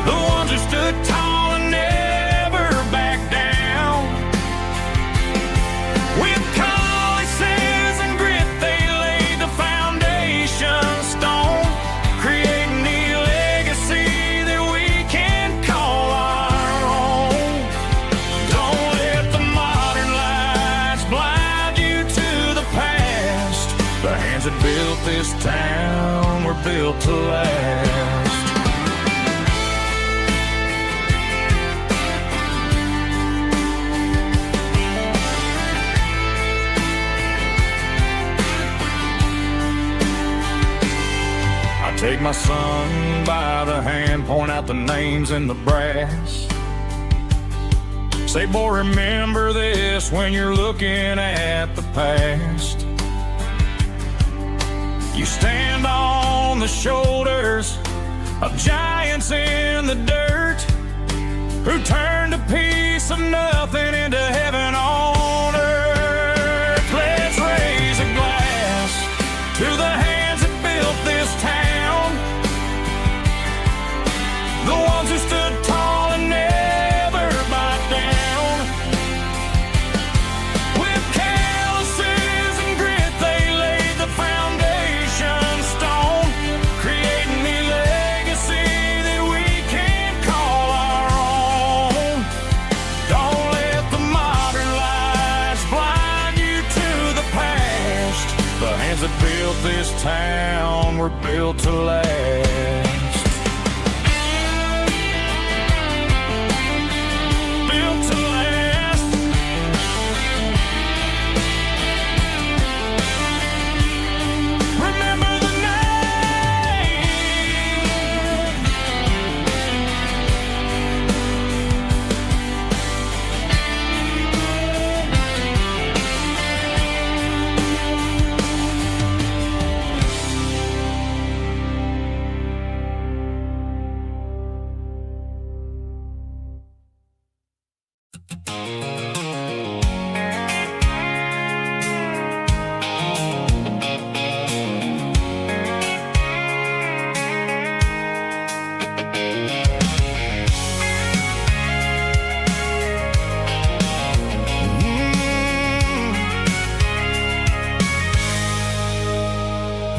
the ones who stood tall and never backed down. With calluses and grit, they laid the foundation stone, creating the legacy that we can call our own. Don't let the modern lights blind you to the past. The hands that built this town were built to last. Take my son by the hand, point out the names in the brass. Say, boy, remember this when you're looking at the past. You stand on the shoulders of giants in the dirt, who turned a piece of nothing into heaven on earth. Let's raise a glass to the hands that built this town, the ones who stood tall and never back down. With calluses and grit, they laid the foundation stone, creating a legacy that we can call our own. Don't let the modern lights blind you to the past. The hands that built this town were built to last.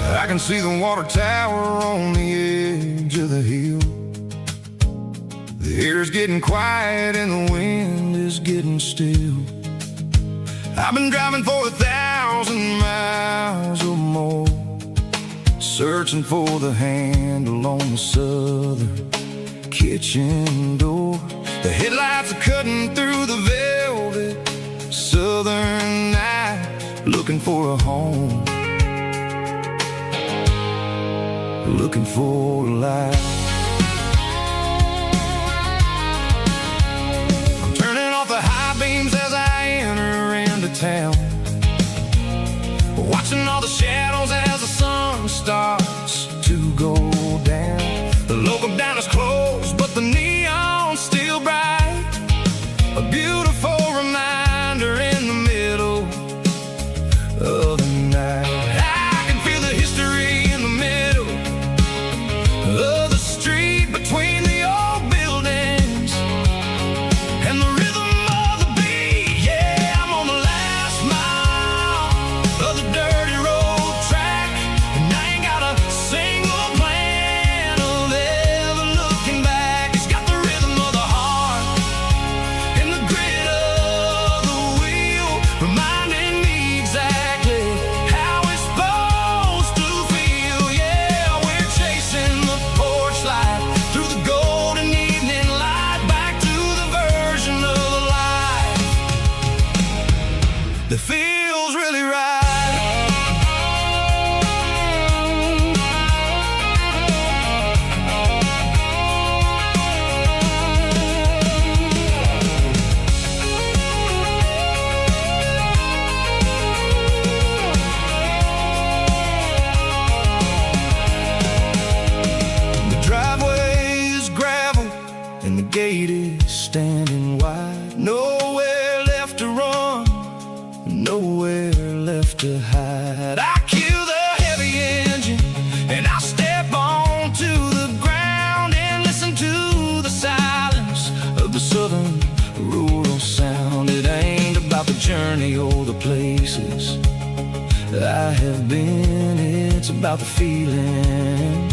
I can see the water tower on the edge of the hill. The air's getting quiet and the wind is getting still. I've been driving for 1,000 miles or more, searching for the handle on the southern kitchen door. The headlights are cutting through the velvet southern night, looking for a home, looking for a light. I'm turning off the high beams as I enter into town, watching all the shadows as the sun starts to go down. The local diner's closed, but the neon's still bright, a beautiful reminder in the middle of the night. I can feel the history in the middle of the street, between the old buildings and the rhythm of the beat. Yeah, I'm on the last mile of the dirty road track, and I ain't got a single plan of ever looking back. It's got the rhythm of the heart and the grit of the wheel, reminding me exactly how it's supposed to feel. Yeah, we're chasing the porch light through the golden evening light, back to the version of life that feels really right. The driveway is gravel and the gate is standing wide. Nowhere left to run, nowhere left to hide. I kill the heavy engine and I step onto the ground and listen to the silence of the southern rural sound. It ain't about the journey or the places I have been, it's about the feeling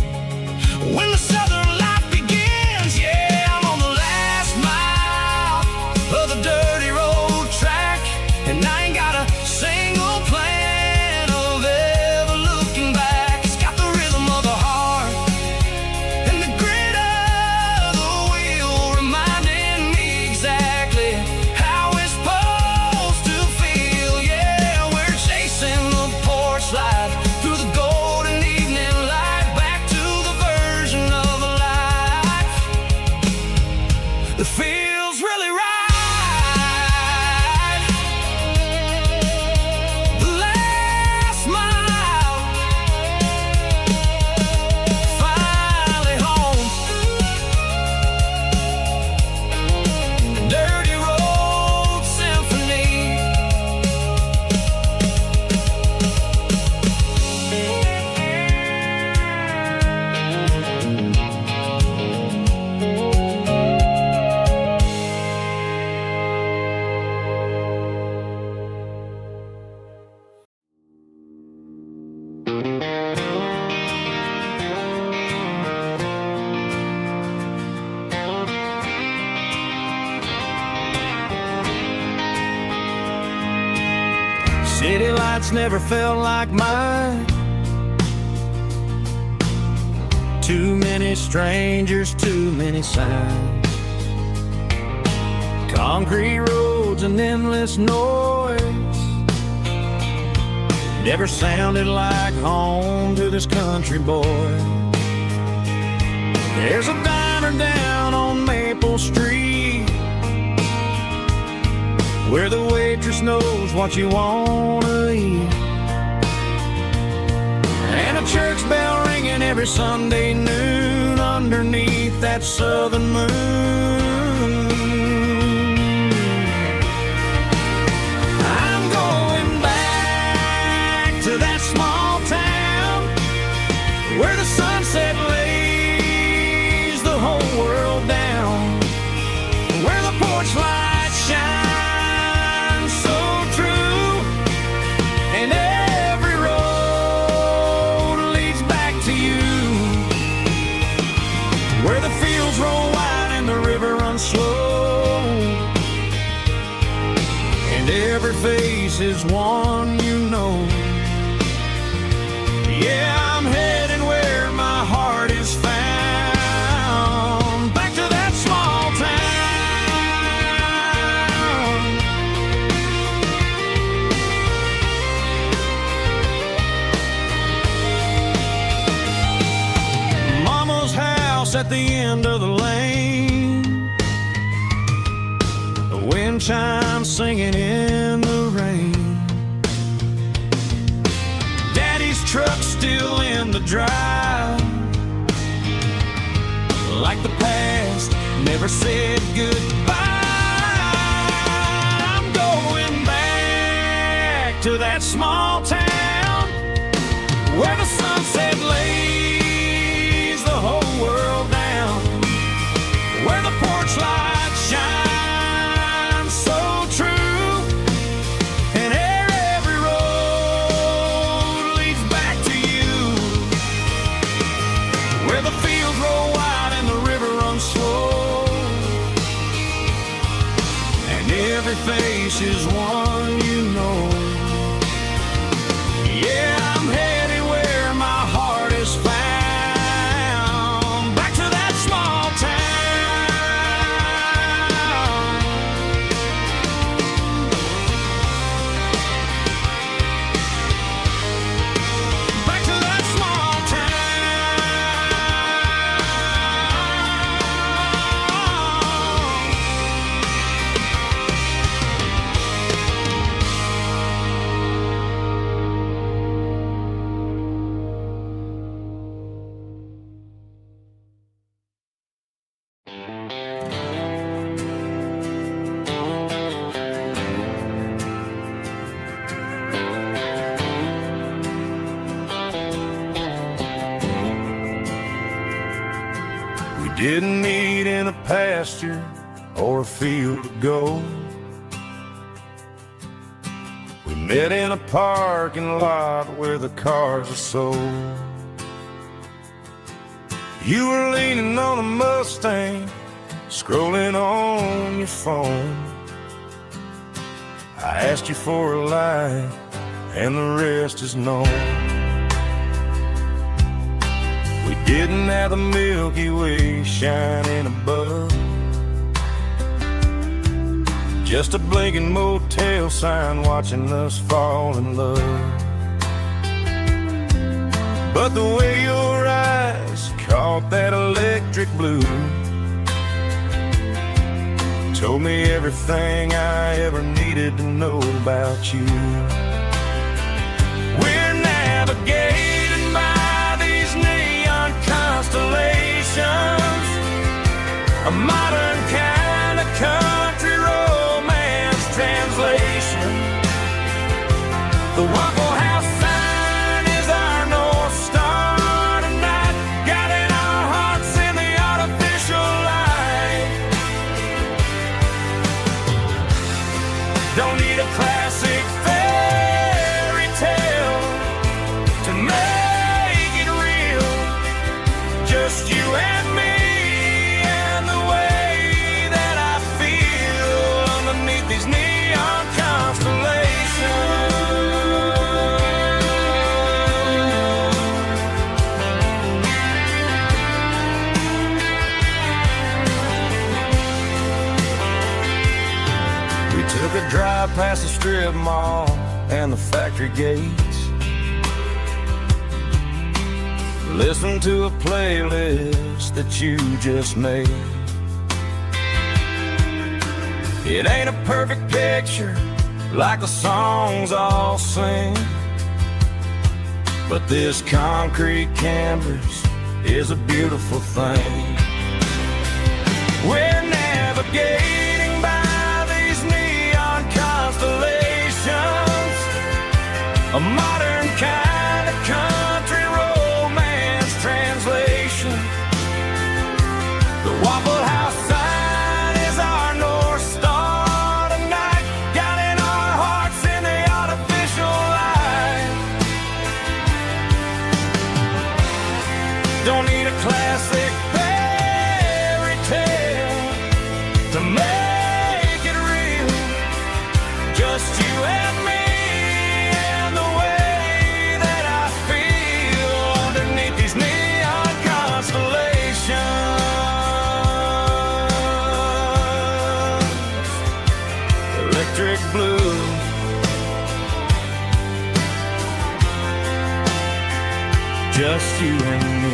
when the southern life begins. Yeah, I'm on the last mile of the dirty road track, and I ain't got a single plan of ever looking back. It's got the rhythm of the heart and the grit of the wheel, reminding me exactly how it's supposed to feel. Yeah, we're chasing the porch light through the golden evening light, back to the lights never felt like mine. Too many strangers, too many signs. Concrete roads and endless noise never sounded like home to this country boy. There's a diner down on Maple Street where the waitress knows what you wanna eat, and a church bell ringing every Sunday noon underneath that southern moon. I'm going back to that small town where the sunset lays the whole world down, where the porch lights shine so true, and every road leads back to you, where the fields roll wide and the river runs slow, and every face is one you know. Yeah, I'm heading where my heart is found, back to that small town. Mama's house at the end of the lane, the wind chimes singing in the rain. Truck still in the drive, like the past never said goodbye. I'm going back to that small town where the sunset lays the whole world down, where the porch lights shine so true, and every road leads back to you, where the fields roll wide and the river runs slow, and every face is one you know. Yeah, I'm headed where my heart is found, back to that small town. Back to that small We didn't meet in a pasture or a field of gold. We met in a parking lot where the cars are sold. You were leaning on a Mustang, scrolling on your phone. I asked you for a light, and the rest is known. We didn't have the Milky Way shining above, just a blinking motel sign watching us fall in love. But the way your eyes caught that electric blue told me everything I ever needed to know about you. We're navigating by these neon constellations, a modern kind of country romance translation. The Waffle House sign is our North Star tonight, guiding our hearts in the artificial light. Don't need a classic fairy tale to make it real, just you and me and the way that I feel underneath these neon constellations. strip mall and the factory gates. Listen to a playlist that you just made. It ain't a perfect picture like the songs all sing, but this concrete canvas is a beautiful thing. We're navigating by these neon constellations, a modern kind of country romance translation. The Waffle House sign is our North Star tonight, guiding our hearts in the artificial light. Don't need a classic fairy tale to make it real, just you and me and the way that I feel underneath these neon constellations. Electric blue, just you and me.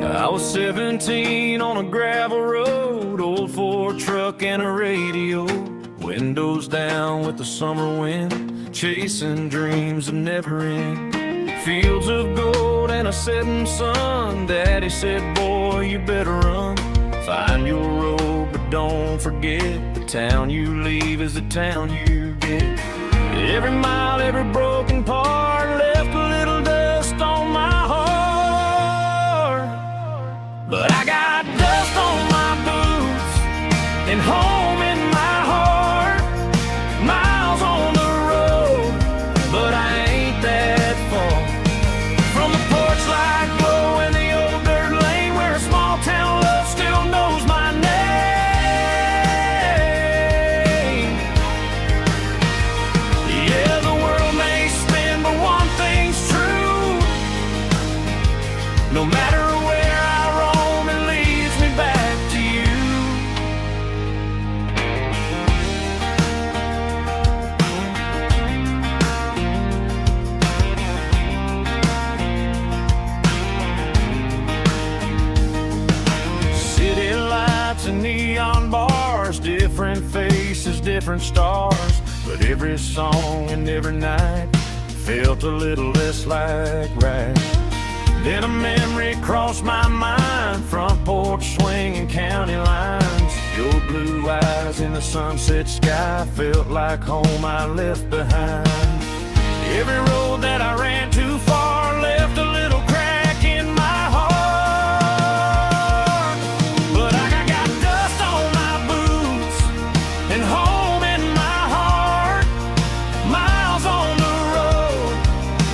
I was 17 on a gravel road, old Ford truck and a radio, windows down with the summer wind, chasing dreams that never end. Fields of gold and a setting sun. Daddy said, boy, you better run. Find your road, but don't forget, the town you leave is the town you get. Every mile, every broken part left a little dust on my heart. But I got dust on my boots and home in my heart. Miles on the road, but I ain't that far from the porch light glow in the old dirt lane where a small town love still knows my name. Yeah, the world may spin, but one thing's true. No matter where I roam, it leads me back to you. City lights and neon bars, different faces, different stars, but every song and every night felt a little less like right. Then a memory crossed my mind, front porch swinging county lines. Your blue eyes in the sunset sky felt like home I left behind. Every road that I ran too far left a little crack in my heart. But I got dust on my boots and home in my heart. Miles on the road,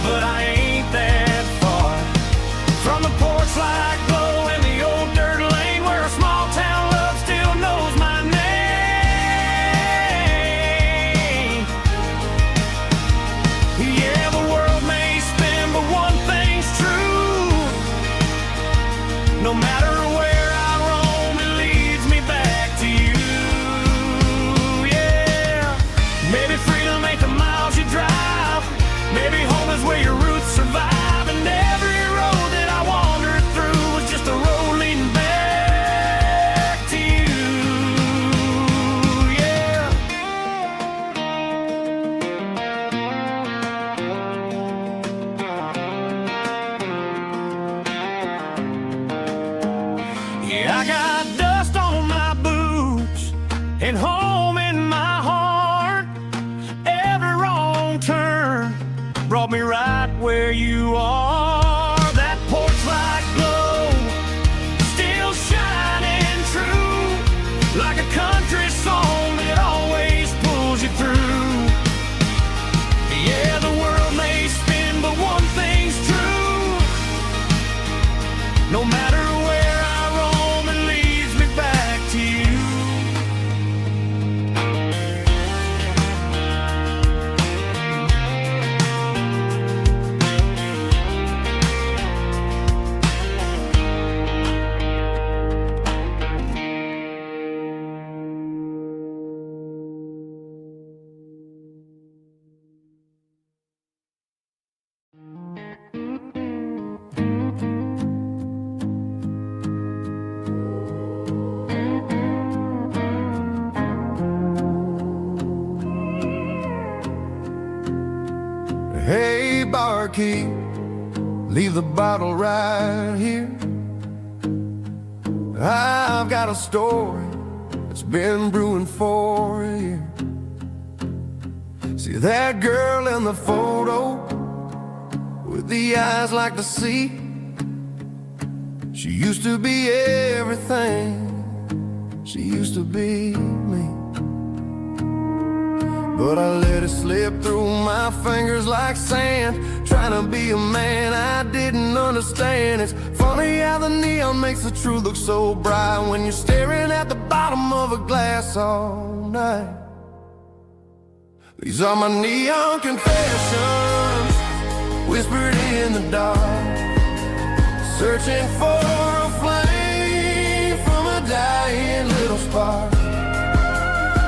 but I ain't that far from the porch light glow in the old dirt lane where a small town love still knows my name. Yeah, the world may spin, but one thing's true. No matter where I roam, it leads me back to you. Yeah, maybe freedom ain't the miles you drive. Maybe home is where your roots survive. And every road that I wandered through was just a road leading back to you. Yeah. Yeah, I got dust on my boots and home in my heart. Every wrong turn brought me right where you are. That porch light glow still shining true, like a country song that always pulls you through. Hey, barkeep, leave the bottle right here. I've got a story that's been brewing for a year. See that girl in the photo with the eyes like the sea? She used to be everything. She used to be me. But I let it slip through my fingers like sand, trying to be a man I didn't understand. It's funny how the neon makes the truth look so bright when you're staring at the bottom of a glass all night. These are my neon confessions, whispered in the dark, searching for a flame from a dying little spark.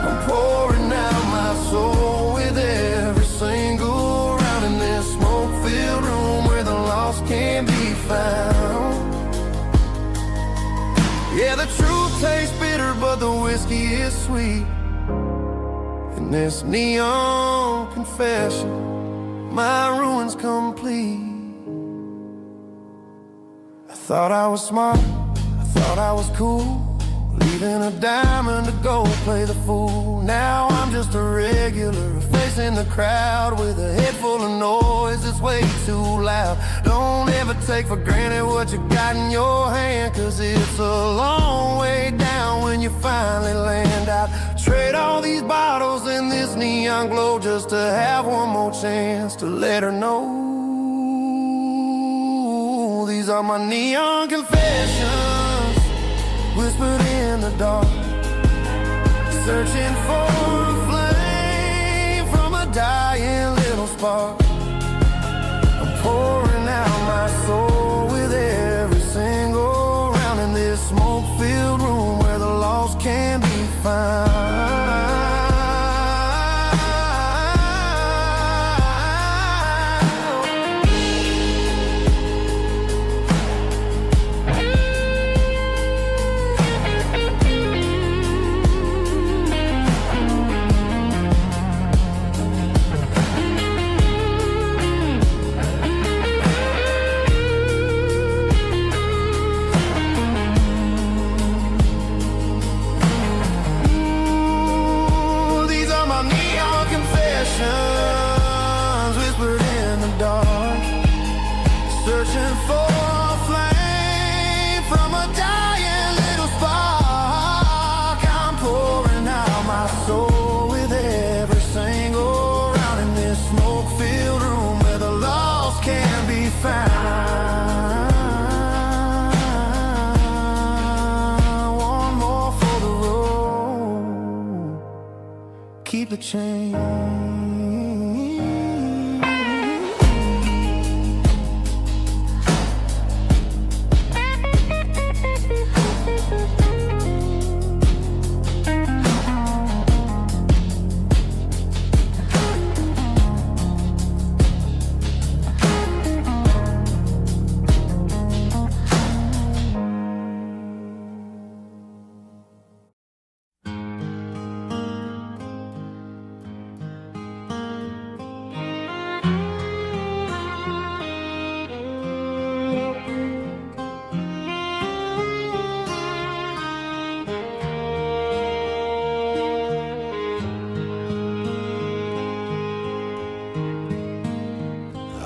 I'm pouring out my soul with every single round in this smoke-filled room where the lost can't be found. Yeah, the truth tastes bitter, but the whiskey is sweet. In this neon confession, my ruin's complete. I thought I was smart, I thought I was cool, leaving a diamond to go play the fool. Now I'm just a regular, facing the crowd with a head full of noise that's way too loud. Don't ever take for granted what you got in your hand, cause it's a long way down when you finally land out. Trade all these bottles and this neon glow just to have one more chance to let her know. These are my neon confessions, whispered in the dark, searching for a flame from a dying little spark. I'm pouring out my soul with every single round in this smoke-filled room where the lost can be found. Whispered in the dark, searching for a flame from a dying little spark. I'm pouring out my soul with every single round in this smoke-filled room where the lost can be found. One more for the road, keep the change.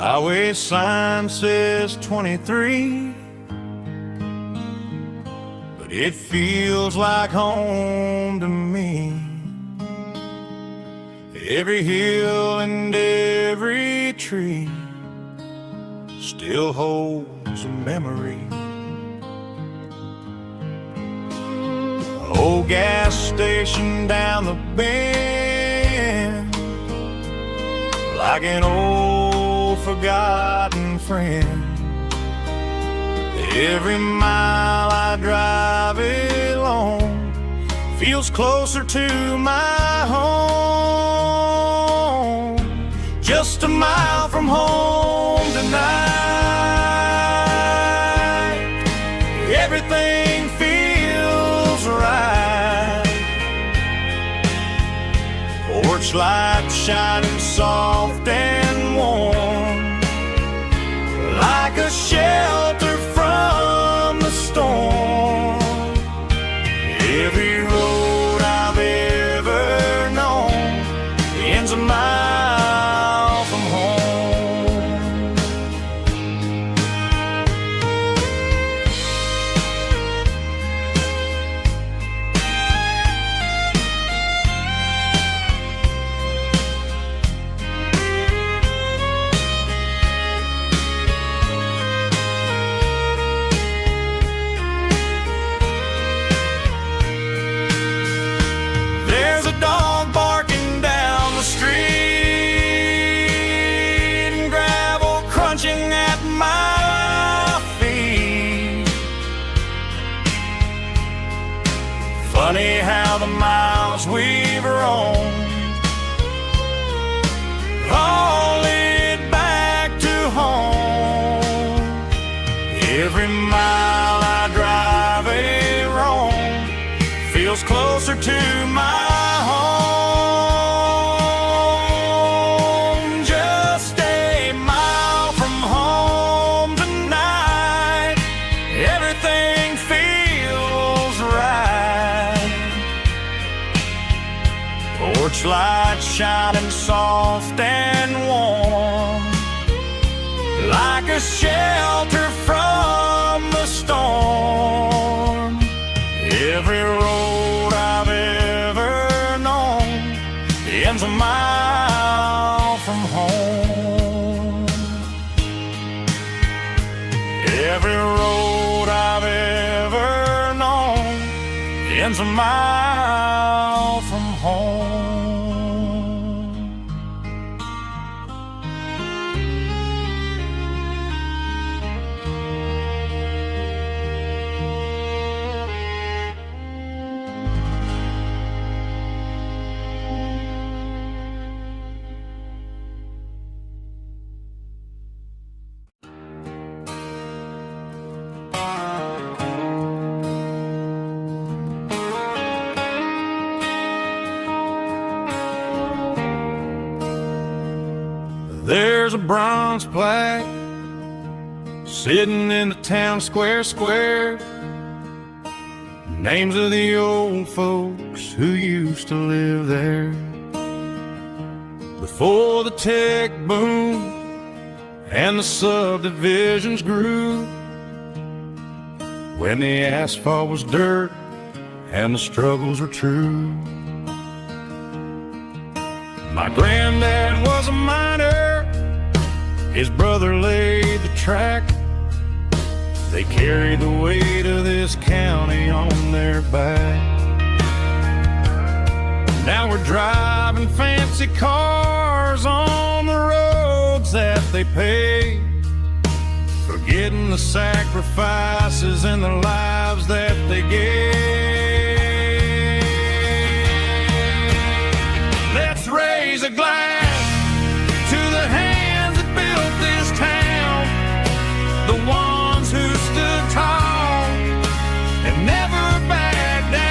Highway sign says 23, but it feels like home to me. Every hill and every tree still holds a memory. Old gas station down the bend, like an old forgotten friend. Every mile I drive it along feels closer to my home. Just a mile from home tonight, everything feels right. Porch light shining soft and warm, Funny how the miles we've roamed all lead back to home. Every mile I drive a roam feels closer to my home. Just a mile from home tonight, everything feels right. Porch lights shining soft and warm, like a shelter from the storm. Every road I've ever known ends a mile from home. Every road I've ever known ends a mile from home. There's a bronze plaque sitting in the town square. Names of the old folks who used to live there before the tech boom and the subdivisions grew, when the asphalt was dirt and the struggles were true. My granddad was a miner, his brother laid the track. They carried the weight of this county on their back. Now we're driving fancy cars on the roads that they paved, forgetting the sacrifices and the lives that they gave. Let's raise a glass to the hands that built this town, the ones who stood tall and never backed down.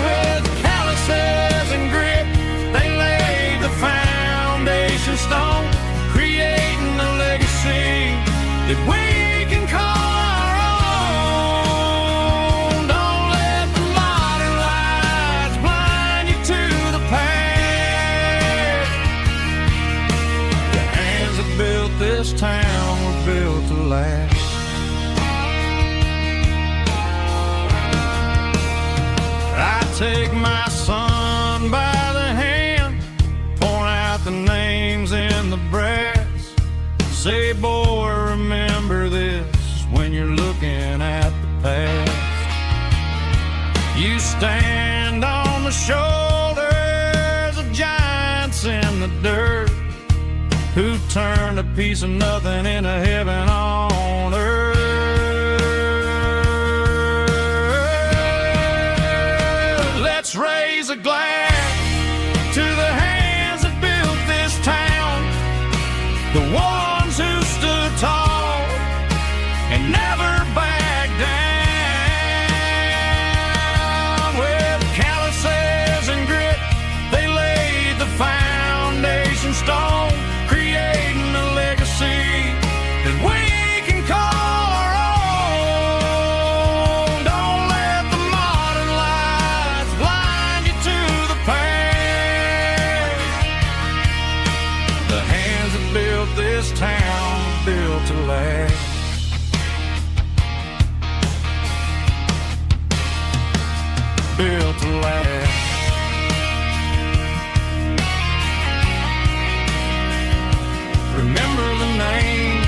With calluses and grit, they laid the foundation stone, creating a legacy that we can call our own. Don't let the modern lights blind you to the past. The hands that built this town were built to last. I take my son by the hand, point out the names in the brass, say, boy, remember this when you're looking at the past. You stand on the shoulders of giants in the dirt, who turned a piece of nothing into heaven on earth. Let's raise a glass to the hands that built this town, the ones who stood tall and never backed down. With calluses and grit, they laid the foundation stone, creating a legacy that we can call our own. Don't let the modern lights blind you to the past. The hands that built this town were built to last. Built to last. Remember the names.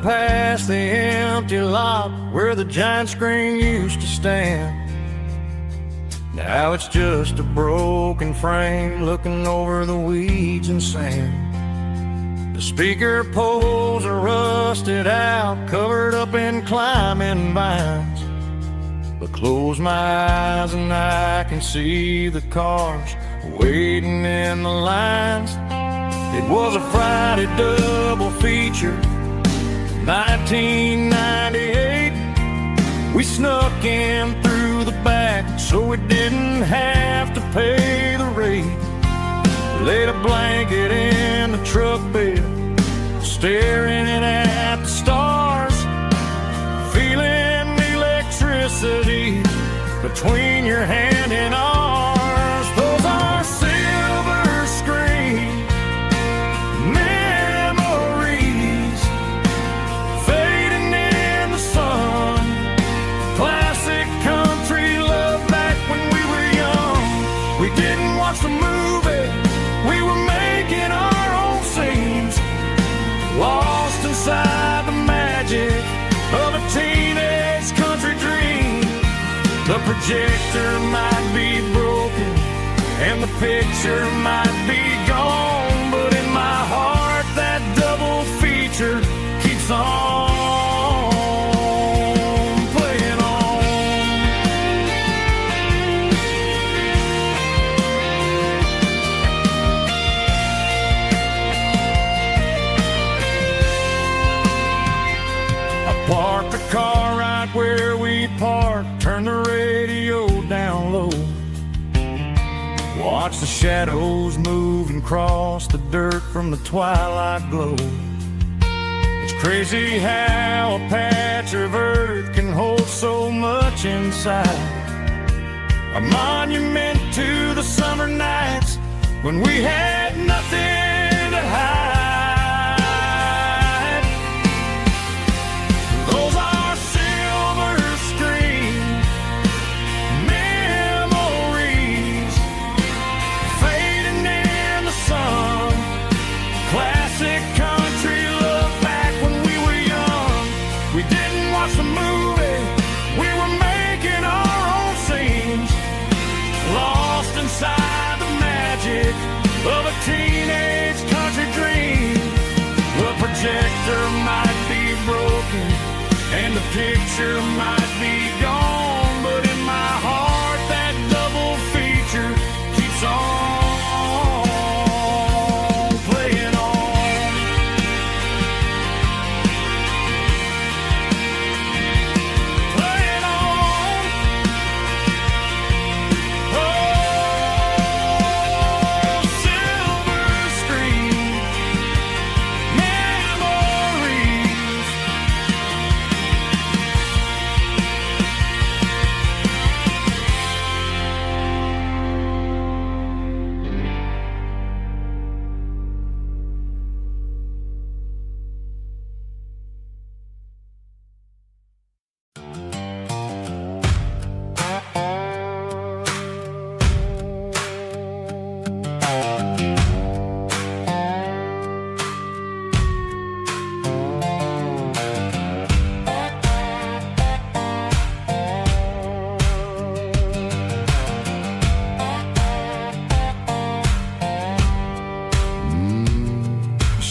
past the empty lot where the giant screen used to stand. Now it's just a broken frame looking over the weeds and sand. The speaker poles are rusted out, covered up in climbing vines. But close my eyes and I can see the cars waiting in the lines. It was a Friday double feature, 1998. We snuck in through the back so we didn't have to pay the rate. Laid a blanket in the truck bed, staring at the stars, feeling the electricity between your hand and ours. Those are silver screen memories fading in the sun. Classic country love back when we were young. We didn't watch the movie, we were making our own scenes, lost inside the magic of a teenage country dream. The projector might be broken and the picture might be gone, but in my heart that double feature keeps on playing on. I parked the car right where we parked, turned the radio down low, watch the shadows move and cross the dirt from the twilight glow. It's crazy how a patch of earth can hold so much inside. A monument to the summer nights when we had nothing to hide. Those are silver screen memories fading in the sun. Classic country love back when we were young. We didn't watch the movie, we were making our own scenes, lost inside the magic of a teenage country dream. The projector might be broken and the picture might be gone, but in my heart that double feature keeps on playing on. Playing on. Oh, silver screen memories.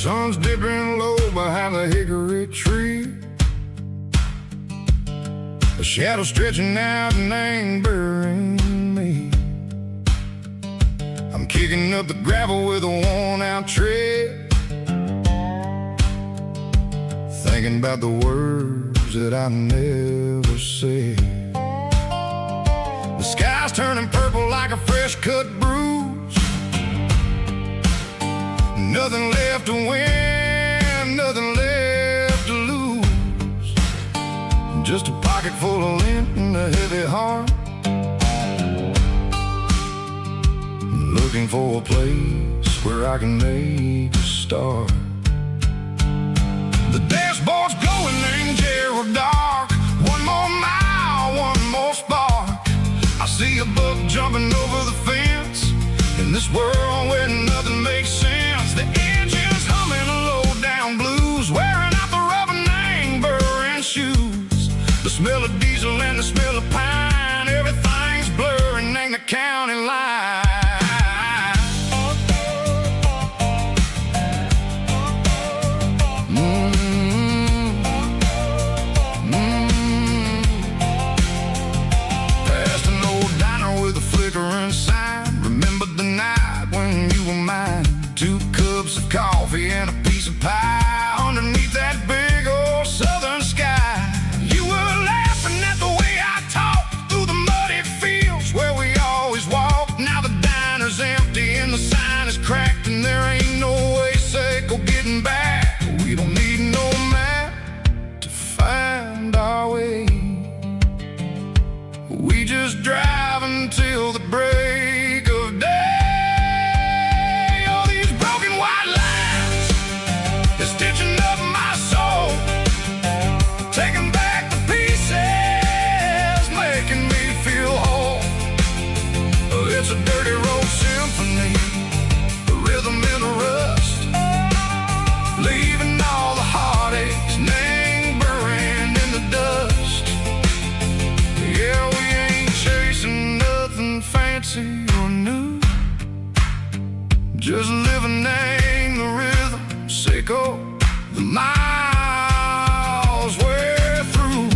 Sun's dipping low behind the hickory tree, a shadow stretching out and angering me. I'm kicking up the gravel with a worn-out tread, thinking about the words that I never said. The sky's turning purple like a fresh-cut bruise. Nothing left to win, nothing left to lose. Just a pocket full of lint and a heavy heart, looking for a place where I can make a start. The dashboard's glowing in Gerald dark. One more mile, one more spark. I see a buck jumping over the fence in this world where nothing makes sense. The engine's humming a low down blues, wearing out the rubbernecks. The smell of diesel and the smell of pine, everything's blurring, ain't the county line. Past an old diner with a flickering sign. Remember the night when you were mine. 2 cups of coffee and a piece of pie underneath that big old southern sky. You were laughing at the way I talked through the muddy fields where we always walked. Now the diner's empty and the sign is cracked, and there ain't no way Seiko getting back. We don't need no map to find our way. We just drive until the break of day. Oh, these broken white lines is stitching up my soul, taking back the pieces, making me feel whole. It's a dirty road symphony, a rhythm in a rust, leaving all the heartaches lingering in the dust. Yeah, we ain't chasing nothing fancy or new, just living in the rhythm, Seiko, the miles we're through.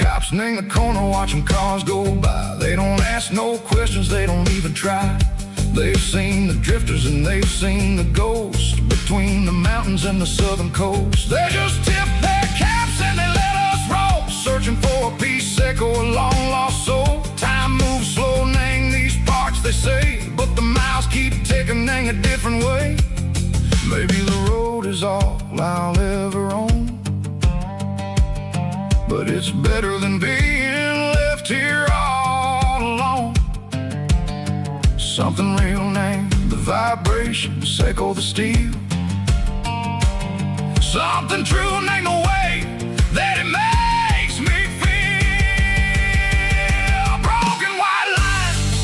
Cops in the corner watching cars go by. They don't ask no questions, they don't even try. They've seen the drifters and they've seen the ghosts between the mountains and the southern coast. They just tip their caps and they let us roll, searching for a piece, Seiko, a long lost soul. Time moves slow, nang these parts, they say, but the miles keep ticking, nang a different way. Maybe the road is all I'll ever own, but it's better than being left here all alone. Something real, name the vibration, Seiko the steel. Something true, name the way that it makes me feel. Broken white lines,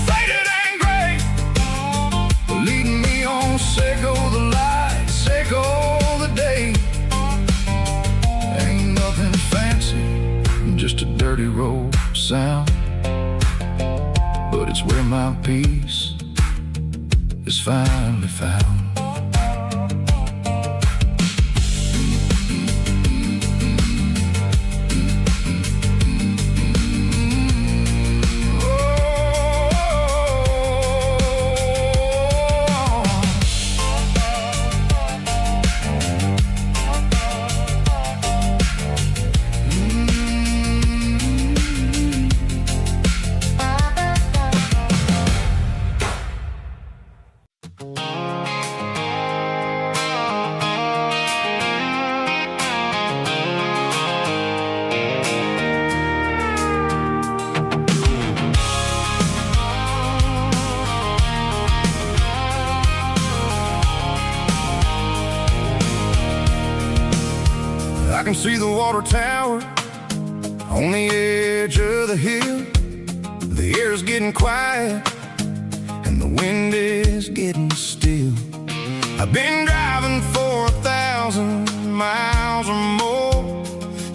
faded and gray, leading me on, Seiko the light, Seiko the day. Ain't nothing fancy, just a dirty road sound, but it's where my peace is finally found. I can see the water tower on the edge of the hill. The air's getting quiet and the wind is getting still. I've been driving for 1,000 miles or more,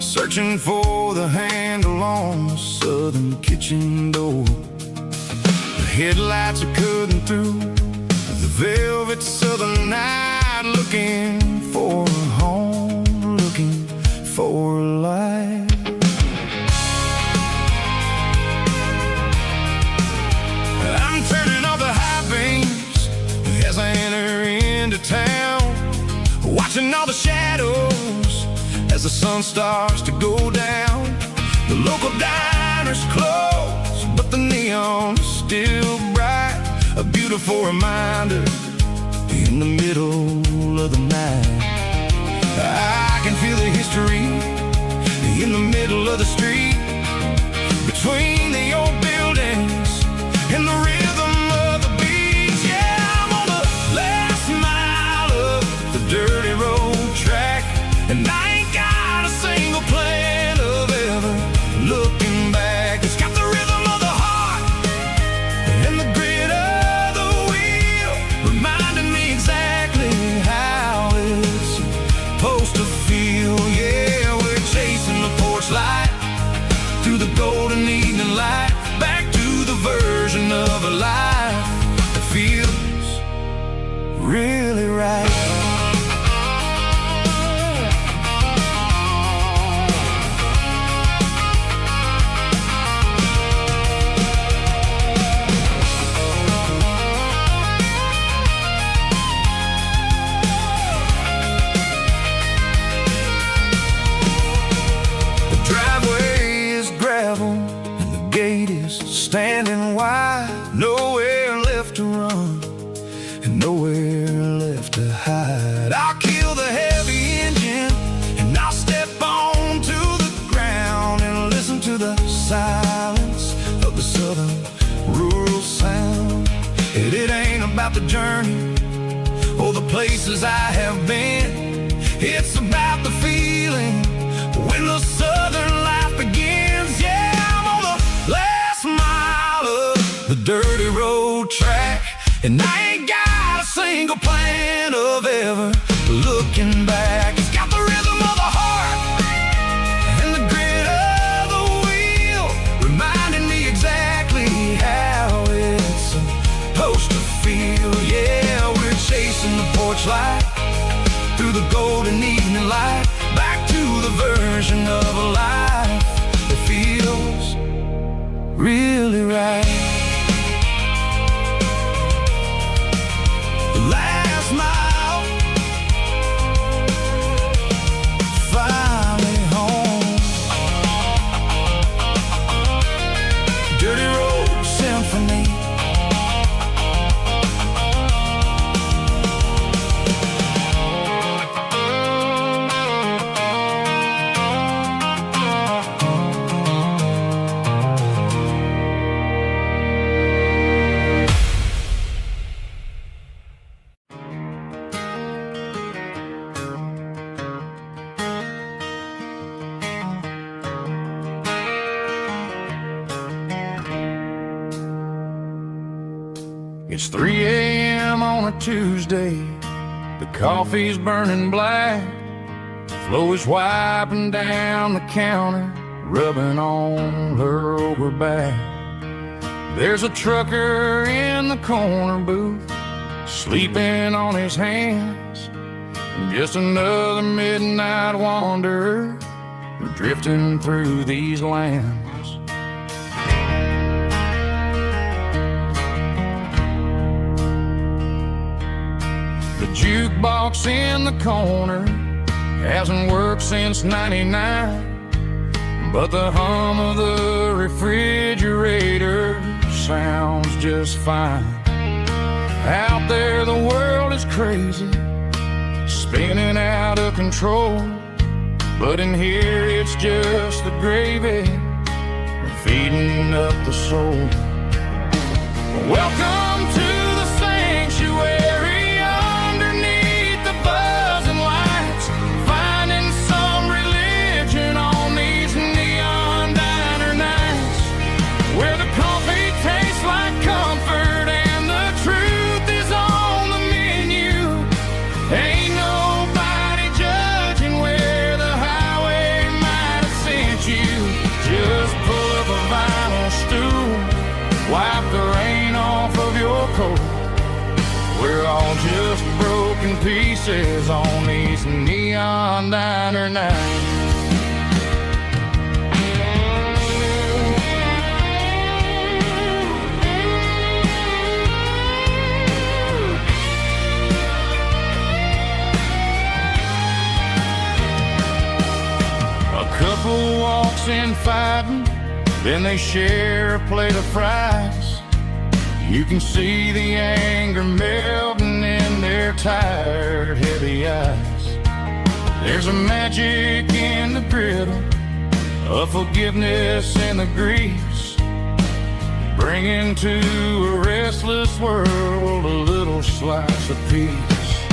searching for the handle on the southern kitchen door. The headlights are cutting through the velvet southern night, looking for a home, looking for a life. I'm turning off the high beams as I enter into town, watching all the shadows as the sun starts to go down. The local diner's closed, but the neon is still bright, a beautiful reminder in the middle of the night. I can feel the history in the middle of the street, between the old buildings and the rhythm of the beats. Yeah, I'm on the last mile of the dirty road track, and I ain't got a single plan of ever looking back. It's got the rhythm of the heart and the grit of the wheel, reminding me exactly standing wide, nowhere left to run, and nowhere left to hide. I'll kill the heavy engine, and I'll step onto the ground and listen to the silence of the southern rural sound. It ain't about the journey or the places I have been. It's about the feeling when the southern life begins. Yeah, I'm on the last mile of the dirty road track, and I ain't got a single plan of ever looking back. It's got the rhythm of the heart and the grit of the wheel, reminding me exactly how it's supposed to feel. Yeah, we're chasing the porch light through the golden evening light, back to the version of a life that feels really right. The last mile, finally home. Dirty Road Symphony. It's 3 a.m. on a Tuesday. The coffee's burning black. Chloe's wiping down the counter, rubbing on her over back. There's a trucker in the corner booth, sleeping on his hands. Just another midnight wanderer, drifting through these lands. The jukebox in the corner hasn't worked since '99, but the hum of the refrigerator sounds just fine. Out there the world is crazy, spinning out of control, but in here it's just the gravy feeding up the soul. Welcome to the sanctuary, underneath the buzzing lights, finding some religion on these neon diner nights, where the coffee tastes like comfort and the truth is on the menu. Ain't nobody judging where the highway might have sent you. Just pull up a vinyl stool, wipe the rain off of your coat. We're all just broken pieces on these neon diner nights. A couple walks in fighting, then they share a plate of fries. You can see the anger melting in their tired, heavy eyes. There's a magic in the griddle, a forgiveness in the grease, bringing to a restless world a little slice of peace.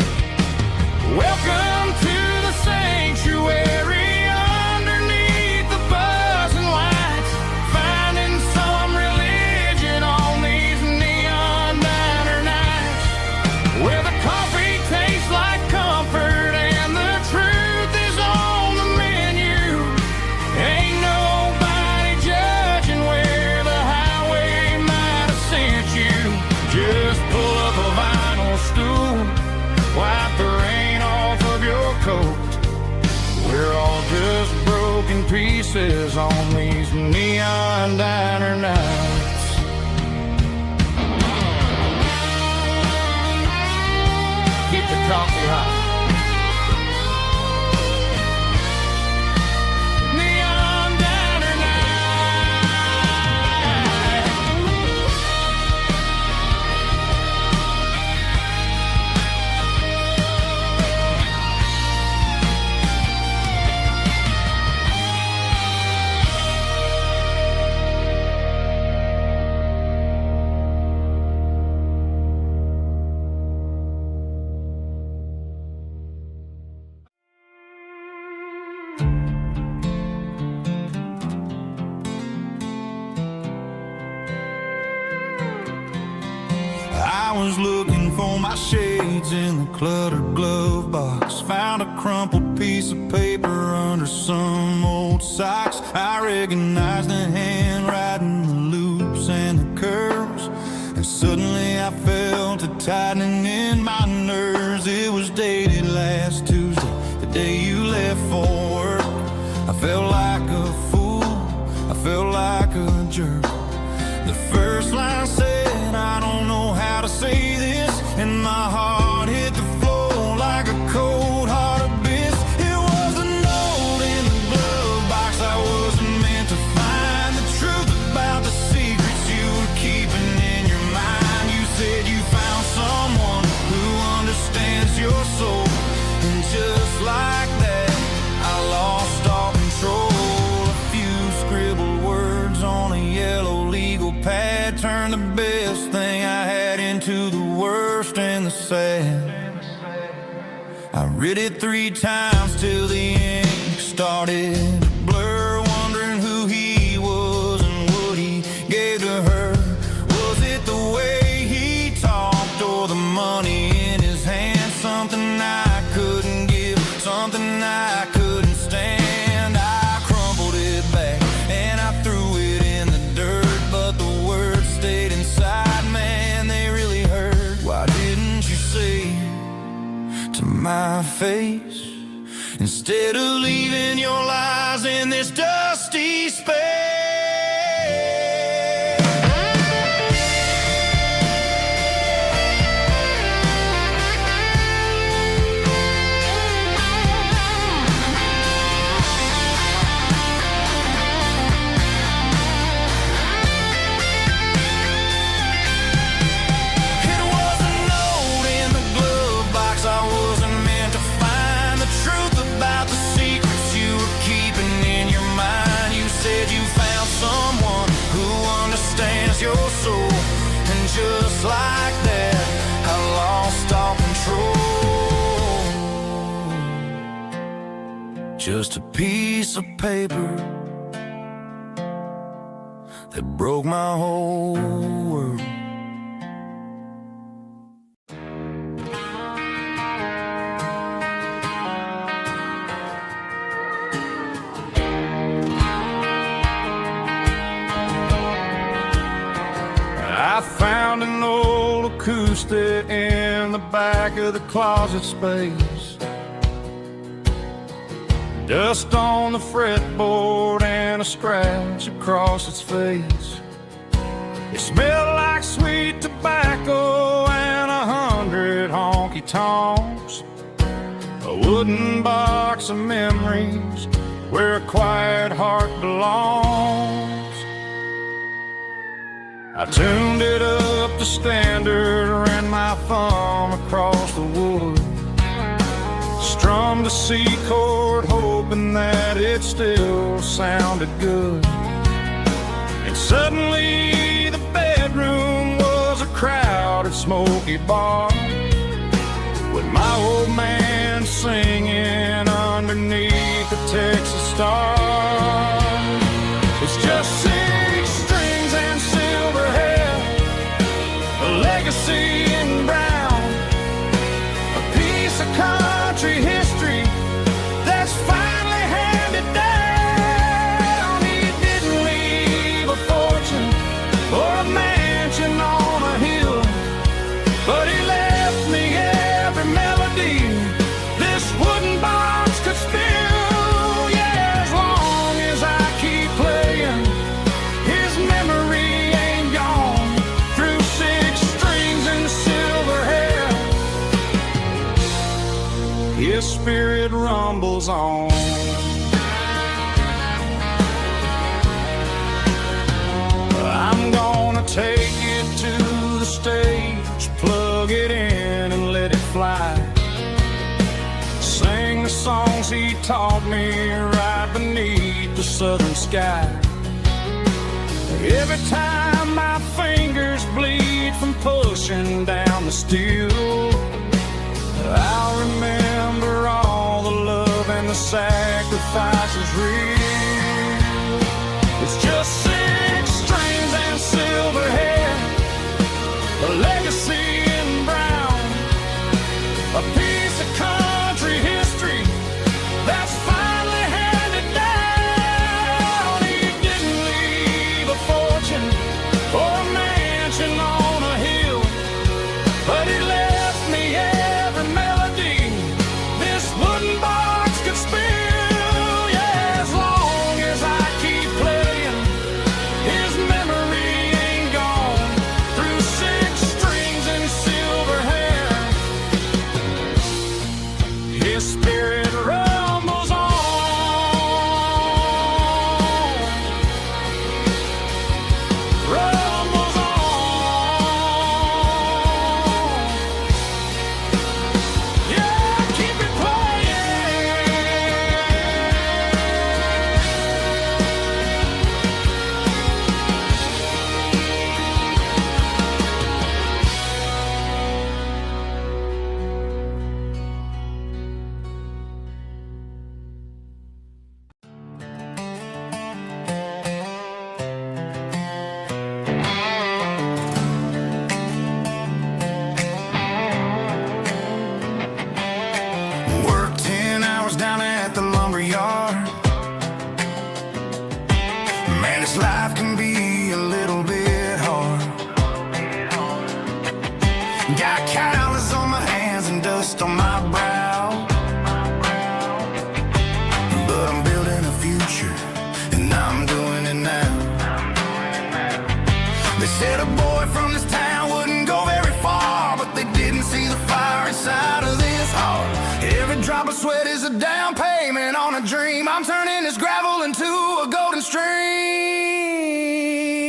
Welcome to the sanctuary, underneath the buzzing lights, finding some religion on these neon diner nights, where the coffee tastes like comfort and the truth is on the menu. Ain't nobody judging where the highway might have sent you. Just pull up a vinyl stool, wipe the rain off of your coat. We're all just broken pieces on these neon diner nights. Keep the coffee hot. Neon diner night. was looking for my shades in the cluttered glove box. Found a crumpled piece of paper under some old socks. I recognized the handwriting, the loops and the curves, and suddenly I felt a tightening in my nerves. It was dated last Tuesday, the day you left for work. I felt like a fool, I felt like a jerk. The first line said, I don't know how to say this, and my heart hit the floor like a cold heart abyss. It was a note in the glove box I wasn't meant to find. The truth about the secrets you were keeping in your mind. You said you found someone who understands your soul, and just like that, I lost all control. A few scribbled words on a yellow legal pad turned the best thing I had into the worst and the sad. I read it 3 times till the ink started to blur, wondering who he was and what he gave to her. Was it the way he talked or the money in his hand? Something I couldn't give, something I couldn't stand. I crumpled it back and I threw it in the dirt, but the words stayed inside, man, they really hurt. Why didn't you say to my face, instead of leaving your lies in this dusty space? Your soul, and just like that, I lost all control. Just a piece of paper that broke my whole world. I found an old acoustic in the back of the closet space. Dust on the fretboard and a scratch across its face. It smelled like sweet tobacco and 100 honky-tonks. A wooden box of memories where a quiet heart belongs. I tuned it up to standard, ran my thumb across the wood, strummed a C chord, hoping that it still sounded good. And suddenly the bedroom was a crowded, smoky bar, with my old man singing underneath the Texas star. It's just 6 strings and silver hair, a legacy in brown, a piece of country history that's finally handed down. He didn't leave a fortune or a mansion on a hill, but he left me every melody this wooden box could spill. Yeah, as long as I keep playing, his memory ain't gone. Through 6 strings and silver hair, his spirit rumbles on. I'm gonna take it to the stage, plug it in and let it fly. Sing the songs he taught me right beneath the southern sky. Every time my fingers bleed from pushing down the steel, I'll remember all the love and the sacrifices real. It's just 6 strings and silver hair, a legacy in drop of sweat is a down payment on a dream. I'm turning this gravel into a golden stream.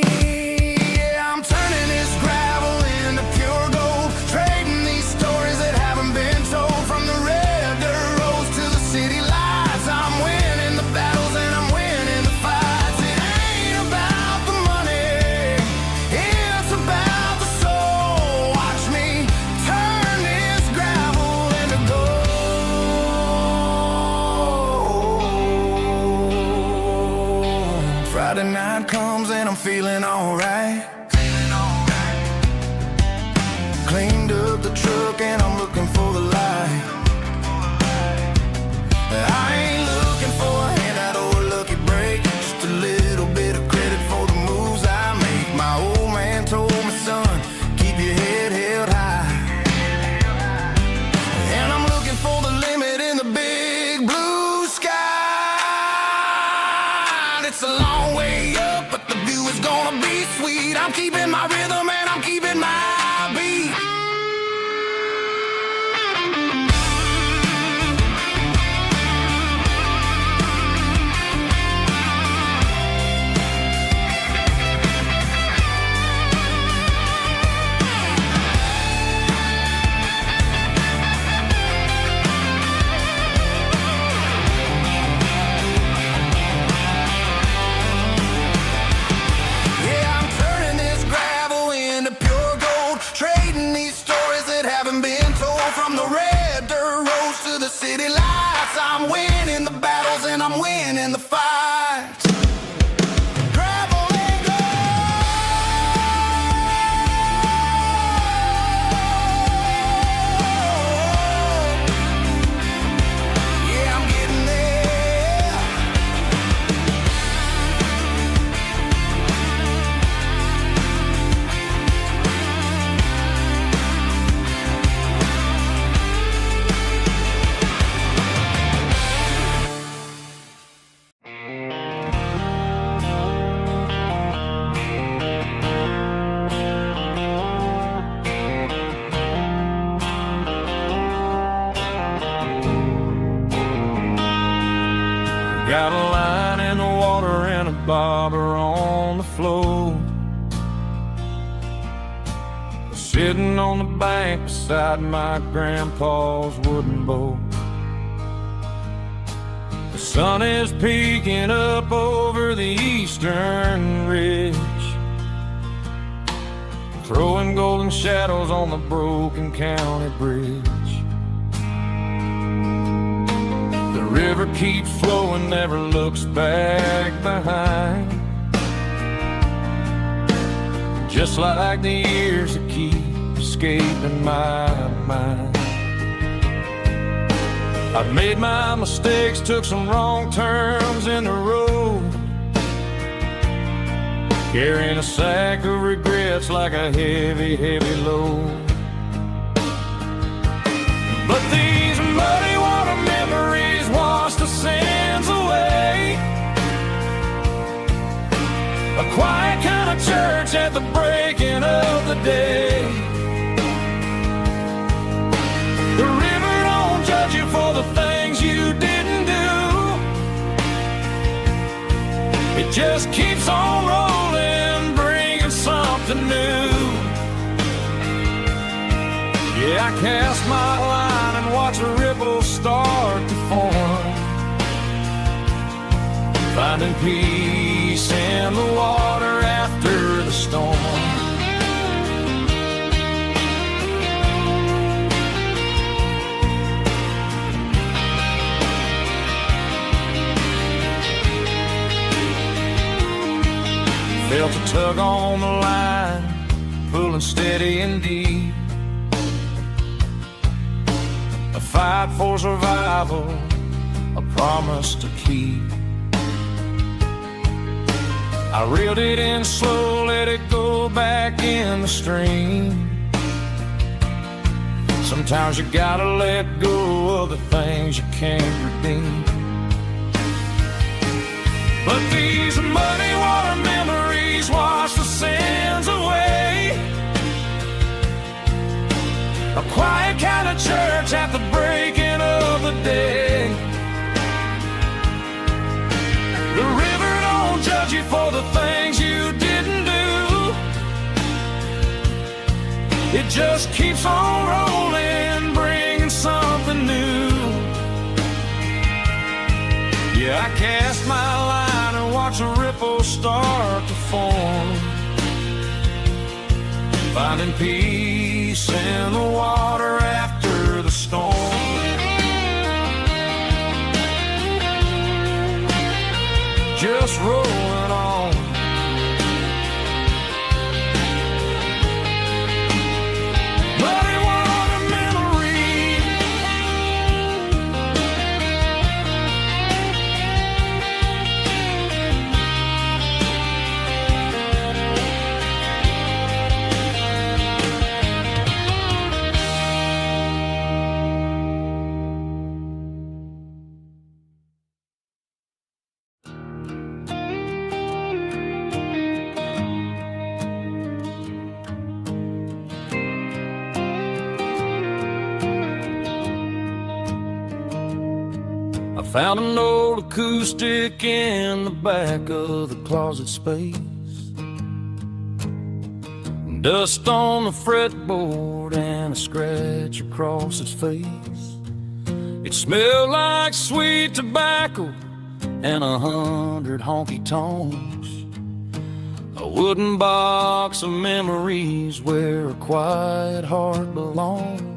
Yeah, I'm turning this gravel into pure gold, trading these stories that haven't been told. From the red dirt roads to the city lights, I'm winning the battles and I'm winning the fights. It ain't about the money, it's about the soul. Watch me turn this gravel into gold. Friday night comes and I'm feeling alright. Cleaned up the truck and I'm looking for the light. I ain't looking for a handout or a lucky break, just a little bit of credit for the moves I make. My old man told me, son, keep your head held high. And I'm looking for the limit in the big blue sky. It's a long way up, but the view is gonna be sweet. I'm keeping my rhythm and I'm keeping my beat. Yeah, I'm turning this gravel into pure gold, trading these stories that haven't been told. From the red dirt roads to the city lights, I'm winning the battles and I'm winning the fights. Gravel and gold. Yeah, I'm getting there. Got a line in the water and a bobber on the floor, sitting on the bank beside my grandpa's wooden boat. The sun is peeking up over the eastern ridge, throwing golden shadows on the broken county bridge. The river keeps flowing, never looks back behind, just like the years that keep escaping my mind. I've made my mistakes, took some wrong turns in the road, carrying a sack of regrets like a heavy, heavy load. But these muddy water memories wash the sins away. A quiet kind of church at the breaking of the day. The river don't judge you for the things you didn't do. It just keeps on rolling, bringing something new. Yeah, I cast my line and watch a ripple start to form, finding peace in the water after the storm. Felt a tug on the line, pulling steady and deep. A fight for survival, a promise to keep. I reeled it in slow, let it go back in the stream. Sometimes you gotta let go of the things you can't redeem. But these muddy water memories wash the sins away. A quiet kind of church at the breaking of the day. just keeps on rolling, bringing something new. Yeah, I cast my line and watch a ripple start to form, finding peace in the water after the storm. Just rolling on. Bloody water memory. I found an old acoustic in the back of the closet space. Dust on the fretboard and a scratch across its face. It smelled like sweet tobacco and 100 honky tonks. A wooden box of memories where a quiet heart belongs.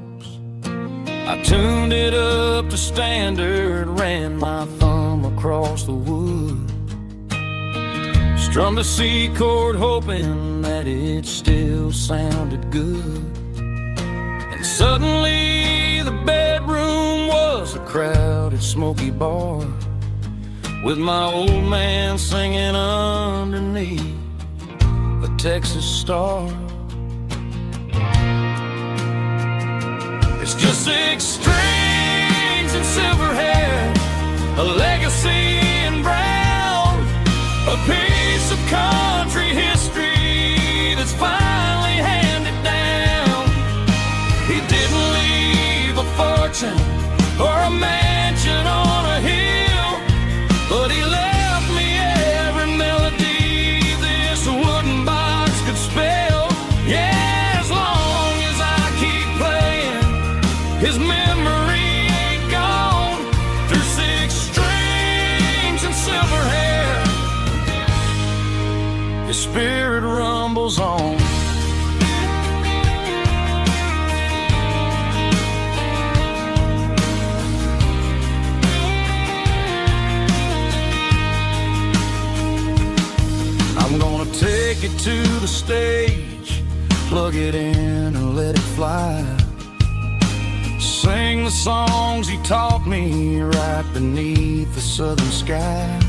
I tuned it up to standard, ran my thumb across the wood, strummed a C chord hoping that it still sounded good. And suddenly the bedroom was a crowded smoky bar, with my old man singing underneath a Texas star. It's just 6 strings and silver hair, a legacy in brown, a piece of country history that's finally handed down. He didn't leave a fortune or a mansion on a hill, but he left me every melody this wooden box could spell. Yeah, as long as I keep playing, his memory ain't gone. Through 6 strings and silver hair, his spirit rumbles on. I'm gonna take it to the stage, plug it in and let it fly. Sing the songs he taught me right beneath the southern sky.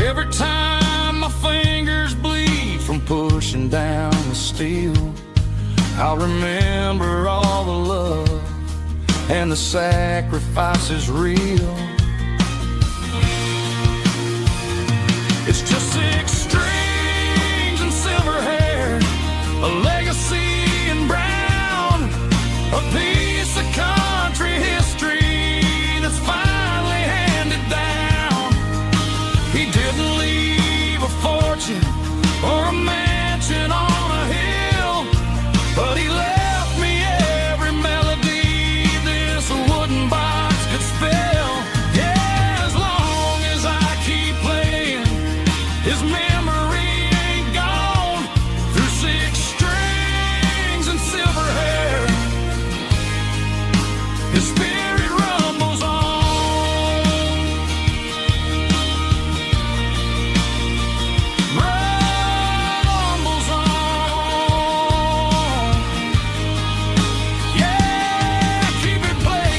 Every time my fingers bleed from pushing down the steel, I'll remember all the love and the sacrifices real. It's just 6 strings and silver hair, a legacy in brown, a piece of country history that's finally handed down. He didn't leave a fortune or a mansion on a hill, but he left me every melody this wooden box could spell. Yeah, as long as I keep playing, his memory ain't gone. Through 6 strings and silver hair, his spirit rumbles on. Rumbles on. Yeah, keep it playing.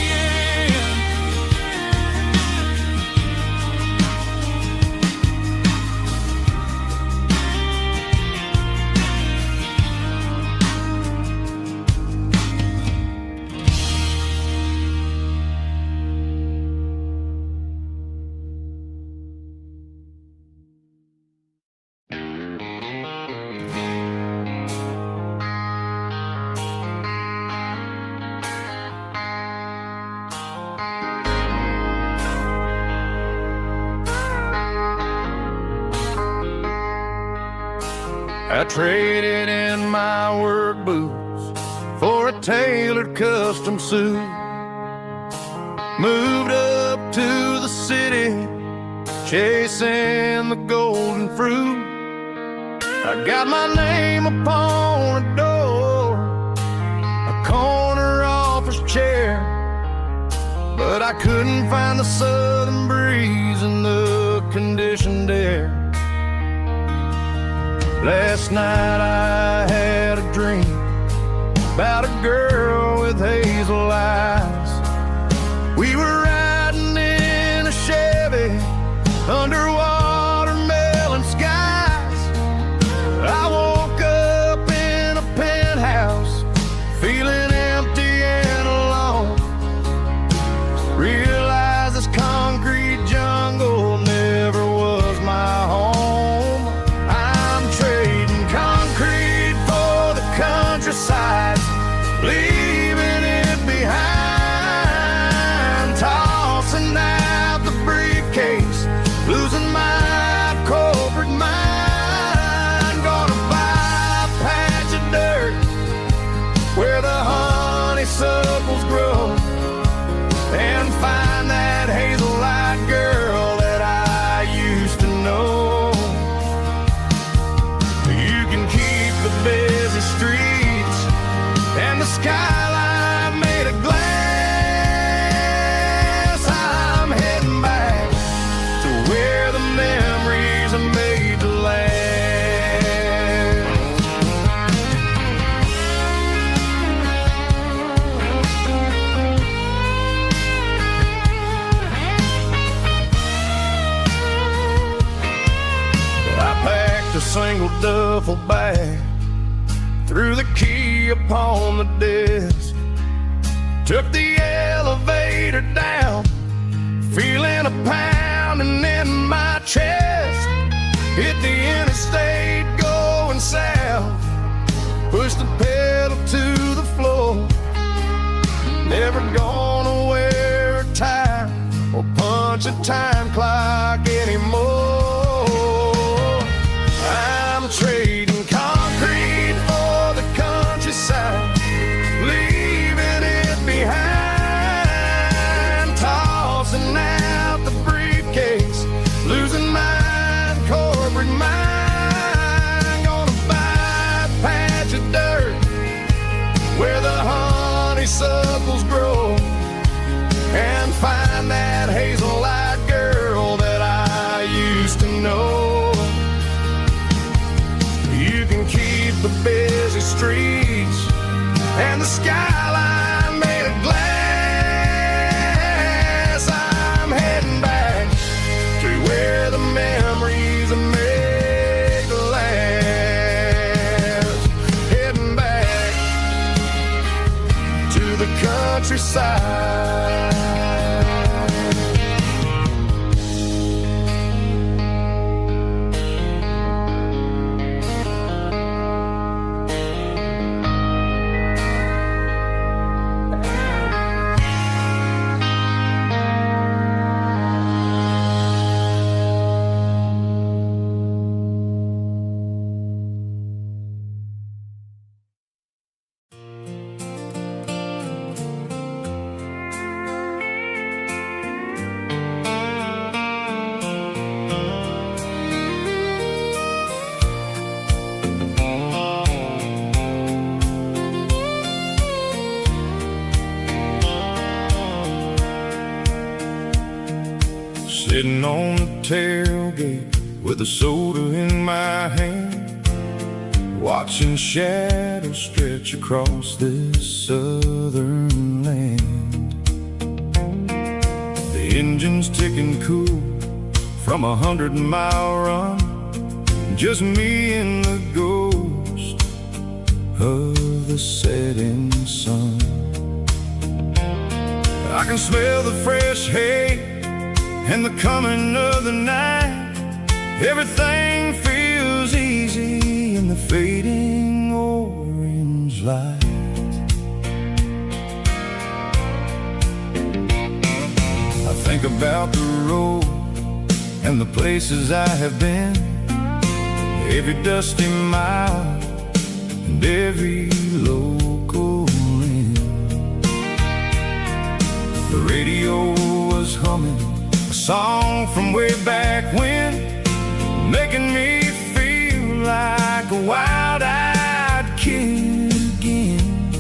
I traded in my work boots for a tailored custom suit. Moved up to the city, chasing the golden fruit. I got my name upon a door, a corner office chair, but I couldn't find the southern breeze in the conditioned air. Last night I had a dream about a girl with hazel eyes. We were riding in a Chevy under watermelon skies. I woke up in a penthouse, feeling empty and alone. Realized this concrete jungle never was my home. I'm trading concrete for the countryside, leaving it behind, tossing out the briefcase, losing my corporate mind. Gonna buy a patch of dirt where the honeysuckles grow, and find that hazel-eyed girl that I used to know. You can keep the busy streets and the skyline made of glass. I'm heading back to where the memories are made to last. I packed a single duffel bag, threw the key upon the desk, took the elevator down, feeling a pounding in my chest. Hit the interstate going south, pushed the pedal to the floor. Never gonna wear a tie or punch a time clock anymore. I'm trading concrete for the countryside, leaving it behind, tossing out the briefcase, losing my corporate mind. Gonna buy a patch of dirt where the honeysuckles grow, and find that hazel-eyed girl that I used to know. You can keep the busy streets and the skyline made of glass. I'm heading back to where the memories are made to last. Heading back to the countryside. Sitting on the tailgate with a soda in my hand, watching shadows stretch across this southern land. The engine's ticking cool from 100-mile run, just me and the ghost of the setting sun. I can smell the fresh hay and the coming of the night. Everything feels easy in the fading orange light. I think about the road and the places I have been, every dusty mile and every local The radio was humming a song from way back when, making me feel like a wild-eyed kid again.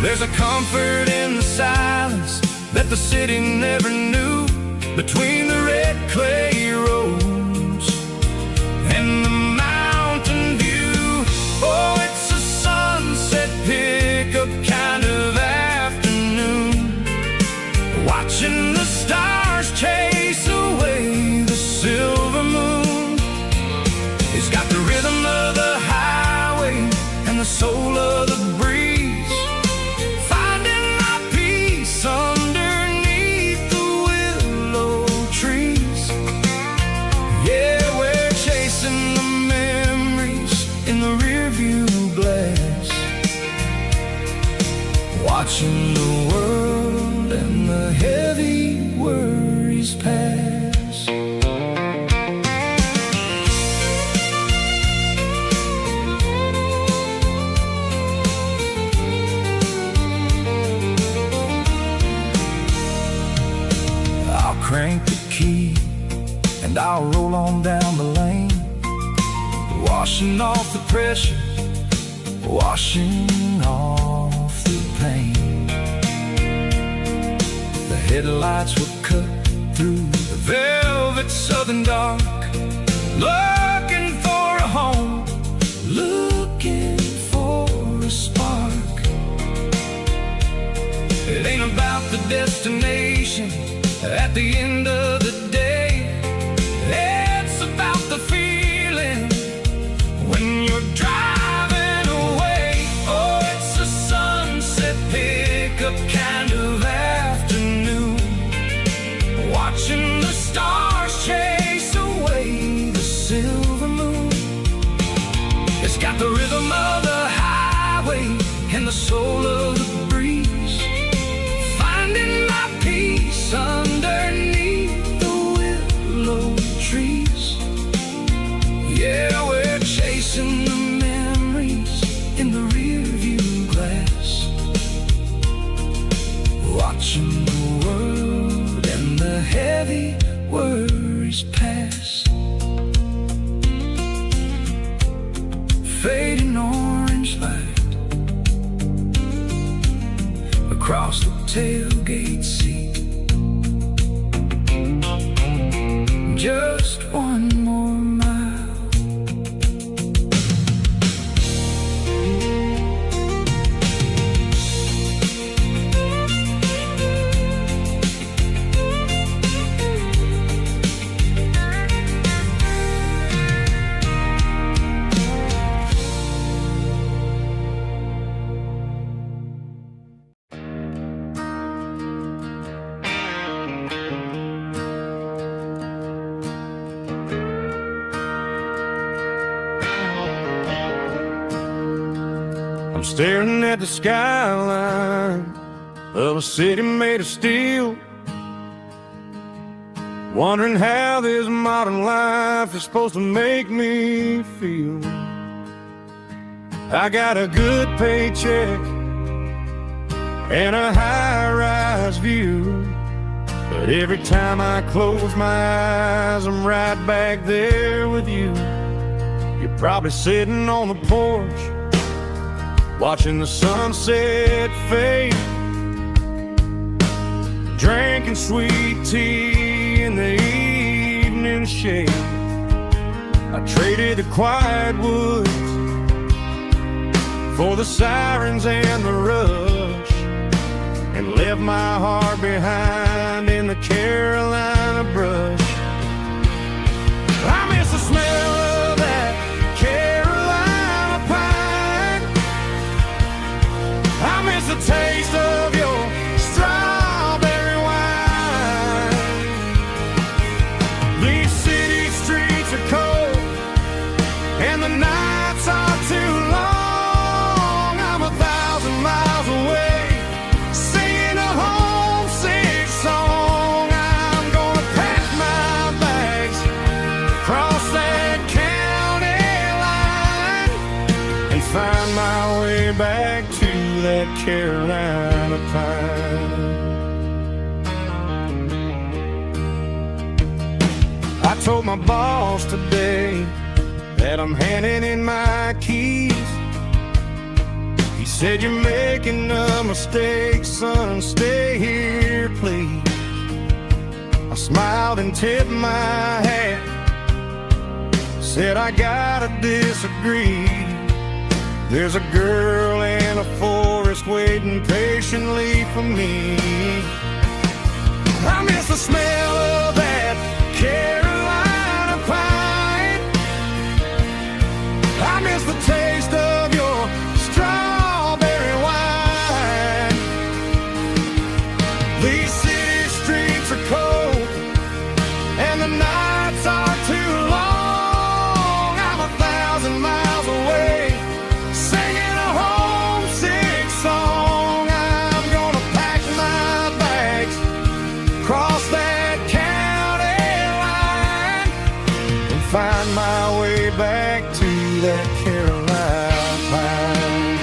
There's a comfort in the silence that the city never knew, between the red clay roads and the mountain view. Oh, it's a sunset pickup kind of afternoon, watching the stars chase away the silver moon. It's got the rhythm of the highway and the soul of the breeze, finding my peace underneath the willow trees. Yeah, we're chasing the memories in the rearview glass, watching the world and the heavy worries pass. I'll crank the key and I'll roll on down the lane, washing off the pressure, washing off the pain. The headlights will cut through the velvet southern dark, looking for a home, looking for a spark. It ain't about the destination at the end of the day, it's about the feeling when you're driving away. Oh, it's a sunset pickup kind of afternoon, watching the stars chase away the silver moon. It's got the rhythm of the highway and the soul of the breeze, finding my peace underneath the willow trees. Yeah, we're chasing the memories in the rearview glass, watching the world and the heavy worries pass. Fading orange light across the tailgate seat, just one more mile. I'm staring at the skyline of a city made of steel, wondering how this modern life is supposed to make me feel. I got a good paycheck and a high-rise view, but every time I close my eyes, I'm right back there with you. You're probably sitting on the porch, watching the sunset fade, drinking sweet tea in the evening shade. I traded the quiet woods for the sirens and the rush, and left my heart behind in the Carolina brush. I miss the smell of that Carolina pine, I miss the taste of your strawberry wine. These city streets are cold and the nights are too long. I'm 1,000 miles away, singing a homesick song. I'm gonna pack my bags, cross that county line, and find my way back to that Carolina pine. told my boss today that I'm handing in my keys. He said, "You're making a mistake, son, stay here, please." I smiled and tipped my hat, said, "I gotta disagree. There's a girl in a forest waiting patiently for me. I miss the smell of that Carolina pine. I miss the taste of your strawberry wine. These city streets are cold and the nights are too long. I'm 1,000 miles away, singing a homesick song. I'm gonna pack my bags, cross that county line, and find my way back to that Carolina pine.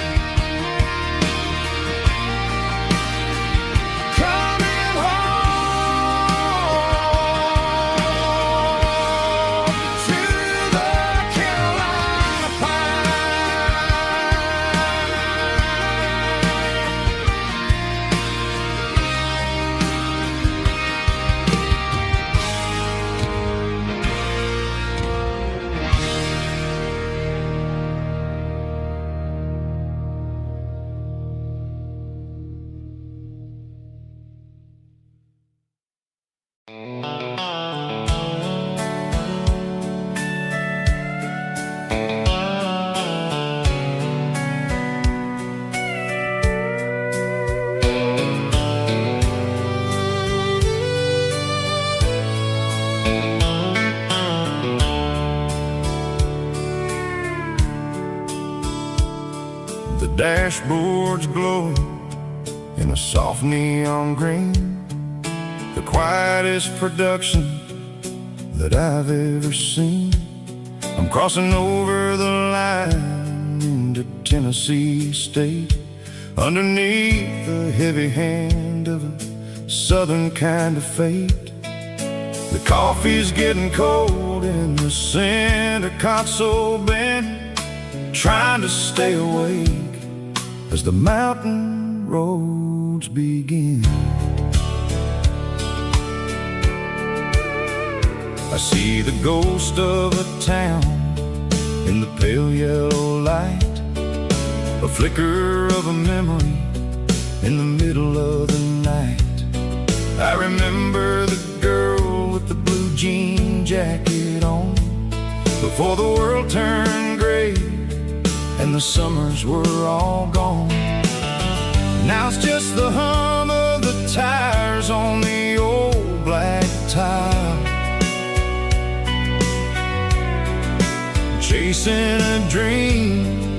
Coming home to the Carolina pine. The dashboard's glowing in a soft neon green, the quietest production that I've ever seen. I'm crossing over the line into Tennessee State, underneath the heavy hand of a southern kind of fate. The coffee's getting cold in the center console bin, trying to stay awake as the mountain roads begin. I see the ghost of a town in the pale yellow light, a flicker of a memory in the middle of the night. I remember the girl with the blue jean jacket on, before the world turned gray and the summers were all gone. Now it's just the hum of the tires on the old black tile, chasing a dream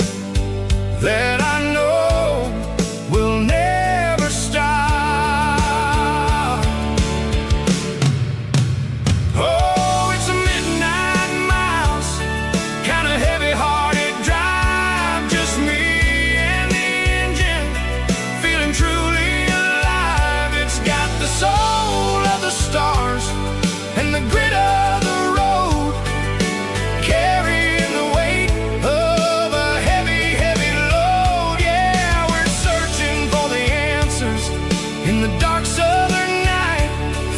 that I know will never stop. Oh, it's a midnight mouse, kind of heavy-hearted drive, just me and the engine, feeling truly alive. It's got the soul of the stars and the grit of the road, carrying the weight of a heavy, heavy load. Yeah, we're searching for the answers in the dark southern night,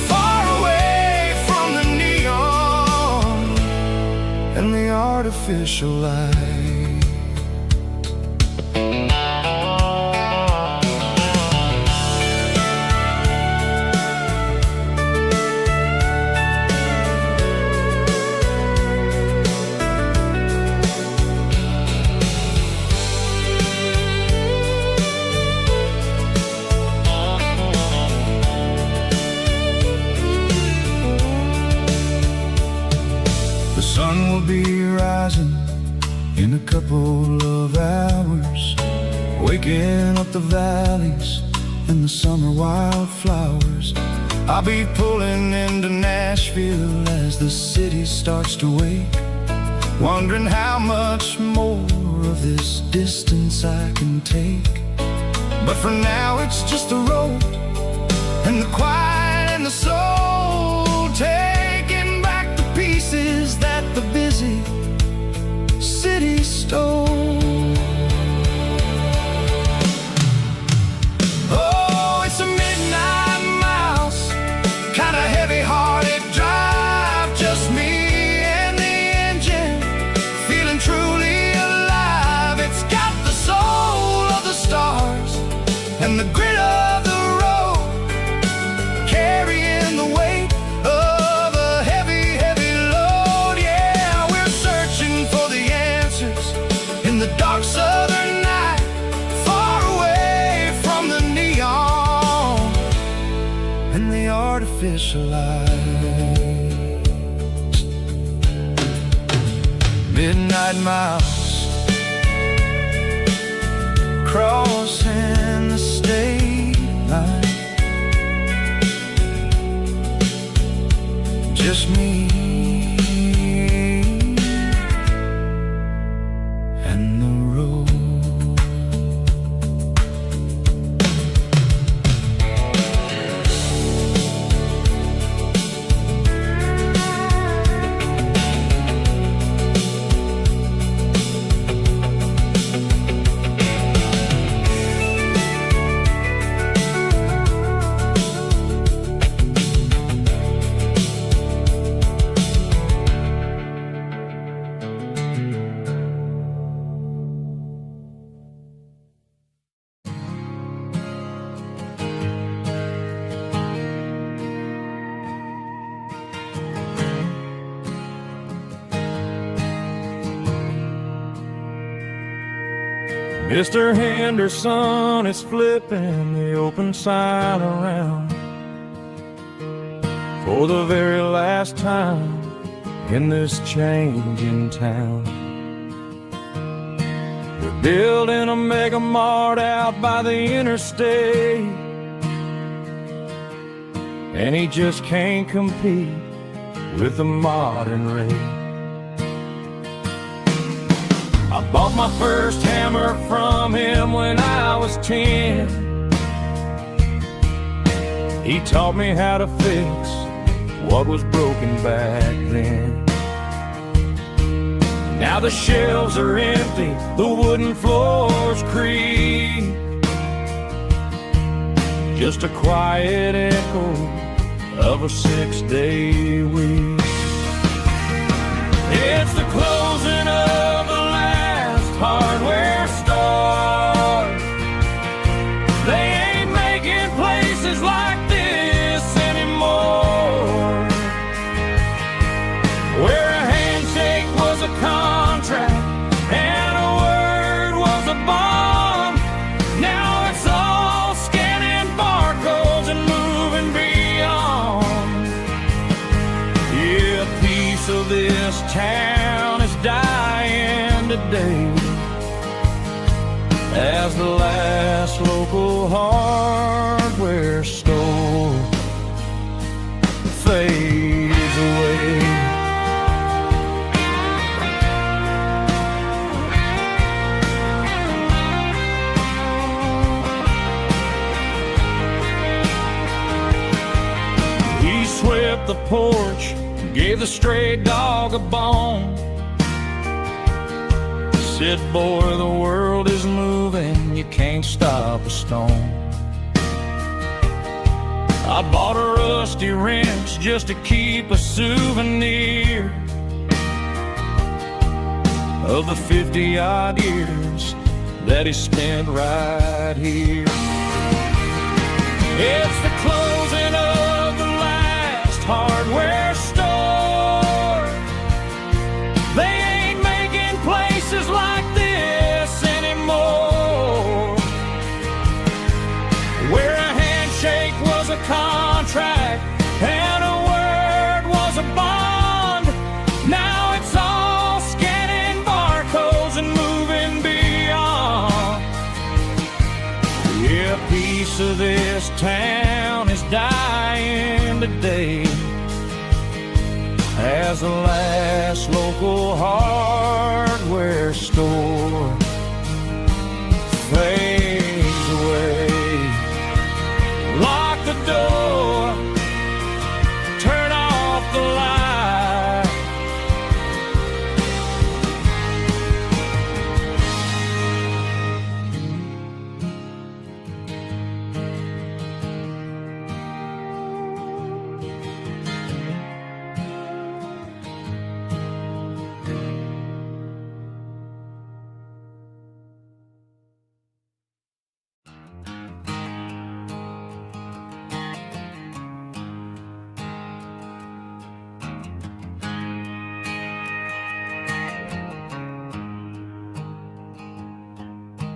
far away from the neon and the artificial light. The sun will be rising in a couple of hours, waking up the valleys and the summer wildflowers. I'll be pulling into Nashville as the city starts to wake, wondering how much more of this distance I can take. But for now it's just the road and the quiet and the soul, taking back the peace and the artificial lights. Midnight miles, crossing the state line. Just me and the road. Mr. Henderson is flipping the open sign around for the very last time in this changing town. They're building a mega mart out by the interstate, and he just can't compete with the modern rate. I bought my first hammer from him when I was 10. He taught me how to fix what was broken back then. Now the shelves are empty, the wooden floors creak, just a quiet echo of a 6-day week. It's the closing of the hardware store. They ain't making places like this anymore, where a handshake was a contract and a word was a bond. Now it's all scanning barcodes and moving beyond. Yeah, a piece of this town is dying today as the last local hardware store fades away. He swept the porch, gave the stray dog a bone, said, boy, the world is moving, you can't stop a stone. I bought a rusty wrench just to keep a souvenir of the 50-odd years that he spent right here. It's the closing of the last hardware store. They ain't making places like this anymore, where a handshake was a contract and a word was a bond. Now it's all scanning barcodes and moving beyond. Yeah, a piece of this town is dying today as the last local hardware store fades away. Lock the door, turn off the light.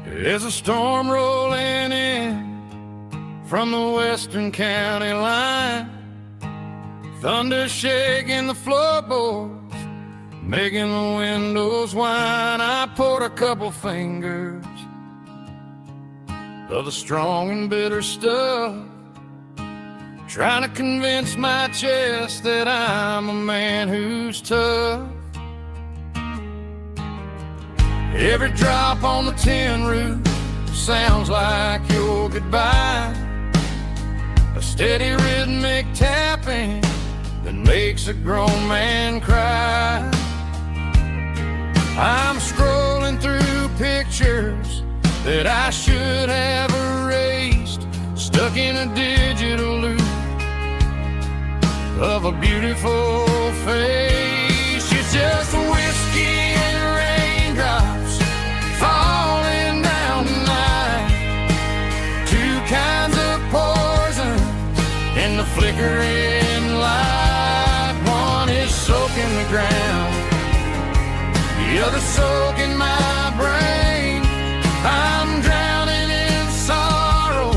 There's a storm rolling in from the western county line. Thunder shaking the floorboards, making the windows whine. I poured a couple fingers of the strong and bitter stuff, trying to convince my chest that I'm a man who's tough. Every drop on the tin roof sounds like your goodbye, a steady rhythmic tapping that makes a grown man cry. I'm scrolling through pictures that I should have erased, stuck in a digital loop of a beautiful face. It's just whiskey and raindrops falling down tonight, two kinds of poison in the flickering light. One is soaking the ground, the other soaking my brain. I'm drowning in sorrow,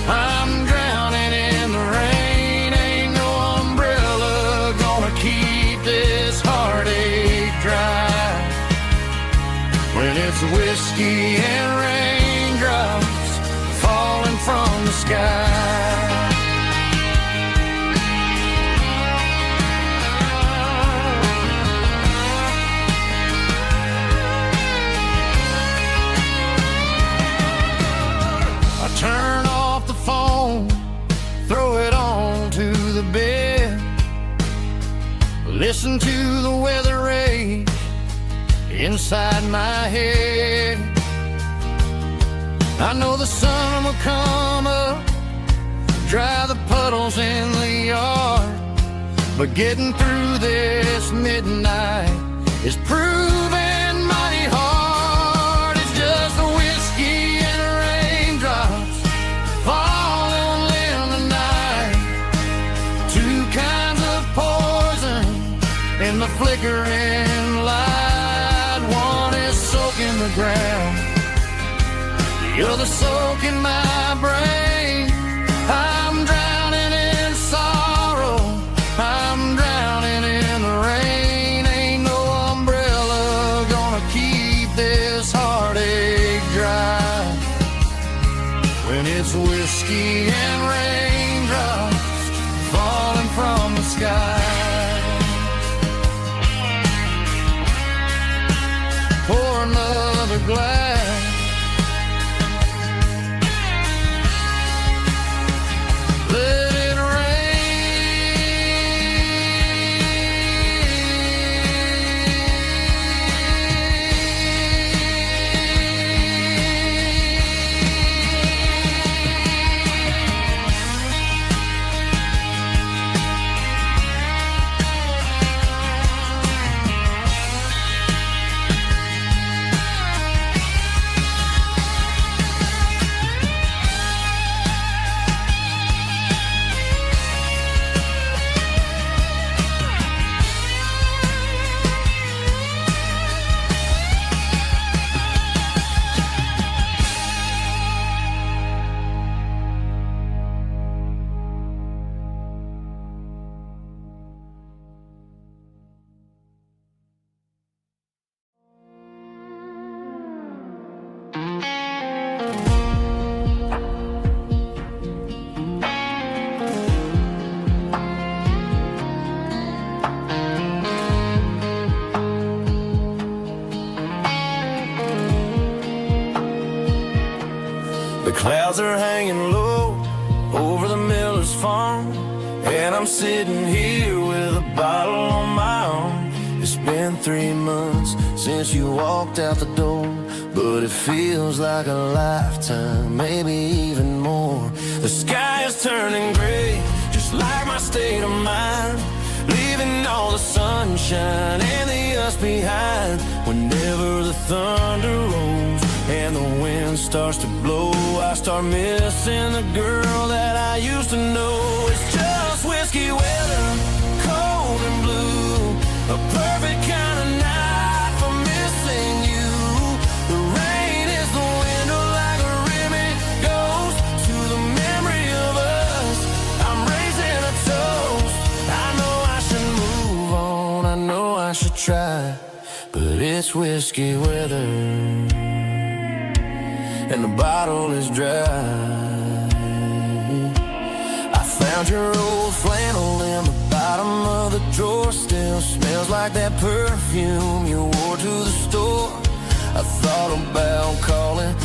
I'm drowning in the rain. Ain't no umbrella gonna keep this heartache dry when it's whiskey and raindrops falling from the sky. Turn off the phone, throw it on to the bed, listen to the weather rage inside my head. I know the sun will come up, dry the puddles in the yard, but getting through this midnight is proving mighty hard. It's just a whiskey and raindrops falling in the night, two kinds of poison in the flickering light. One is soaking the ground, the other soaking my brain. I'm drowning in sorrow, I'm drowning in the rain. Ain't no umbrella gonna keep this heartache dry when it's whiskey and raindrops falling from the sky. Pour another glass, let it The clouds are hanging low over the miller's farm, and I'm sitting here with a bottle on my arm. It's been 3 months since you walked out the door, but it feels like a lifetime, maybe even more. The sky is turning gray, just like my state of mind, leaving all the sunshine and the us behind. Whenever the thunder rolls and the wind starts to blow, I start missing the girl that I used to know. It's just whiskey weather, cold and blue, a perfect kind of night for missing you. The rain is the window like a ribbon goes to the memory try, but it's whiskey weather, and the bottle is dry. I found your old flannel in the bottom of the drawer. Still smells like that perfume you wore to the store. I thought about calling,